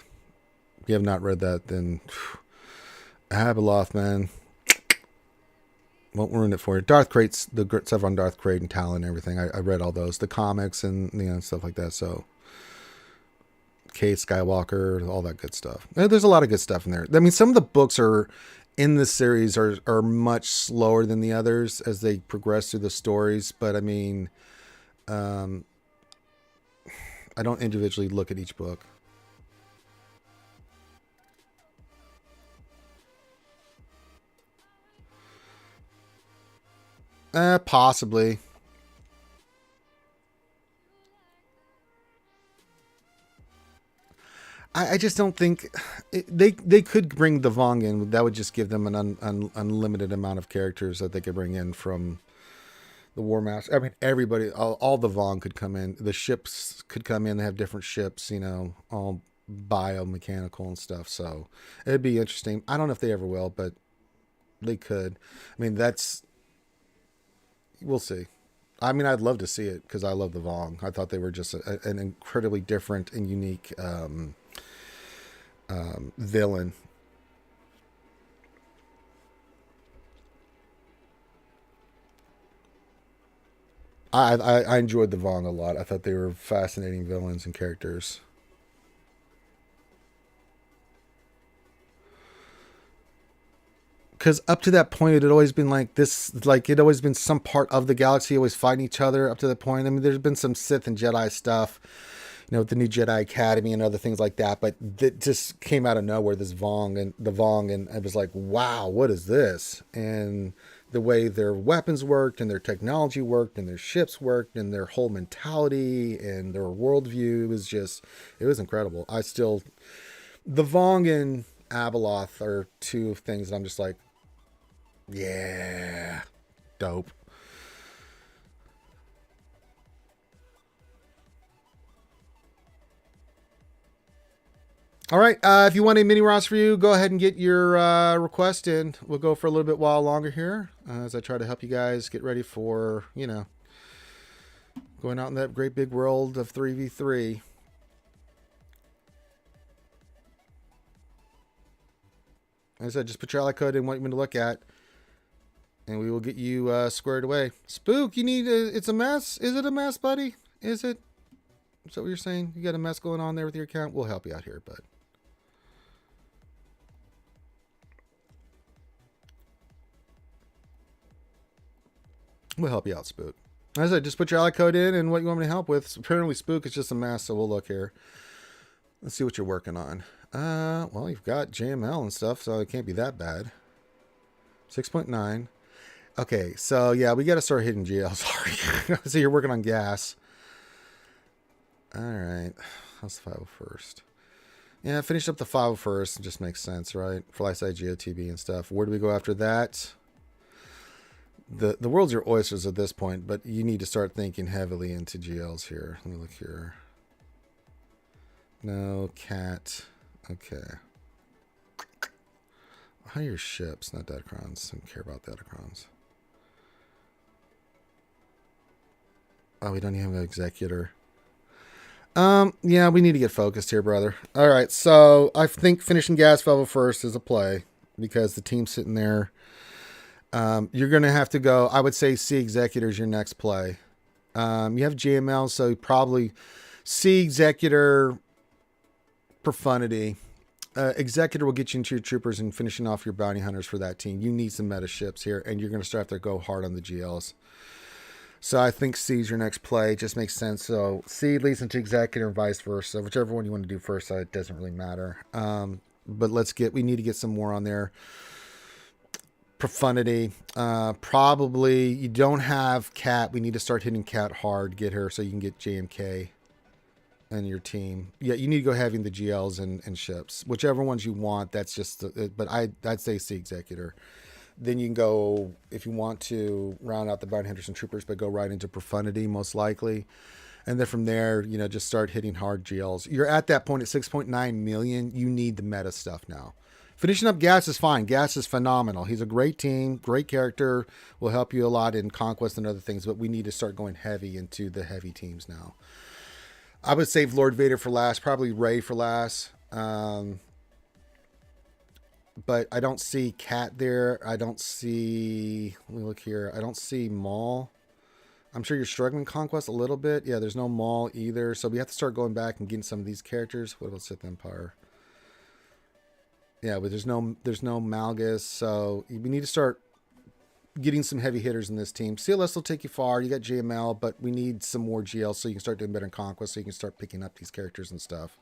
If you have not read that, then Abeloth, man, won't ruin it for you. Darth Crate's the stuff on Darth Crate and Talon and everything. I read all those, the comics and stuff like that. So, Kate Skywalker, all that good stuff. There's a lot of good stuff in there. I mean, some of the books in this series are much slower than the others as they progress through the stories. But I mean, I don't individually look at each book. Possibly. I just don't think they could bring the Vong in. That would just give them an unlimited amount of characters that they could bring in from the War Master. I mean, everybody, all the Vong could come in. The ships could come in. They have different ships, you know, all biomechanical and stuff. So it'd be interesting. I don't know if they ever will, but they could. I mean, we'll see. I mean, I'd love to see it because I love the Vong. I thought they were just an incredibly different and unique villain. I enjoyed the Vong a lot. I thought they were fascinating villains and characters. Because up to that point, it had always been like this, like it always been some part of the galaxy always fighting each other up to that point. I mean, there's been some Sith and Jedi stuff, you know, with the new Jedi Academy and other things like that, but it just came out of nowhere, this Vong, and I was like, wow, what is this? And the way their weapons worked and their technology worked and their ships worked and their whole mentality and their worldview it was incredible. The Vong and Abeloth are two things that I'm just like, yeah. dope. All right, if you want a mini roster review, go ahead and get your request in. We'll go for a little bit while longer here as I try to help you guys get ready for, you know, going out in that great big world of 3v3. As I said, just put your ally code in what you want to look at, and we will get you squared away. Spook, you need it's a mess. Is it a mess, buddy? Is it? Is that what you're saying? You got a mess going on there with your account? We'll help you out here, bud. We'll help you out, Spook. As I said, just put your ally code in and what you want me to help with. So apparently, Spook is just a mess, so we'll look here. Let's see what you're working on. Well, you've got JML and stuff, so it can't be that bad. 6.9. Okay, so yeah, we got to start hitting GL. Sorry. So you're working on gas. All right. How's the 501st? Yeah, finish up the 501st. It just makes sense, right? Fly side GOTB and stuff. Where do we go after that? The world's your oysters at this point, but you need to start thinking heavily into GLs here. Let me look here. No, cat. Okay. How are your ships? Not Datacrons. I don't care about Datacrons. Oh, we don't even have an executor. Yeah, we need to get focused here, brother. All right, so I think finishing gas level first is a play because the team's sitting there. You're going to have to go, I would say C Executor is your next play. You have JML, so probably C Executor, Profundity. Executor will get you into your troopers and finishing off your bounty hunters for that team. You need some meta ships here, and you're going to start to go hard on the GLs. So I think C is your next play. It just makes sense. So C leads into Executor and vice versa. Whichever one you want to do first, it doesn't really matter. But we need to get some more on there. Profundity. Probably you don't have Cat. We need to start hitting Cat hard. Get her so you can get JMK and your team. Yeah, you need to go having the GLs and ships. Whichever ones you want. That's just. But I'd say C Executor. Then you can go, if you want to, round out the bounty hunters and troopers, but go right into Profundity, most likely. And then from there, you know, just start hitting hard GLs. You're at that point at 6.9 million. You need the meta stuff now. Finishing up Gas is fine. Gas is phenomenal. He's a great team, great character, will help you a lot in Conquest and other things, but we need to start going heavy into the heavy teams now. I would save Lord Vader for last, probably Rey for last. But I don't see Cat there. I don't see, let me look here. I don't see Maul. I'm sure you're struggling Conquest a little bit. Yeah, there's no Maul either. So we have to start going back and getting some of these characters. What about Sith Empire? Yeah, but there's no Malgus. So we need to start getting some heavy hitters in this team. CLS will take you far. You got JML, but we need some more GL so you can start doing better in Conquest so you can start picking up these characters and stuff.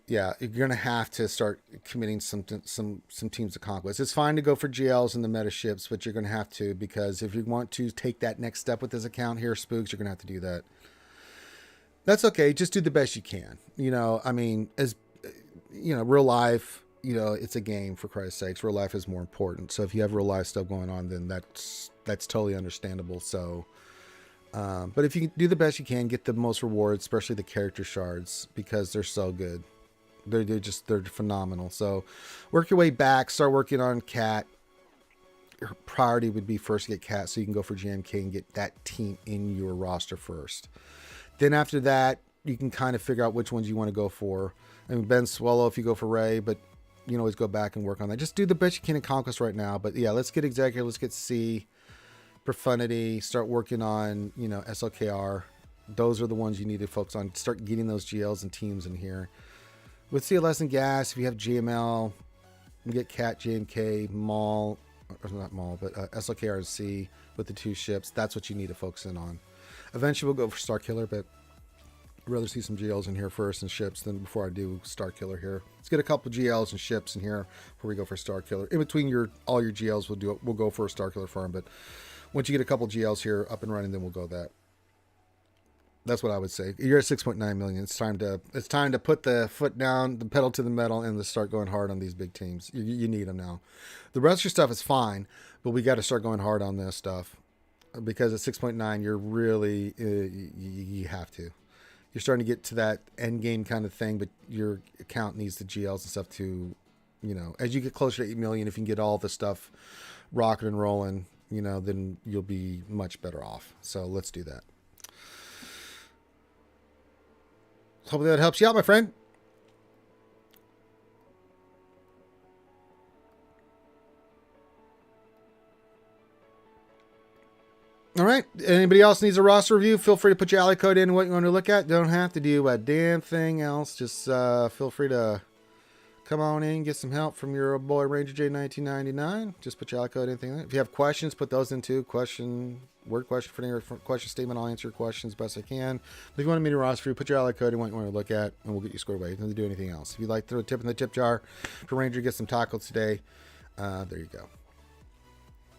Yeah, you're going to have to start committing some teams to Conquest. It's fine to go for GLs and the meta ships, but you're going to have to, because if you want to take that next step with this account here, Spooks, you're going to have to do that. That's okay. Just do the best you can. You know, I mean, as you know, real life, you know, it's a game, for Christ's sakes. Real life is more important. So if you have real life stuff going on, then that's totally understandable. So, but if you can do the best you can, get the most rewards, especially the character shards, because they're so good. They're phenomenal. So work your way back, start working on Cat. Your priority would be first to get Cat so you can go for GMK and get that team in your roster first. Then after that, you can kind of figure out which ones you want to go for. I mean, Ben Swallow if you go for Rey, but you can always go back and work on that. Just do the best you can in Conquest right now. But yeah, let's get Executive, let's get C, Profundity, start working on, you know, SLKR. Those are the ones you need to focus on. Start getting those GLs and teams in here. With CLS and Gas, if you have GML, you get Cat, JMK, Maul, or not Maul, but SLKR and C with the two ships. That's what you need to focus in on. Eventually we'll go for Starkiller, but I'd rather see some GLs in here first and ships than before I do Starkiller here. Let's get a couple GLs and ships in here before we go for Starkiller. In between all your GLs, we'll go for a Starkiller farm, but once you get a couple GLs here up and running, then we'll go that. That's what I would say. You're at 6.9 million. It's time to put the foot down, the pedal to the metal, and to start going hard on these big teams. You need them now. The rest of your stuff is fine, but we got to start going hard on this stuff because at 6.9, you're really you have to. You're starting to get to that end game kind of thing, but your account needs the GLs and stuff to, as you get closer to 8 million, if you can get all the stuff rocking and rolling, then you'll be much better off. So let's do that. Hopefully that helps you out, my friend. All right. Anybody else needs a roster review? Feel free to put your alley code in what you want to look at. Don't have to do a damn thing else. Just feel free to come on in, get some help from your boy Ranger J 1999. Just put your alley code, anything. If you have questions, put those into word question for your question statement. I'll answer your questions best I can. But if you want to meet a roster review, put your alley code in what you want to look at, and we'll get you squared away. You don't have to do anything else. If you'd like to throw a tip in the tip jar for Ranger, get some tacos today. There you go.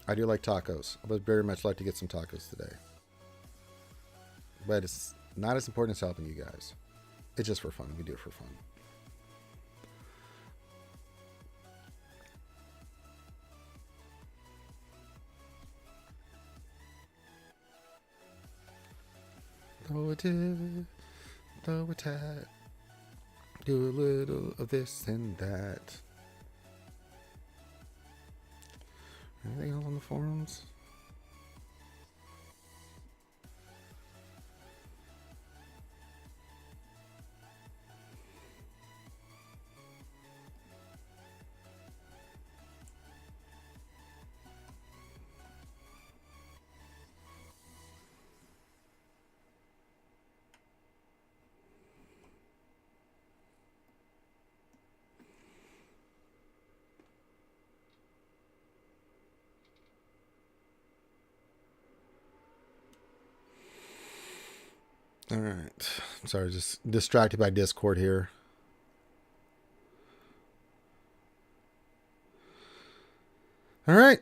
I do like tacos. I would very much like to get some tacos today. But it's not as important as helping you guys. It's just for fun. We do it for fun. Throw a tip, throw a tat, do a little of this and that. Anything else on the forums? All right. I'm sorry, just distracted by Discord here. All right.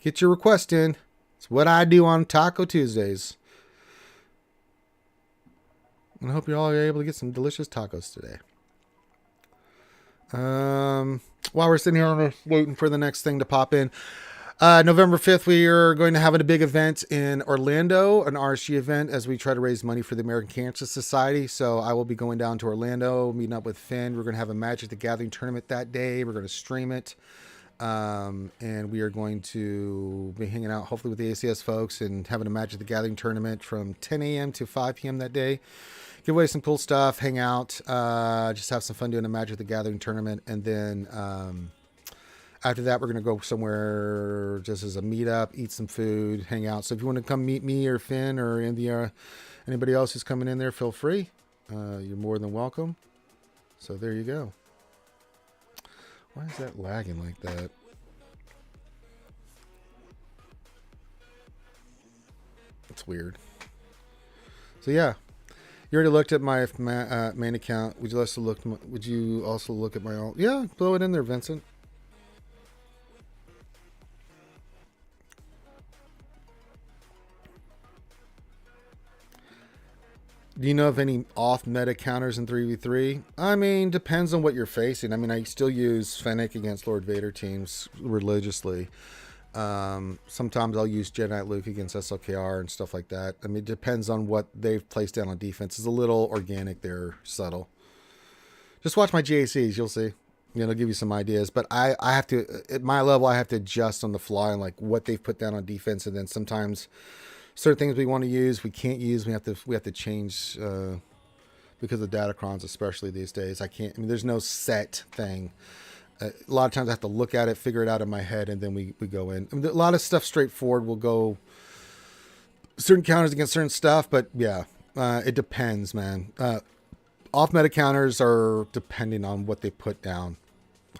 Get your request in. It's what I do on Taco Tuesdays. And I hope you all are able to get some delicious tacos today. While we're sitting here waiting for the next thing to pop in, November 5th, we are going to have a big event in Orlando, an RSG event, as we try to raise money for the American Cancer Society. So I will be going down to Orlando, meeting up with Finn. We're going to have a Magic the Gathering tournament that day. We're going to stream it. And we are going to be hanging out, hopefully, with the ACS folks and having a Magic the Gathering tournament from 10 a.m. to 5 p.m. that day. Give away some cool stuff, hang out, just have some fun doing a Magic the Gathering tournament. And then after that, we're going to go somewhere just as a meetup, eat some food, hang out. So if you want to come meet me or Finn or anybody else who's coming in there, feel free. You're more than welcome. So there you go. Why is that lagging like that? It's weird. So yeah, you already looked at my main account. Would you also look at my alt? Yeah, blow it in there, Vincent. Do you know of any off-meta counters in 3v3? I mean, depends on what you're facing. I mean, I still use Fennec against Lord Vader teams religiously. Sometimes I'll use Jedi Knight Luke against SLKR and stuff like that. I mean, it depends on what they've placed down on defense. It's a little organic there, subtle. Just watch my GACs, you'll see. It'll give you some ideas. But I have to, at my level, I have to adjust on the fly on like what they've put down on defense, and then sometimes certain things we want to use, we can't use. We have to change because of Datacrons, especially these days. I mean, there's no set thing. A lot of times I have to look at it, figure it out in my head, and then we go in. I mean, a lot of stuff straightforward. We'll go certain counters against certain stuff, but yeah, it depends, man. Off-meta counters are depending on what they put down.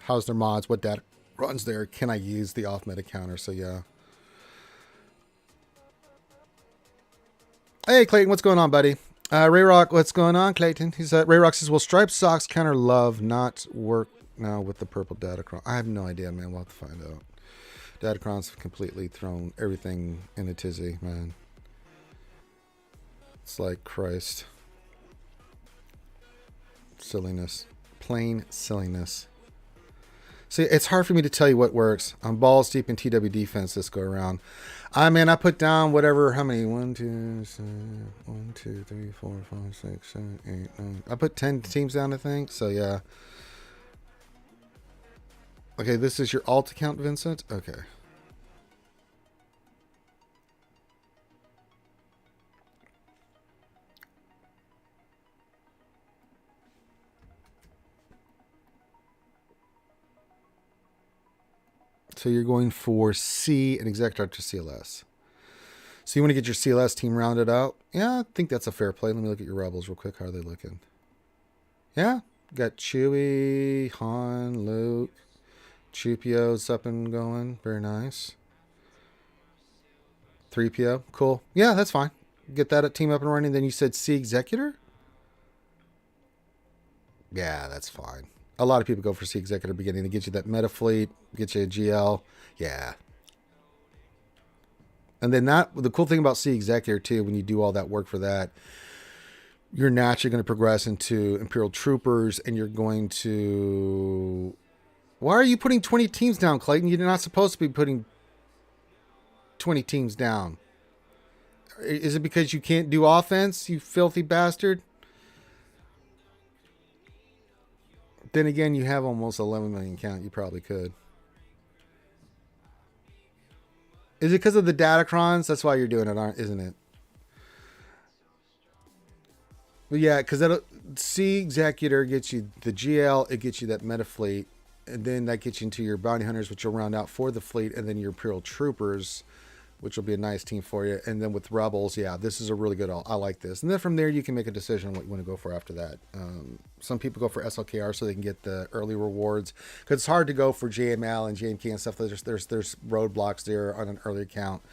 How's their mods? What data runs there? Can I use the off-meta counter? So yeah. Hey, Clayton, what's going on, buddy? Ray Rock, what's going on, Clayton? Ray Rock says, will striped socks counter love not work now with the purple Datacron? I have no idea, man. We'll have to find out. Datacron's completely thrown everything in a tizzy, man. It's like Christ. Silliness. Plain silliness. See, it's hard for me to tell you what works. I'm balls deep in TW defense this go around. I mean, I put down whatever, how many? 1, 2, 3, 4, 5, 6, 7, 8, 9. I put 10 teams down, I think. So, yeah. Okay, this is your alt account, Vincent? Okay. So you're going for C and Executor to CLS. So you want to get your CLS team rounded out? Yeah, I think that's a fair play. Let me look at your Rebels real quick. How are they looking? Yeah, got Chewie, Han, Luke, Chupio's up and going. Very nice. 3PO, cool. Yeah, that's fine. Get that team up and running. Then you said C Executor? Yeah, that's fine. A lot of people go for C Executor beginning to get you that meta fleet, get you a GL. Yeah. And then the cool thing about C Executor too, when you do all that work for that, you're naturally going to progress into Imperial Troopers, and you're going to... Why are you putting 20 teams down, Clayton? You're not supposed to be putting 20 teams down. Is it because you can't do offense, you filthy bastard? Then again, you have almost 11 million count. You probably could. Is it because of the datacrons? That's why you're doing it, isn't it? But yeah, because C Executor gets you the GL, it gets you that meta fleet, and then that gets you into your bounty hunters, which you'll round out for the fleet, and then your Imperial Troopers, which will be a nice team for you. And then with Rebels, yeah, this is a really good. I like this. And then from there, you can make a decision on what you want to go for after that. Some people go for SLKR so they can get the early rewards, because it's hard to go for JML and JMK and stuff. There's roadblocks there on an early account.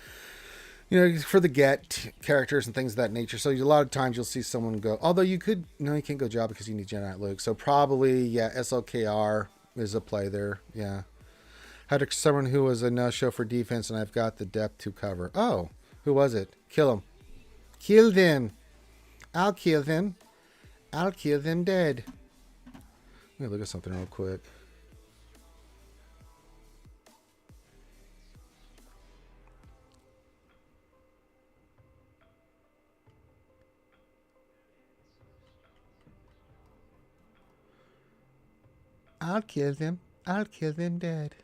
You know, for the get characters and things of that nature. So a lot of times you'll see someone go, although you can't go Jabba because you need Jedi Knight Luke. So probably, yeah, SLKR is a play there. Yeah. Had someone who was a no-show for defense, and I've got the depth to cover. Oh, who was it? Kill him. Kill them. I'll kill them. I'll kill them dead. Let me look at something real quick. I'll kill them. I'll kill them dead.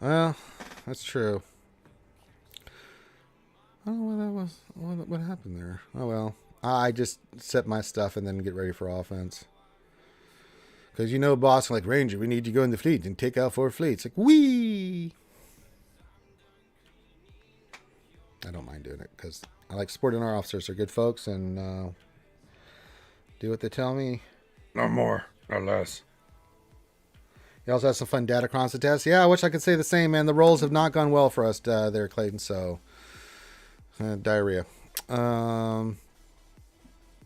Well, that's true. I don't know what that was. What happened there? Oh, well. I just set my stuff and then get ready for offense. Because boss, like, Ranger, we need you to go in the fleet and take out 4 fleets. Like, wee! I don't mind doing it because I like supporting our officers. They're good folks and do what they tell me. No more, no less. You also have some fun datacrons to test. Yeah, I wish I could say the same, man. The rolls have not gone well for us there, Clayton. So, diarrhea. No,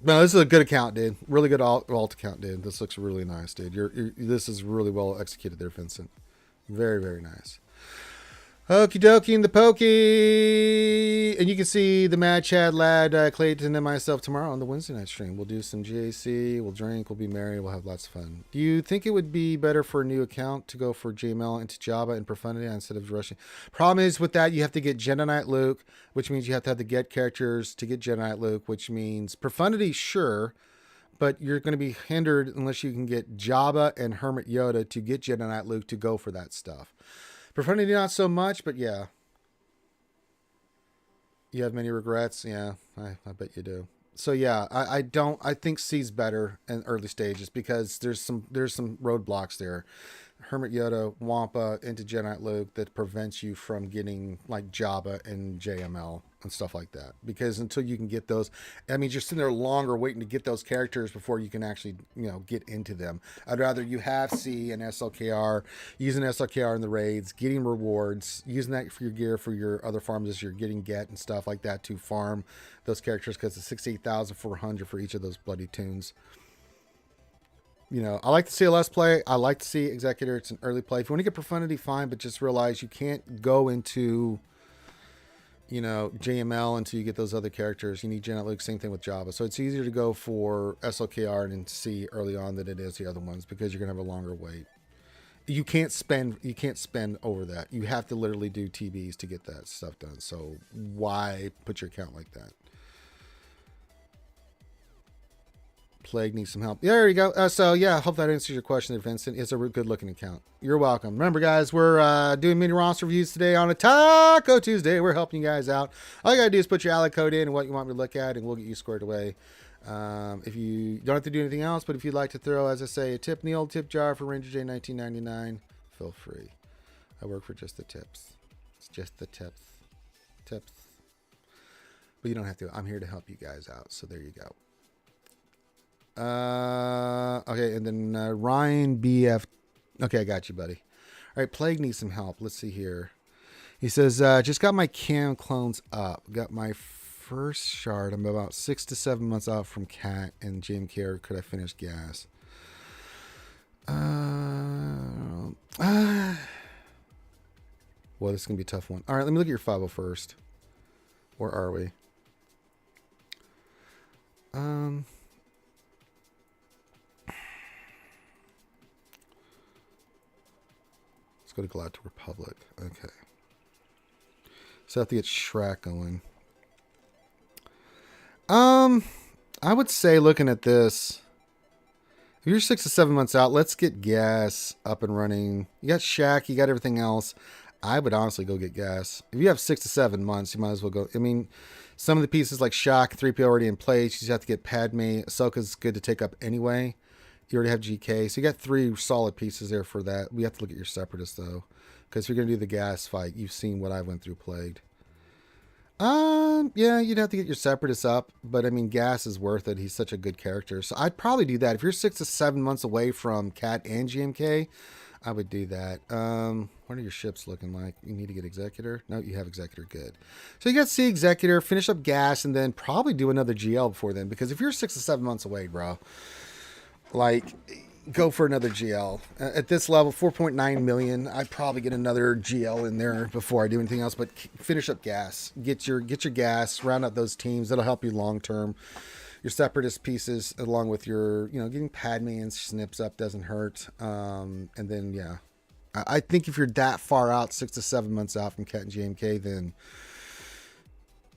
this is a good account, dude. Really good alt account, dude. This looks really nice, dude. This is really well executed there, Vincent. Very, very nice. Okie dokie in the pokey. And you can see the Mad Chad lad, Clayton, and myself tomorrow on the Wednesday night stream. We'll do some GAC, we'll drink, we'll be merry, we'll have lots of fun. Do you think it would be better for a new account to go for JML into Java and Profundity instead of rushing? Problem is with that, you have to get Jedi Knight Luke, which means you have to have the get characters to get Jedi Knight Luke, which means Profundity, sure, but you're going to be hindered unless you can get Jabba and Hermit Yoda to get Jedi Knight Luke to go for that stuff. Profundity, not so much, but yeah. You have many regrets? Yeah, I bet you do. So yeah, I think C's better in early stages because there's some roadblocks there. Hermit Yoda, Wampa, into Jedi Knight Luke that prevents you from getting like Jabba and JML and stuff like that. Because until you can get those, I mean, you're sitting there longer waiting to get those characters before you can actually, get into them. I'd rather you have C and SLKR, using SLKR in the raids, getting rewards, using that for your gear for your other farms as you're getting get and stuff like that to farm those characters because it's 68,400 for each of those bloody tunes. you know, I like to see a less play. I like to see Executor. It's an early play. If you want to get Profundity, fine, but just realize you can't go into, you know, JML until you get those other characters. You need Janet Luke, same thing with Java. So it's easier to go for SLKR and C early on than it is the other ones because you're going to have a longer wait. You can't spend over that. You have to literally do TBs to get that stuff done. So why put your account like that? Plague needs some help. Yeah, there you go. So yeah, I hope that answers your question there, Vincent. It's a good looking account. You're welcome. Remember, guys, we're doing mini roster reviews today on a Taco Tuesday. We're helping you guys out. All you gotta do is put your ally code in and what you want me to look at, and we'll get you squared away. If you don't have to do anything else, but if you'd like to throw, as I say, a tip in the old tip jar for Ranger J 1999, feel free. I work for just the tips. It's just the tips. But you don't have to. I'm here to help you guys out. So there you go. Okay, and then Ryan BF. Okay, I got you, buddy. All right, Plague needs some help. Let's see here. He says, just got my cam clones up. Got my first shard. I'm about 6 to 7 months out from Cat and JMK. Or could I finish gas? Well, this is gonna be a tough one. All right, let me look at your 50 first. Where are we? Go to Galactic Republic. Okay. So I have to get Shrek going. I would say looking at this, if you're 6 to 7 months out, let's get gas up and running. You got Shaq, you got everything else. I would honestly go get gas. If you have 6 to 7 months, you might as well go. I mean, some of the pieces like Shaq, 3P already in place. You just have to get Padme. Ahsoka's good to take up anyway. You already have GK, so you got 3 solid pieces there for that. We have to look at your Separatists, though, because if you're going to do the gas fight, you've seen what I went through Plagued. Yeah, you'd have to get your Separatists up, but I mean, gas is worth it. He's such a good character, so I'd probably do that. If you're 6 to 7 months away from Cat and GMK, I would do that. What are your ships looking like? You need to get Executor? No, you have Executor. Good. So you got C Executor, finish up gas, and then probably do another GL before then, because if you're 6 to 7 months away, bro, like, go for another GL. At this level, 4.9 million, I'd probably get another GL in there before I do anything else, but finish up gas. Get your gas, round out those teams. That'll help you long term. Your Separatist pieces, along with your, you know, getting Padme and Snips up doesn't hurt. And then, yeah. I think if you're that far out, 6 to 7 months out from Cat and GMK, then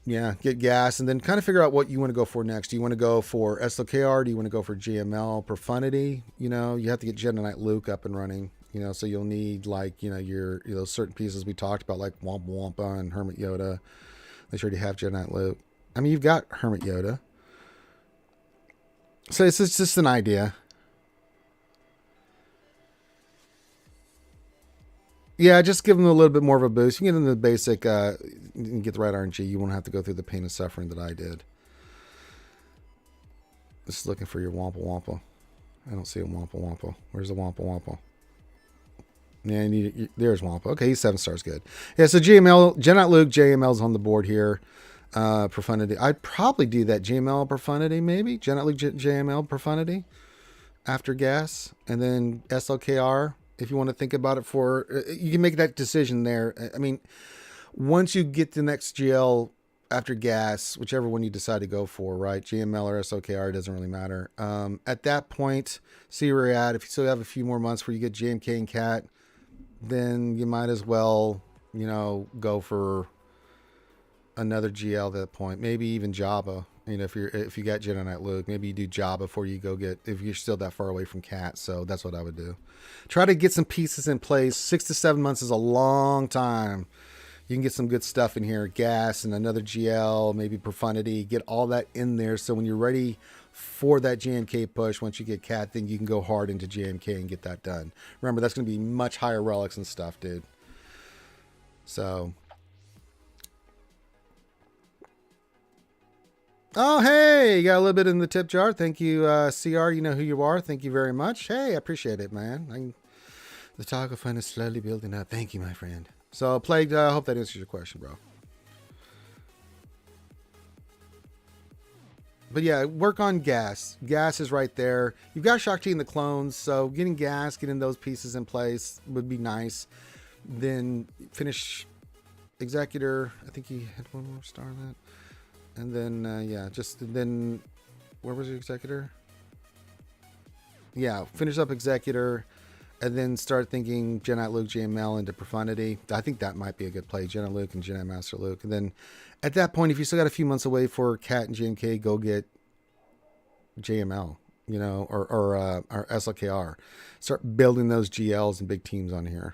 yeah, get gas and then kind of figure out what you want to go for next. Do you want to go for SLKR? Do you want to go for GML Profundity? You know, you have to get Jedi Knight Luke up and running, you know, so you'll need like, you know, your, you know, certain pieces we talked about like Wampa Wampa and Hermit Yoda. They already have Jedi Knight Luke. I mean, you've got Hermit Yoda. So it's just an idea. Yeah, just give them a little bit more of a boost. You get into the basic, and get the right RNG. You won't have to go through the pain and suffering that I did. Just looking for your Wampa Wampa. I don't see a Wampa Wampa. Where's the Wampa Wampa? Yeah, there's Wampa. Okay, he's 7 stars, good. Yeah, so GML, Jedi Luke, JML's on the board here. Profundity. I'd probably do that GML Profundity, maybe. Jedi Luke, JML Profundity after gas. And then SLKR. If you want to think about it for, you can make that decision there. I mean, once you get the next GL after gas, whichever one you decide to go for, right? GML or SOKR, doesn't really matter. At that point, see where you're at. If you still have a few more months where you get JMK and Cat, then you might as well, you know, go for another GL at that point. Maybe even Jabba. You know, if you got Jedi Knight Luke, maybe you do Jabba before you go get, if you're still that far away from Cat. So that's what I would do. Try to get some pieces in place. 6 to 7 months is a long time. You can get some good stuff in here. Gas and another GL, maybe Profundity. Get all that in there. So when you're ready for that JMK push, once you get Cat, then you can go hard into JMK and get that done. Remember, that's going to be much higher relics and stuff, dude. So... Oh, hey, you got a little bit in the tip jar. Thank you, CR. You know who you are. Thank you very much. Hey, I appreciate it, man. The taco fund is slowly building up. Thank you, my friend. So, Plagued, I hope that answers your question, bro. But yeah, work on gas. Gas is right there. You've got Shakti and the clones, so getting gas, getting those pieces in place would be nice. Then finish Executor. I think he had one more star on that. And then, yeah, just then, where was the Executor? Yeah, finish up Executor, and then start thinking Jedi Luke, JML into Profundity. I think that might be a good play, Jedi Luke and Jedi Master Luke. And then at that point, if you still got a few months away for Cat and JMK, go get JML, you know, or SLKR. Start building those GLs and big teams on here.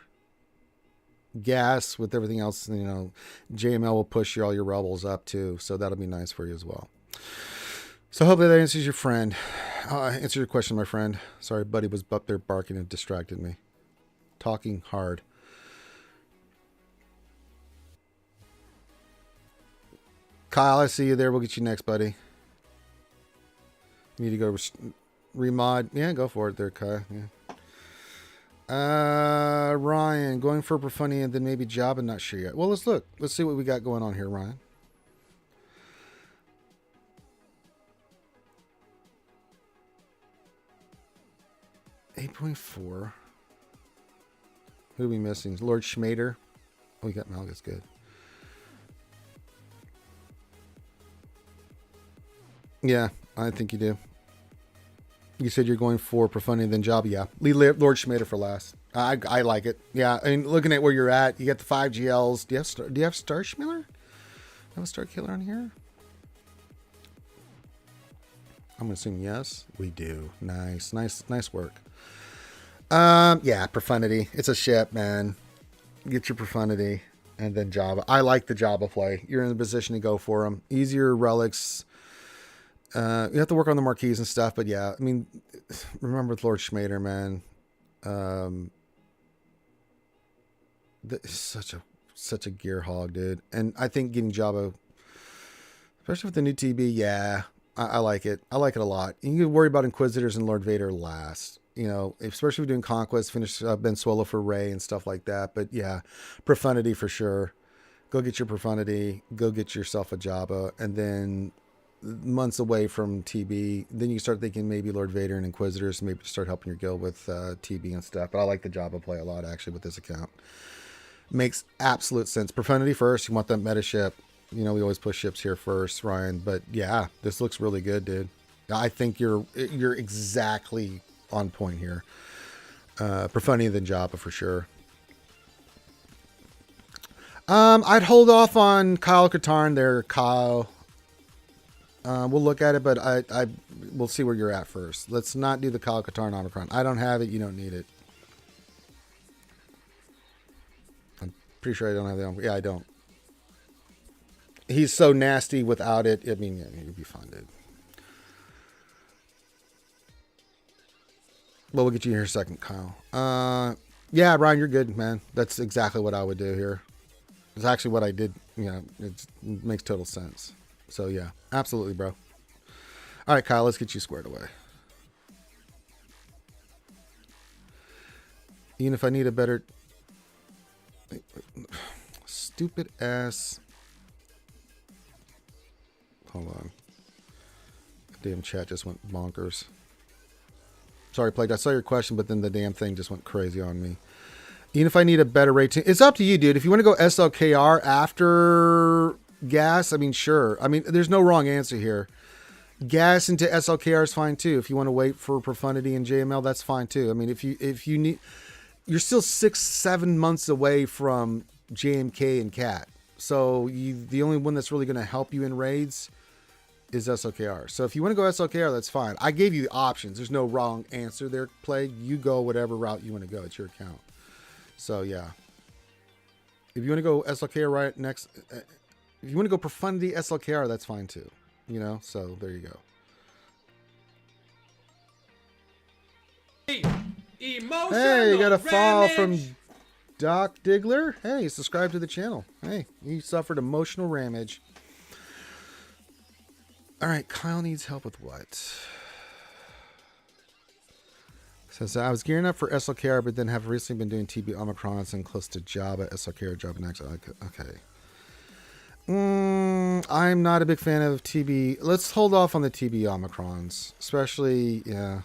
Gas with everything else, you know, JML will push all your rebels up too, so that'll be nice for you as well. So hopefully that answers your friend. Answer your question, my friend. Sorry, buddy was up there barking and distracted me. Talking hard. Kyle, I see you there. We'll get you next, buddy. You need to go remod. Yeah, go for it there, Kyle. Yeah. Ryan, going for Profundity and then maybe Jabba, not sure yet. Well, let's look. Let's see what we got going on here, Ryan. $8.4. Who are we missing? Lord Schmader. Oh, we got Malgus. Good. Yeah, I think you do. You said you're going for Profundity then Jabba. Yeah, leave Lord Schmader for last. I like it. Yeah, I mean, looking at where you're at, you got the 5 GLs. Do you have Star Schmiller? Have a Star Killer on here? I'm gonna assume yes. We do. Nice work. Yeah, Profundity. It's a ship, man. Get your Profundity and then Jabba. I like the Jabba play. You're in the position to go for them. Easier relics. You have to work on the marquees and stuff, but yeah, I mean, remember with Lord Schmader, man. Such a gear hog, dude. And I think getting Jabba, especially with the new TB, yeah, I like it. I like it a lot. You can worry about Inquisitors and Lord Vader last. You know, especially if you're doing Conquest, finish Ben Swallow for Rey and stuff like that. But yeah, Profundity for sure. Go get your Profundity. Go get yourself a Jabba. And then months away from TB, then you start thinking maybe Lord Vader and Inquisitors, maybe start helping your guild with TB and stuff. But I like the Jabba play a lot, actually, with this account. Makes absolute sense. Profundity first. You want that meta ship. You know, we always push ships here first, Ryan. But yeah, this looks really good, dude. I think you're exactly on point here. Profundity than Jabba for sure. I'd hold off on Kyle Katarn there, Kyle. We'll look at it, but we'll see where you're at first. Let's not do the Kyle Katarn Omicron. I don't have it. You don't need it. I'm pretty sure I don't have the Omicron. Yeah, I don't. He's so nasty without it. I mean, yeah, you'll be fine, dude. Well, we'll get you here in a second, Kyle. Yeah, Ryan, you're good, man. That's exactly what I would do here. It's actually what I did. You know, it makes total sense. So, yeah, absolutely, bro. All right, Kyle, let's get you squared away. Even if I need a better... Stupid ass... Hold on. Damn chat just went bonkers. Sorry, Plague. I saw your question, but then the damn thing just went crazy on me. Even if I need a better rating... It's up to you, dude. If you want to go SLKR after... gas, I mean, sure. I mean, there's no wrong answer here. Gas into SLKR is fine too. If you want to wait for Profundity and JML, that's fine too. I mean, if you need, you're still 6-7 months away from JMK and Cat. So the only one that's really going to help you in raids is SLKR. So if you want to go SLKR, that's fine. I gave you the options. There's no wrong answer there, Plague. You go whatever route you want to go. It's your account. So yeah. If you want to go SLKR right next... If you want to go Profundity SLKR, that's fine too. You know, so there you go. Hey, you got a follow from Doc Diggler. Hey, subscribe to the channel. Hey, he suffered emotional damage. All right, Kyle needs help with what? Says, I was gearing up for SLKR, but then have recently been doing TB Omicrons and close to Jabba, SLKR, Jabba next. Okay. I'm not a big fan of TB. Let's hold off on the TB Omicrons, especially, yeah.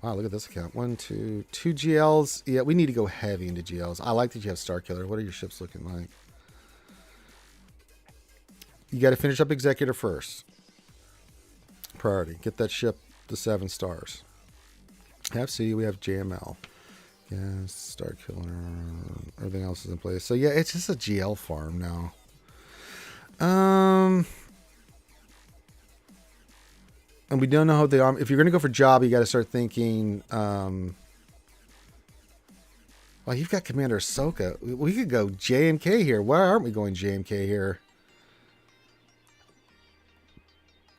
Wow, look at this account. 1, 2, 2 GLs. Yeah, we need to go heavy into GLs. I like that you have Star Killer. What are your ships looking like? You got to finish up Executor first. Priority. Get that ship to 7 stars. Have C. We have JML. Yeah, Star Killer. Everything else is in place. So yeah, it's just a GL farm now. And we don't know how they are. If you're going to go for job, you got to start thinking. Well, you've got Commander Ahsoka. We could go JMK here. Why aren't we going JMK here?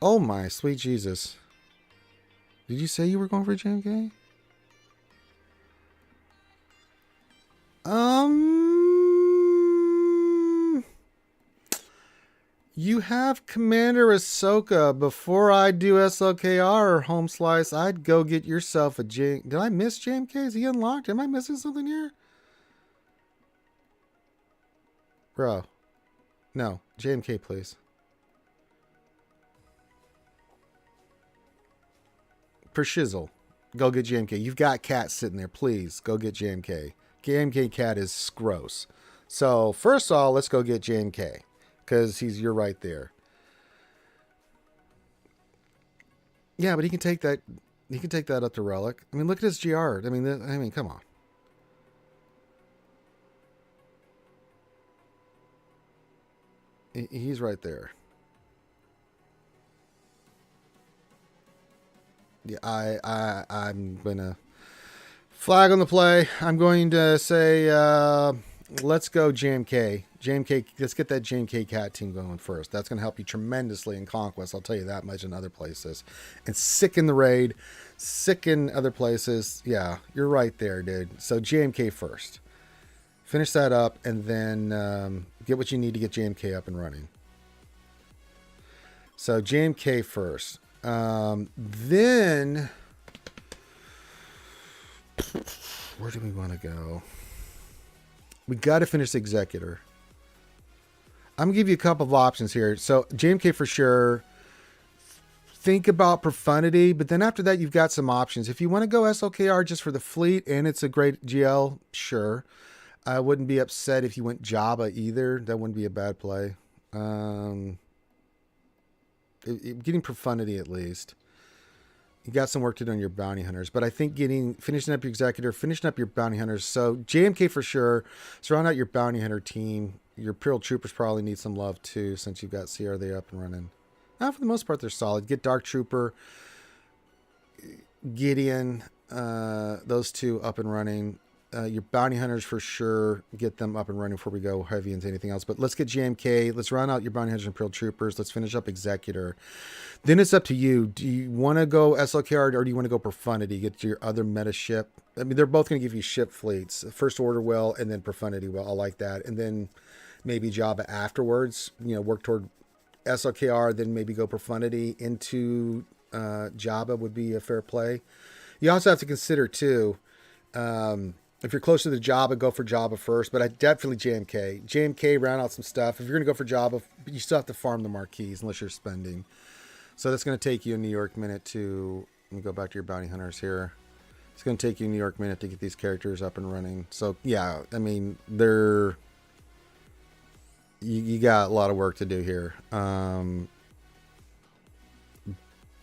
Oh my sweet Jesus! Did you say you were going for JMK? You have Commander Ahsoka. Before I do SLKR or Home Slice, I'd go get yourself a J. Did I miss JMK? Is he unlocked? Am I missing something here? Bro. No. JMK, please. For shizzle. Go get JMK. You've got Cat sitting there. Please, go get JMK. JMK Cat is gross. So, first of all, let's go get JMK. Because you're right there. Yeah, but he can take that. He can take that up to Relic. I mean, look at his GR. I mean, come on. He's right there. Yeah, I'm gonna flag on the play. I'm going to say, let's go JMK. JMK, let's get that JMK Cat team going first. That's going to help you tremendously in Conquest. I'll tell you that much in other places. And sick in the raid, sick in other places. Yeah, you're right there, dude. So JMK first. Finish that up, and then get what you need to get JMK up and running. So JMK first. Then, where do we want to go? We got to finish Executor. I'm going to give you a couple of options here. So JMK for sure. Think about Profundity, but then after that, you've got some options. If you want to go SLKR just for the fleet and it's a great GL, sure. I wouldn't be upset if you went Jabba either. That wouldn't be a bad play. Getting Profundity at least. You got some work to do on your bounty hunters, but I think finishing up your Executor, finishing up your bounty hunters. So JMK for sure. Surround out your bounty hunter team. Your Imperial Troopers probably need some love too, since you've got CR there up and running. Now, for the most part, they're solid. Get Dark Trooper, Gideon, those two up and running. Your bounty hunters for sure, get them up and running before we go heavy into anything else. But let's get JMK. Let's round out your bounty hunters and Imperial Troopers. Let's finish up Executor. Then it's up to you. Do you want to go SLKR or do you want to go Profundity? Get your other meta ship. I mean, they're both going to give you ship fleets. First Order will, and then Profundity will. I like that. And then maybe Jabba afterwards. You know, work toward SLKR, then maybe go Profundity into Jabba would be a fair play. You also have to consider too. If you're closer to Jabba, go for Jabba first, but I definitely JMK. JMK, round out some stuff. If you're going to go for Jabba, you still have to farm the marquees unless you're spending. So that's going to take you a New York minute to, let me go back to your bounty hunters here. It's going to take you a New York minute to get these characters up and running. So yeah, I mean, you got a lot of work to do here.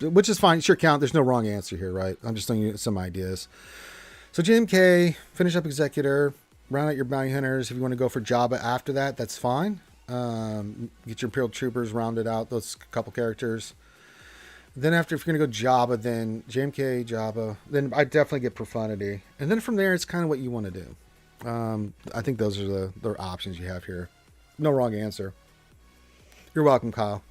Which is fine. Sure count. There's no wrong answer here, right? I'm just thinking some ideas. So JMK, finish up Executor, round out your bounty hunters. If you want to go for Jabba after that, that's fine. Get your Imperial Troopers rounded out, those couple characters. Then after, if you're going to go Jabba, then JMK, Jabba. Then I definitely get Profundity. And then from there, it's kind of what you want to do. I think those are the options you have here. No wrong answer. You're welcome, Kyle.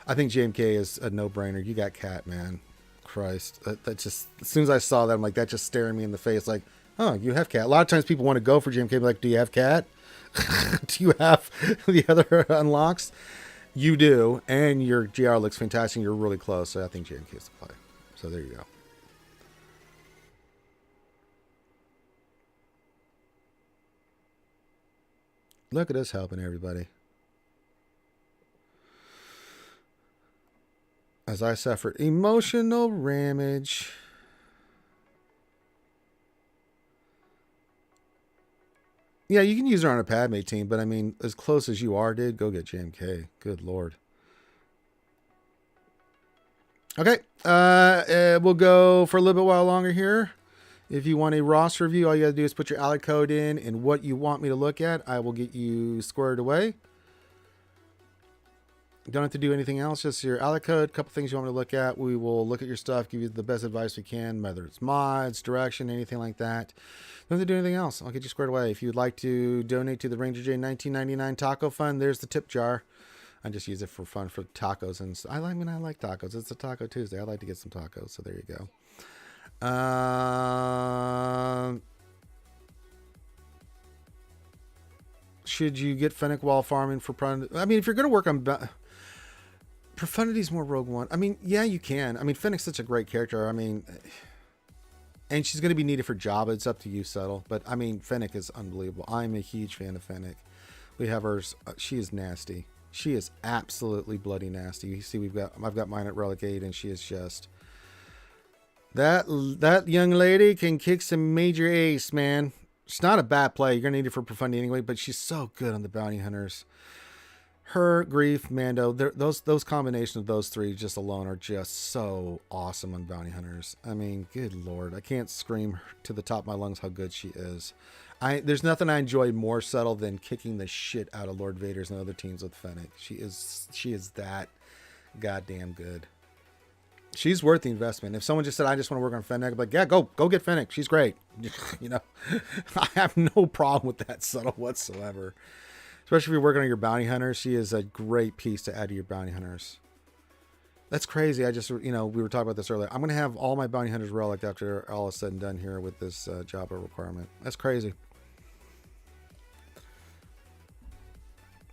I think JMK is a no-brainer. You got Cat, man. Christ, that just, as soon as I saw that, I'm like, that just staring me in the face like, oh, you have Cat. A lot of times people want to go for JMK, like, do you have Cat? Do you have the other unlocks? You do, and your GR looks fantastic. You're really close, so I think JMK is the play. So there you go. Look at us helping everybody. as I suffered emotional damage. Yeah, you can use her on a Padme team, but I mean, as close as you are, dude, go get JMK. Good Lord. Okay, we'll go for a little bit while longer here. If you want a roster review, all you got to do is put your ally code in and what you want me to look at. I will get you squared away. You don't have to do anything else, just your ally code, a couple things you want me to look at. We will look at your stuff, give you the best advice we can, whether it's mods, direction, anything like that. Don't have to do anything else. I'll get you squared away. If you'd like to donate to the Ranger J 1999 Taco Fund, there's the tip jar. I just use it for fun for tacos, and I like tacos. It's a Taco Tuesday. I like to get some tacos, so there you go. Should you get Fennec while farming for profundity? I mean, if you're going to work on profundity's more Rogue One. I mean, yeah, you can. I mean, Fennec's such a great character. I mean, and she's going to be needed for Jabba. It's up to you, Settle. But I mean, Fennec is unbelievable. I'm a huge fan of Fennec. We have hers. She is nasty. She is absolutely bloody nasty. You see, I've got mine at Relic 8, and she is just that young lady can kick some major ace, man. She's not a bad play. You're gonna need it for profundity anyway, but she's so good on the bounty hunters. Her, Grief, Mando, those combination of those three just alone are just so awesome on bounty hunters. I mean, good Lord, I can't scream to the top of my lungs how good she is. There's nothing I enjoy more subtle than kicking the shit out of Lord Vader's and other teams with Fennec. She is that goddamn good. She's worth the investment. If someone just said, I just want to work on Fennec, I'd be like, yeah, go get Fennec. She's great. You know, I have no problem with that subtle whatsoever. Especially if you're working on your bounty hunters, she is a great piece to add to your bounty hunters. That's crazy. We were talking about this earlier. I'm going to have all my bounty hunters relic after all is said and done here with this Jabba requirement. That's crazy.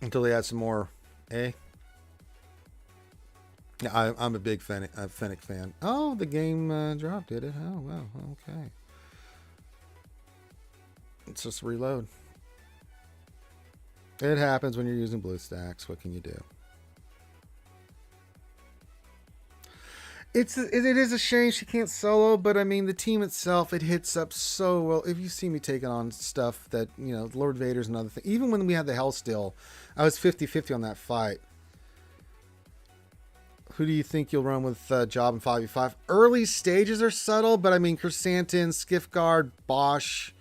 Until they add some more, eh? Yeah, I'm a big Fennec fan. Oh, the game dropped, did it? Oh, well, okay. Let's just reload. It happens when you're using BlueStacks. What can you do? It is a shame she can't solo, but I mean, the team itself, it hits up so well. If you see me taking on stuff that, you know, Lord Vader's another thing. Even when we had the Hellsteel, I was 50-50 on that fight. Who do you think you'll run with Job and 5v5? Early stages are subtle, but I mean, Chrysanthemum, Skiffguard, Bosch,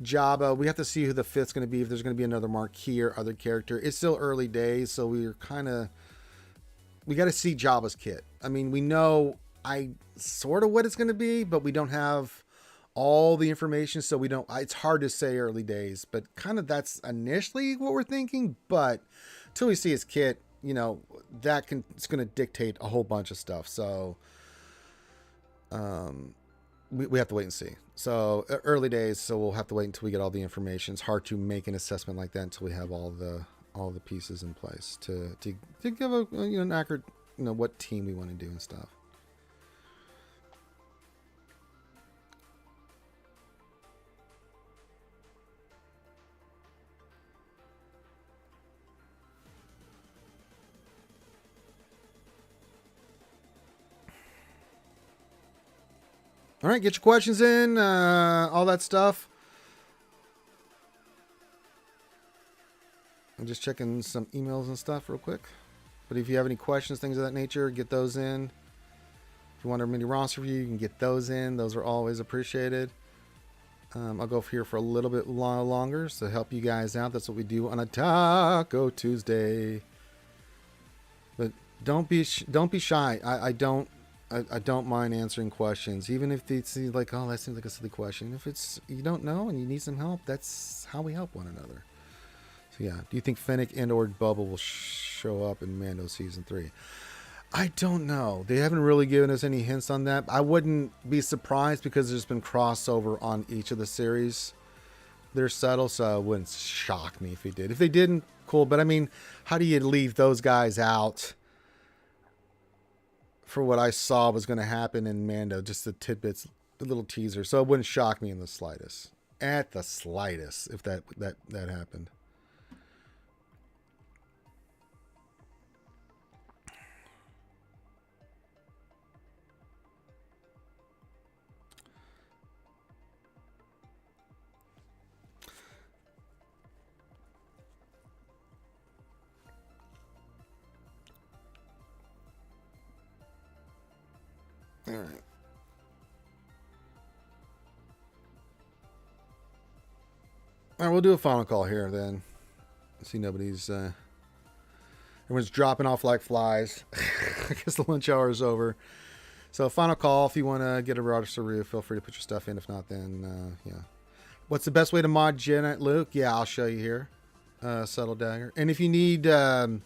Jabba. We have to see who the fifth's going to be, if there's going to be another marquee or other character. It's still early days, so we got to see Jabba's kit. I mean, we know sort of what it's going to be, but we don't have all the information, so it's hard to say early days, but kind of that's initially what we're thinking. But until we see his kit, you know, it's going to dictate a whole bunch of stuff. So we have to wait and see. So early days, so we'll have to wait until we get all the information. It's hard to make an assessment like that until we have all the pieces in place to give an accurate, what team we want to do and stuff. All right, get your questions in, all that stuff. I'm just checking some emails and stuff real quick. But if you have any questions, things of that nature, get those in. If you want a mini roster review, you can get those in. Those are always appreciated. I'll go here for a little bit longer to help you guys out. That's what we do on a Taco Tuesday. But don't be shy. I don't mind answering questions, even if they seem like, oh, that seems like a silly question. If it's you don't know and you need some help, that's how we help one another. So yeah, do you think Fennec and or Bubba will show up in Mando season 3? I don't know. They haven't really given us any hints on that. I wouldn't be surprised because there's been crossover on each of the series. They're subtle, so it wouldn't shock me if he did. If they didn't, cool. But I mean, how do you leave those guys out for what I saw was going to happen in Mando? Just the tidbits, the little teaser. So it wouldn't shock me in the slightest. At the slightest, if that happened. All right. All right, we'll do a final call here then. See, nobody's... everyone's dropping off like flies. I guess the lunch hour is over. So final call. If you want to get a roster review, feel free to put your stuff in. If not, then, yeah. What's the best way to mod Janet Luke? Yeah, I'll show you here. Subtle Dagger. And if you need... if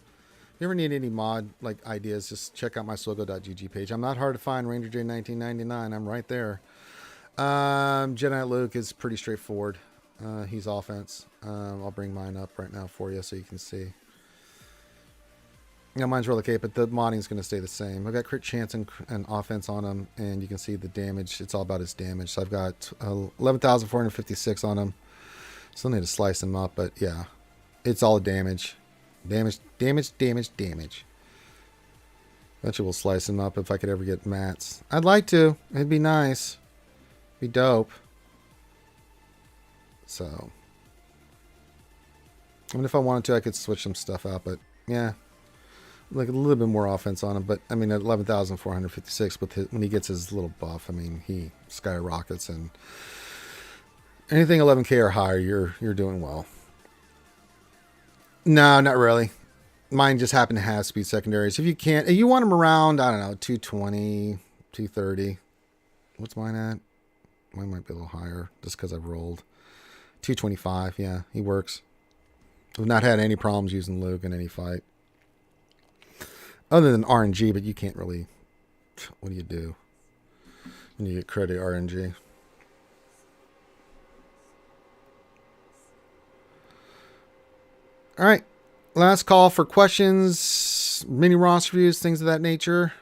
you ever need any mod like ideas, just check out my SWGOH.gg page. I'm not hard to find. Ranger J 1999. I'm right there. Jedi Luke is pretty straightforward. He's offense. I'll bring mine up right now for you so you can see. Yeah, mine's really okay, but the modding is going to stay the same. I've got crit chance and offense on him, and you can see the damage. It's all about his damage. So I've got 11,456 on him. Still need to slice him up, but yeah, it's all damage. Damage. Eventually we'll slice him up if I could ever get mats. I'd like to. It'd be nice. Be dope. So, I mean, if I wanted to, I could switch some stuff out, but yeah, like a little bit more offense on him. But I mean, at 11,456 with his, when he gets his little buff, I mean, he skyrockets, and anything 11K or higher, you're doing well. No, not really. Mine just happen to have speed secondaries. If you can't, if you want them around, I don't know, 220, 230. What's mine at? Mine might be a little higher just because I've rolled. 225, yeah, he works. I've not had any problems using Luke in any fight. Other than RNG, but you can't really... What do you do when you get credit RNG? All right. Last call for questions, mini roster reviews, things of that nature.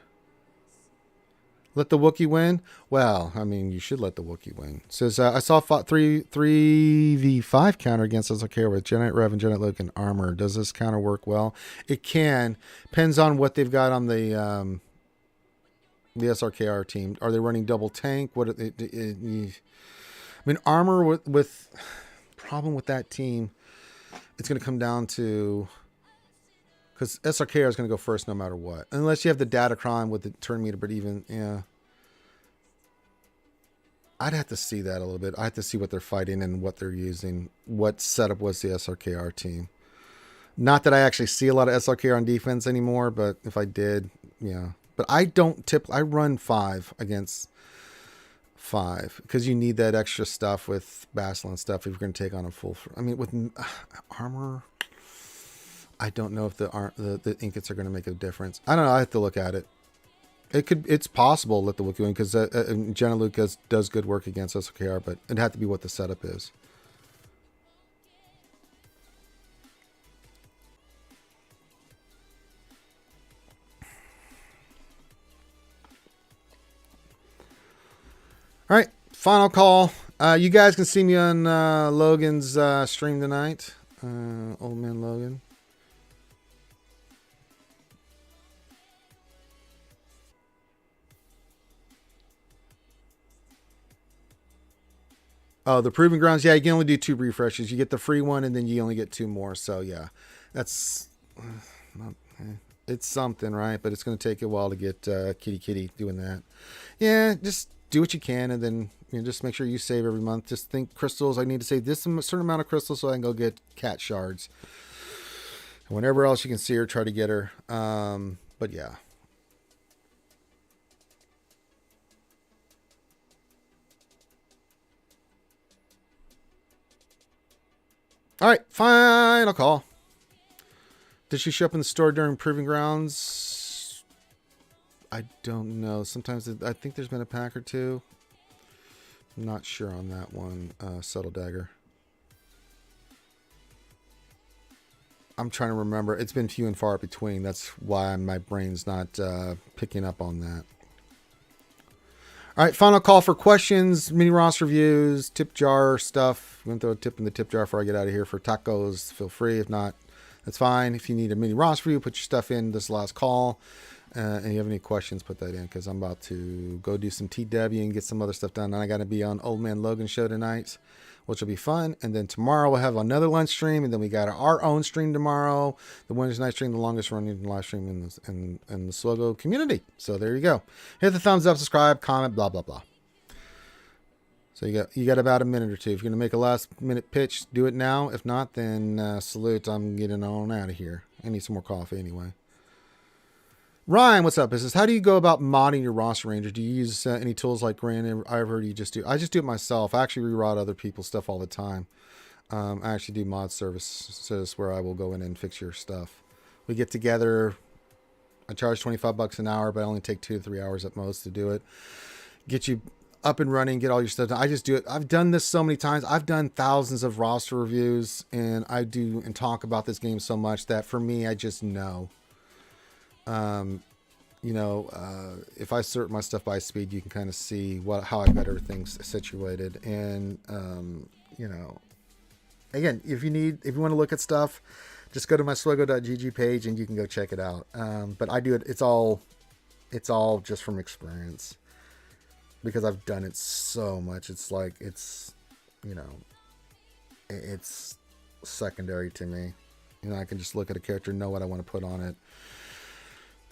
Let the Wookiee win? Well, I mean, you should let the Wookiee win. It says, I saw 3v5 counter against SLK with Jedi Rev and Jedi Luke and armor. Does this counter work well? It can. Depends on what they've got on the SRKR team. Are they running double tank? What? I mean, armor with problem with that team, it's going to come down to... Because SRKR is going to go first no matter what. Unless you have the Datacron with the turn meter, but even, yeah. I'd have to see that a little bit. I have to see what they're fighting and what they're using. What setup was the SRKR team. Not that I actually see a lot of SRKR on defense anymore, but if I did, yeah. But I don't I run 5 against 5. Because you need that extra stuff with Basel and stuff if you're going to take on a full... I mean, with armor... I don't know if the ingots are going to make a difference. I don't know. I have to look at it. It's possible to let the Wookiee win because Jenna Lucas does good work against SOKR, but it'd have to be what the setup is. All right, final call. You guys can see me on Logan's stream tonight. Old man Logan. Oh, the Proving Grounds. Yeah, you can only do 2 refreshes. You get the free one, and then you only get 2 more. So, yeah, that's it's something, right? But it's going to take a while to get Kitty doing that. Yeah, just do what you can, and then just make sure you save every month. Just think crystals. I need to save this certain amount of crystals so I can go get cat shards. And whenever else you can see her, try to get her. But, yeah. All right, final call. Did she show up in the store during Proving Grounds? I don't know. Sometimes I think there's been a pack or two. I'm not sure on that one. Subtle Dagger. I'm trying to remember. It's been few and far between. That's why my brain's not picking up on that. All right, final call for questions, mini roster reviews, tip jar stuff. I'm going to throw a tip in the tip jar before I get out of here. For tacos, feel free. If not, that's fine. If you need a mini roster review, put your stuff in. This last call. And you have any questions, put that in, because I'm about to go do some TW and get some other stuff done. And I got to be on Old Man Logan's show tonight, which will be fun. And then tomorrow we'll have another lunch stream, and then we got our own stream tomorrow, the Wednesday night stream, the longest running live stream in the SWGOH community. So there you go. Hit the thumbs up, subscribe, comment, blah blah blah. So you got about a minute or two. If you're gonna make a last minute pitch, do it now. If not, then salute. I'm getting on out of here. I need some more coffee anyway. Ryan, what's up? It says, how do you go about modding your roster ranger? Do you use any tools like Grand? I've heard you just do. I just do it myself. I actually rerod other people's stuff all the time. I actually do mod services where I will go in and fix your stuff. We get together. I charge $25 an hour, but I only take 2 to 3 hours at most to do it. Get you up and running, get all your stuff done. I just do it. I've done this so many times. I've done thousands of roster reviews, and I do and talk about this game so much that for me, I just know. If I sort my stuff by speed, you can kind of see how I got everything situated. And, again, if you want to look at stuff, just go to my SWGOH.gg page and you can go check it out. But I do it. It's all just from experience because I've done it so much. It's like, it's secondary to me. I can just look at a character, know what I want to put on it.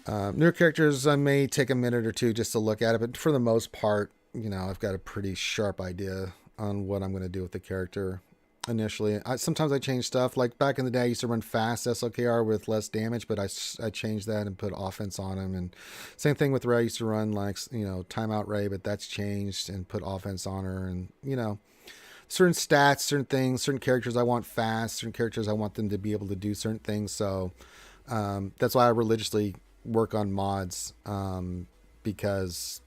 Newer characters, I may take a minute or two just to look at it, but for the most part, I've got a pretty sharp idea on what I'm going to do with the character initially. Sometimes I change stuff. Like back in the day, I used to run fast SLKR with less damage, but I changed that and put offense on him. And same thing with Ray. I used to run like, timeout Ray, but that's changed and put offense on her. And, certain stats, certain things, certain characters I want fast, certain characters I want them to be able to do certain things. So that's why I religiously work on mods, because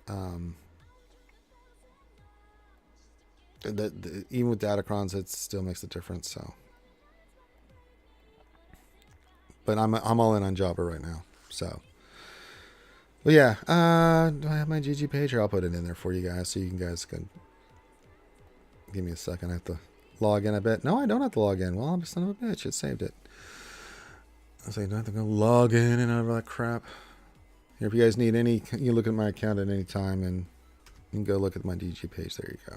even with Datacrons, it still makes a difference. So, but I'm all in on Java right now. So, but yeah, do I have my GG page here? I'll put it in there for you guys so you guys can give me a second. I have to log in. I bet. No, I don't have to log in. Well, I'm a son of a bitch. It saved it. I was like, don't have to go log in and all that crap. Here, if you guys need any, you look at my account at any time and you can go look at my DG page. There you go.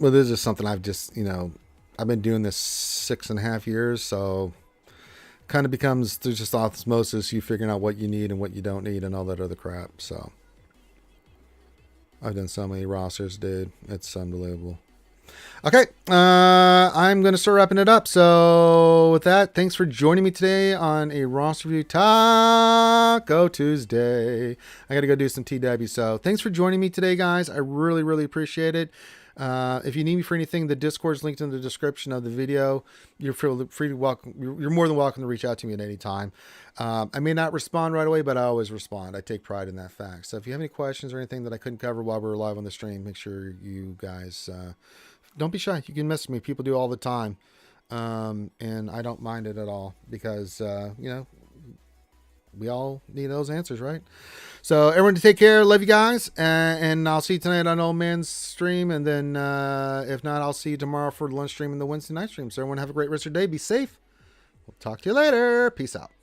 Well, this is something I've just, I've been doing this 6.5 years. So kind of becomes, there's just osmosis, you figuring out what you need and what you don't need and all that other crap. So I've done so many rosters, dude. It's unbelievable. Okay, I'm going to start wrapping it up. So with that, thanks for joining me today on a roster review Taco Tuesday. I got to go do some TW. So thanks for joining me today, guys. I really, really appreciate it. If you need me for anything, the Discord is linked in the description of the video. You're free to welcome. You're more than welcome to reach out to me at any time. I may not respond right away, but I always respond. I take pride in that fact. So if you have any questions or anything that I couldn't cover while we were live on the stream, make sure you guys don't be shy. You can message me. People do all the time, and I don't mind it at all because we all need those answers, right? So everyone, take care. Love you guys. And I'll see you tonight on Old Man's stream. And then if not, I'll see you tomorrow for the lunch stream and the Wednesday night stream. So everyone have a great rest of your day. Be safe. We'll talk to you later. Peace out.